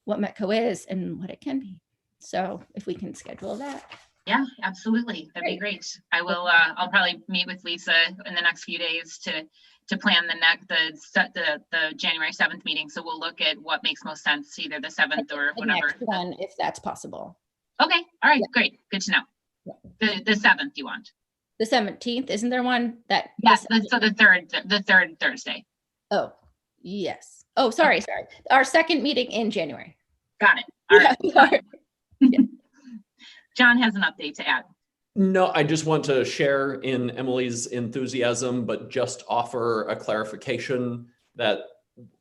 what Metco is and what it can be. So if we can schedule that. Yeah, absolutely. That'd be great. I will, I'll probably meet with Lisa in the next few days to plan the January 7th meeting. So we'll look at what makes most sense, either the 7th or The whatever. next one, if that's possible. Okay. All right. Great. Good to know. The 7th you want? The 17th, isn't there one that? Yes. So the third Thursday. Oh, yes. Oh, sorry. Our second meeting in January. Got it. All right. Sorry. John has an update to add. No, I just want to share in Emily's enthusiasm, but just offer a clarification that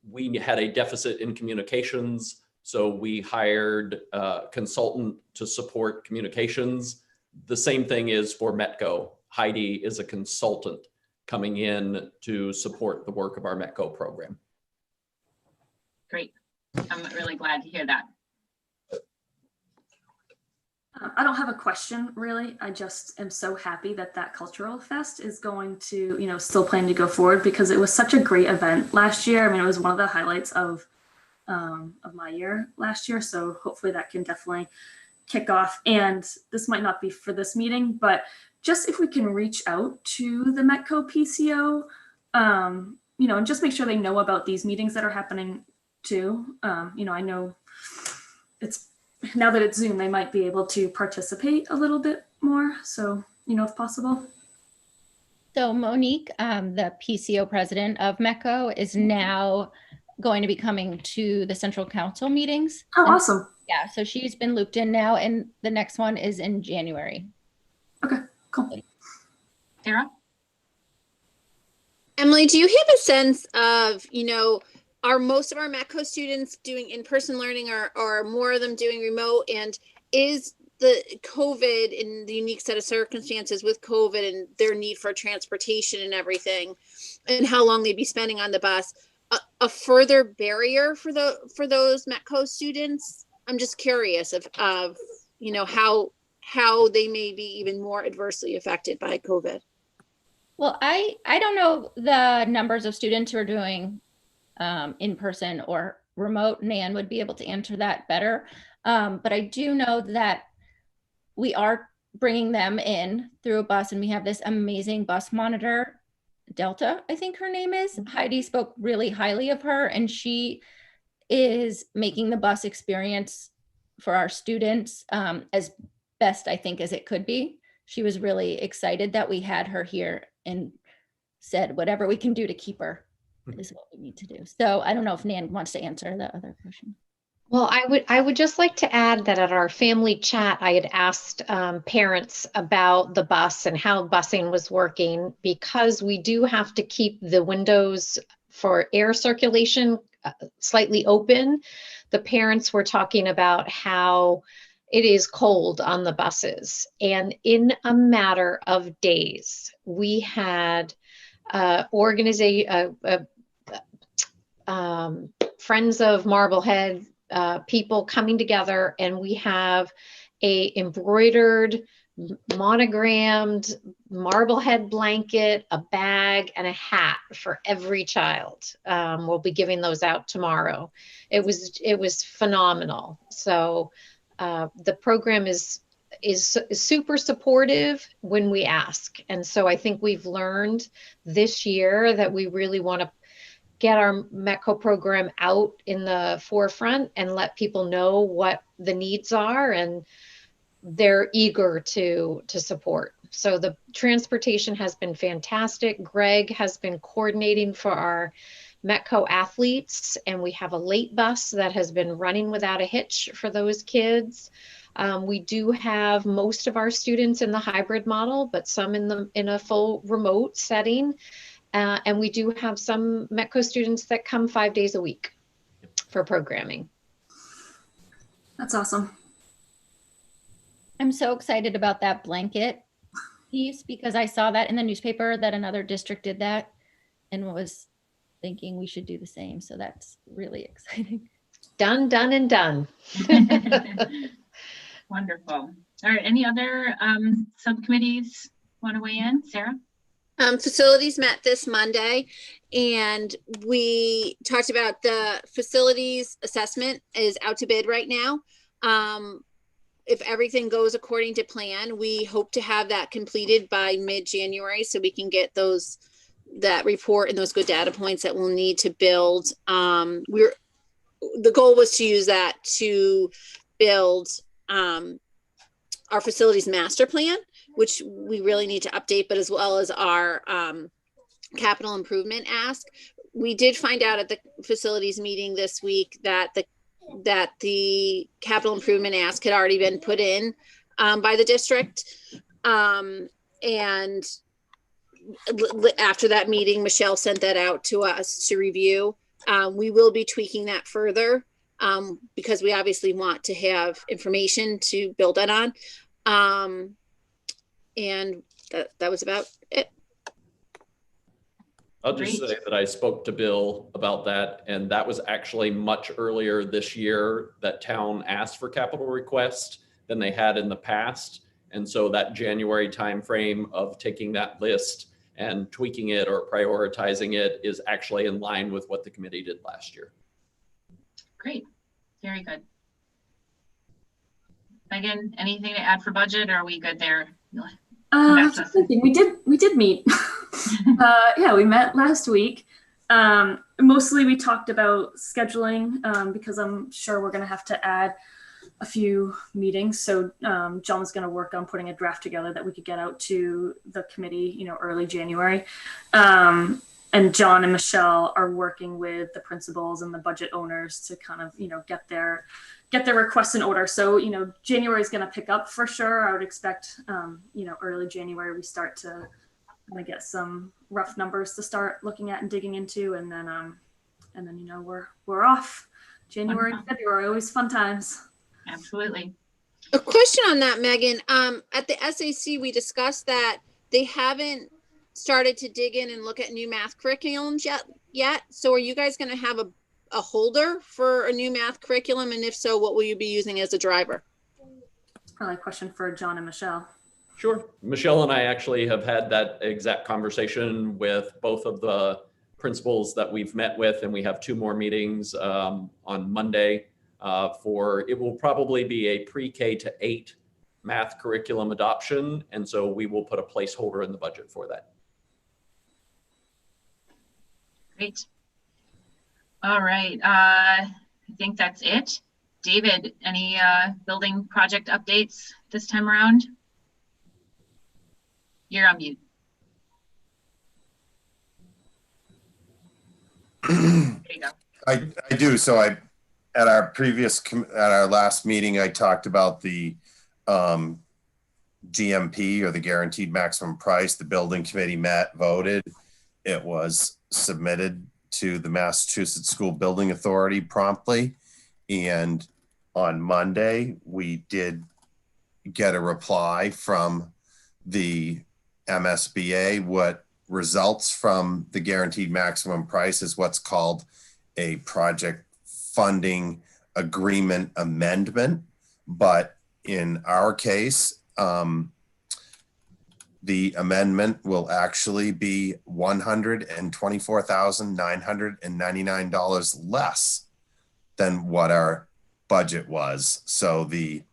we had a deficit in communications. So we hired a consultant to support communications. The same thing is for Metco. Heidi is a consultant coming in to support the work of our Metco program. Great. I'm really glad to hear that. I don't have a question really. I just am so happy that that cultural fest is going to, still planning to go forward, because it was such a great event last year. I mean, it was one of the highlights of my year last year. So hopefully that can definitely kick off. And this might not be for this meeting, but just if we can reach out to the Metco PCO, and just make sure they know about these meetings that are happening too. I know it's, now that it's Zoom, they might be able to participate a little bit more. So, if possible. So Monique, the PCO president of Metco, is now going to be coming to the Central Council meetings. Oh, awesome. Yeah, so she's been looped in now, and the next one is in January. Okay, cool. Sarah? Emily, do you have a sense of, are most of our Metco students doing in-person learning, or more of them doing remote? And is the COVID and the unique set of circumstances with COVID and their need for transportation and everything, and how long they'd be spending on the bus, a further barrier for those Mcas students? I'm just curious of you know, how they may be even more adversely affected by COVID. Well, I don't know the numbers of students who are doing in person or remote. Nan would be able to answer that better. But I do know that we are bringing them in through a bus, and we have this amazing bus monitor, Delta, I think her name is. Heidi spoke really highly of her, and she is making the bus experience for our students as best, I think, as it could be. She was really excited that we had her here and said whatever we can do to keep her is what we need to do. So I don't know if Nan wants to answer the other question. Well, I would just like to add that at our family chat, I had asked parents about the bus and how busing was working, because we do have to keep the windows for air circulation slightly open. The parents were talking about how it is cold on the buses, and in a matter of days, we had Friends of Marblehead people coming together, and we have a embroidered, monogrammed Marblehead blanket, a bag, and a hat for every child. We'll be giving those out tomorrow. It was phenomenal. So the program is super supportive when we ask, and so I think we've learned this year that we really want to get our METCO program out in the forefront and let people know what the needs are, and they're eager to support. So the transportation has been fantastic. Greg has been coordinating for our METCO athletes, and we have a late bus that has been running without a hitch for those kids. We do have most of our students in the hybrid model, but some in a full remote setting. And we do have some METCO students that come 5 days a week for programming. That's awesome. I'm so excited about that blanket piece because I saw that in the newspaper that another district did that and was thinking we should do the same. So that's really exciting. Done, done, and done. Wonderful. All right. Any other subcommittees want to weigh in? Sarah? Facilities met this Monday, and we talked about the facilities assessment is out to bid right now. If everything goes according to plan, we hope to have that completed by mid-January so we can get that report and those good data points that we'll need to build. The goal was to use that to build our facilities master plan, which we really need to update, but as well as our capital improvement ask. We did find out at the facilities meeting this week that the capital improvement ask had already been put in by the district. And after that meeting, Michelle sent that out to us to review. We will be tweaking that further because we obviously want to have information to build that on. And that was about it. I'll just say that I spoke to Bill about that, and that was actually much earlier this year that town asked for capital request than they had in the past. And so that January timeframe of taking that list and tweaking it or prioritizing it is actually in line with what the committee did last year. Great. Very good. Megan, anything to add for budget, or are we good there? I was just thinking, we did meet. Yeah, we met last week. Mostly we talked about scheduling because I'm sure we're going to have to add a few meetings. So John's going to work on putting a draft together that we could get out to the committee, early January. And John and Michelle are working with the principals and the budget owners to kind of, get their requests in order. So, January is going to pick up for sure. I would expect, early January, we start to get some rough numbers to start looking at and digging into. And then, we're off. January, February, always fun times. Absolutely. A question on that, Megan. At the SAC, we discussed that they haven't started to dig in and look at new math curriculums yet. So are you guys going to have a holder for a new math curriculum? And if so, what will you be using as a driver? Probably a question for John and Michelle. Sure. Michelle and I actually have had that exact conversation with both of the principals that we've met with, and we have 2 more meetings on Monday it will probably be a pre-K to 8 math curriculum adoption. And so we will put a placeholder in the budget for that. Great. All right. I think that's it. David, any building project updates this time around? You're on mute. There you go. I do. So at our last meeting, I talked about the GMP, or the guaranteed maximum price. The building committee met, voted. It was submitted to the Massachusetts School Building Authority promptly. And on Monday, we did get a reply from the MSBA. What results from the guaranteed maximum price is what's called a project funding agreement amendment. But in our case, the amendment will actually be $124,999 less than what our budget was. So the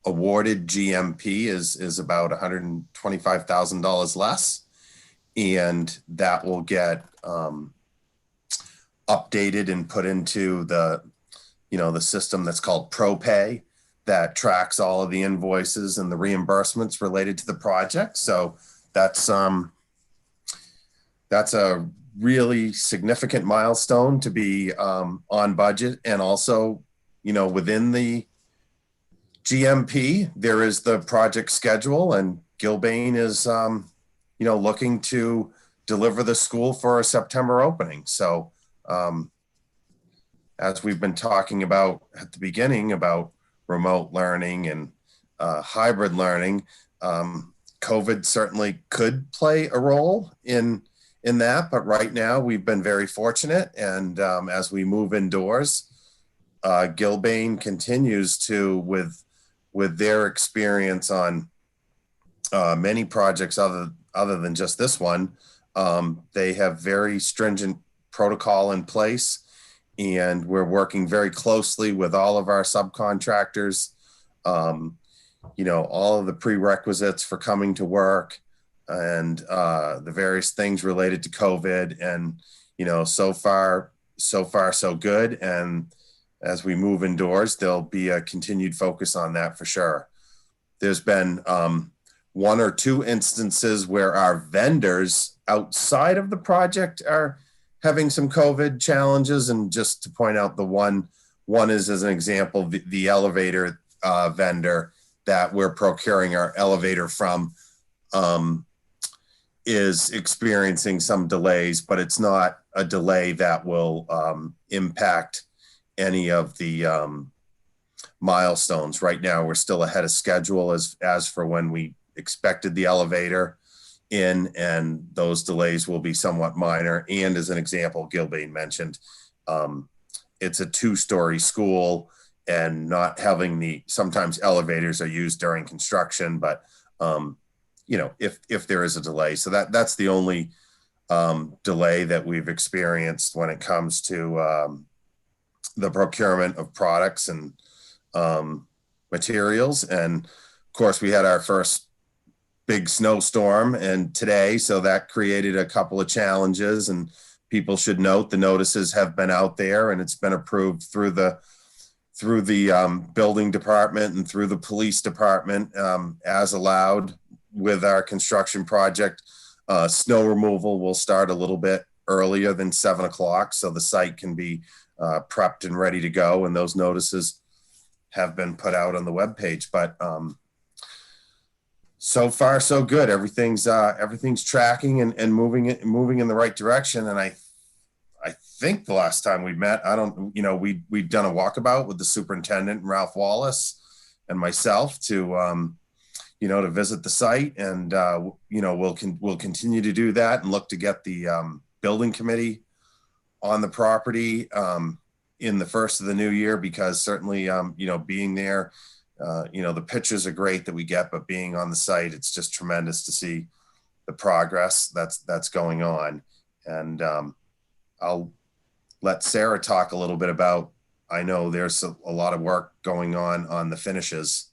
awarded GMP is about $125,000 less, and that will get updated and put into the system that's called ProPay, that tracks all of the invoices and the reimbursements related to the project. So that's a really significant milestone to be on budget. And also, within the GMP, there is the project schedule, and Gilbane is, looking to deliver the school for a September opening. So as we've been talking about at the beginning about remote learning and hybrid learning, COVID certainly could play a role in that. But right now we've been very fortunate. And as we move indoors, Gilbane continues to, with their experience on many projects other than just this one, they have very stringent protocol in place. And we're working very closely with all of our subcontractors, all of the prerequisites for coming to work, and the various things related to COVID. And, so far, so good. And as we move indoors, there'll be a continued focus on that for sure. There's been 1 or 2 instances where our vendors outside of the project are having some COVID challenges. And just to point out, the one is, as an example, the elevator vendor that we're procuring our elevator from is experiencing some delays, but it's not a delay that will impact any of the milestones. Right now, we're still ahead of schedule as for when we expected the elevator in, and those delays will be somewhat minor. And as an example, Gilbane mentioned, it's a 2-story school, and not having sometimes elevators are used during construction, but if there is a delay. So that's the only delay that we've experienced when it comes to the procurement of products and materials. And of course, we had our first big snowstorm today, so that created a couple of challenges. And people should note the notices have been out there, and it's been approved through the building department and through the police department as allowed with our construction project. Snow removal will start a little bit earlier than 7 o'clock, so the site can be prepped and ready to go. And those notices have been put out on the webpage. But so far, so good. Everything's tracking and moving in the right direction. And I think the last time we met, we'd done a walkabout with the superintendent and Ralph Wallace and myself to, to visit the site, and we'll continue to do that and look to get the building committee on the property in the first of the new year, because certainly being there, the pictures are great that we get, but being on the site, it's just tremendous to see the progress that's going on. And I'll let Sarah talk a little bit about, I know there's a lot of work going on the finishes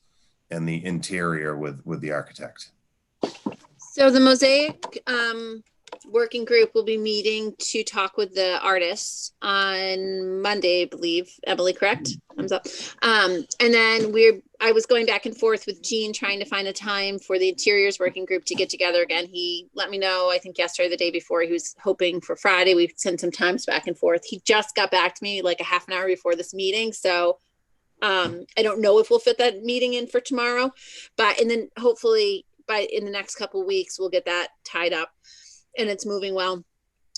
and the interior with the architect. So the Mosaic working group will be meeting to talk with the artists on Monday, I believe. Emily, correct? Thumbs up. And then I was going back and forth with Gene trying to find a time for the interiors working group to get together again. He let me know, I think yesterday, the day before, he was hoping for Friday. We sent some times back and forth. He just got back to me like a half an hour before this meeting. So I don't know if we'll fit that meeting in for tomorrow, and then hopefully in the next couple of weeks, we'll get that tied up and it's moving well.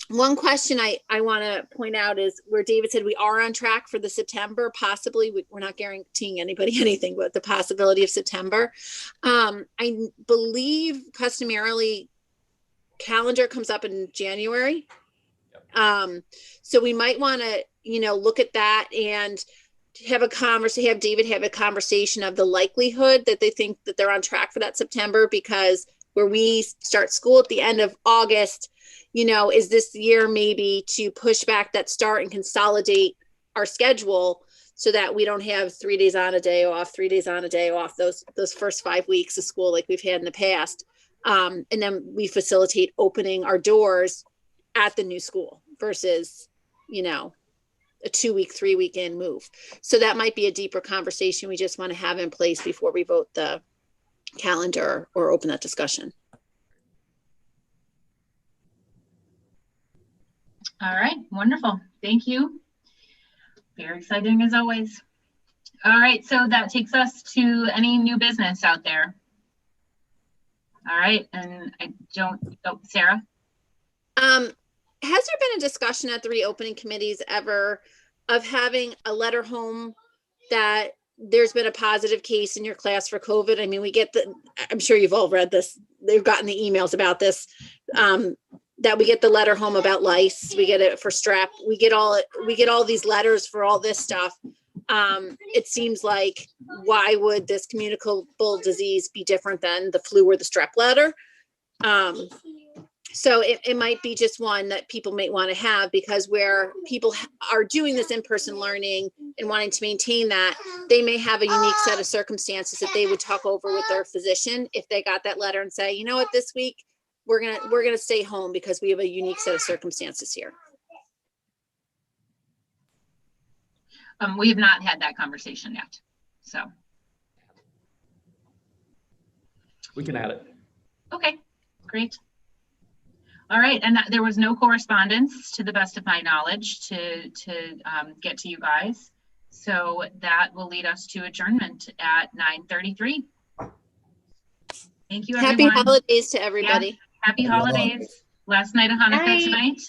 One question I want to point out is where David said we are on track for the September, possibly. We're not guaranteeing anybody anything, but the possibility of September. I believe customarily calendar comes up in January. So we might want to, look at that and have David have a conversation of the likelihood that they think that they're on track for that September, because where we start school at the end of August, is this year maybe to push back that start and consolidate our schedule so that we don't have 3 days on, a day off, 3 days on, a day off, those first 5 weeks of school like we've had in the past. And then we facilitate opening our doors at the new school versus, a 2-week, 3-weekend move. So that might be a deeper conversation we just want to have in place before we vote the calendar or open that discussion. All right, wonderful. Thank you. Very exciting as always. All right, so that takes us to any new business out there. All right, and Sarah? Has there been a discussion at the reopening committees ever of having a letter home that there's been a positive case in your class for COVID? I mean, I'm sure you've all read this. They've gotten the emails about this, that we get the letter home about lice. We get it for strep. We get all these letters for all this stuff. It seems like, why would this communicable disease be different than the flu or the strep letter? So it might be just one that people may want to have, because where people are doing this in-person learning and wanting to maintain that, they may have a unique set of circumstances that they would talk over with their physician if they got that letter and say, this week we're gonna stay home because we have a unique set of circumstances here. We have not had that conversation yet, so. We can add it. Okay, great. All right, and there was no correspondence, to the best of my knowledge, to get to you guys. So that will lead us to adjournment at 9:33. Thank you, everyone. Happy holidays to everybody. Yeah, happy holidays. Last night of Hanukkah tonight.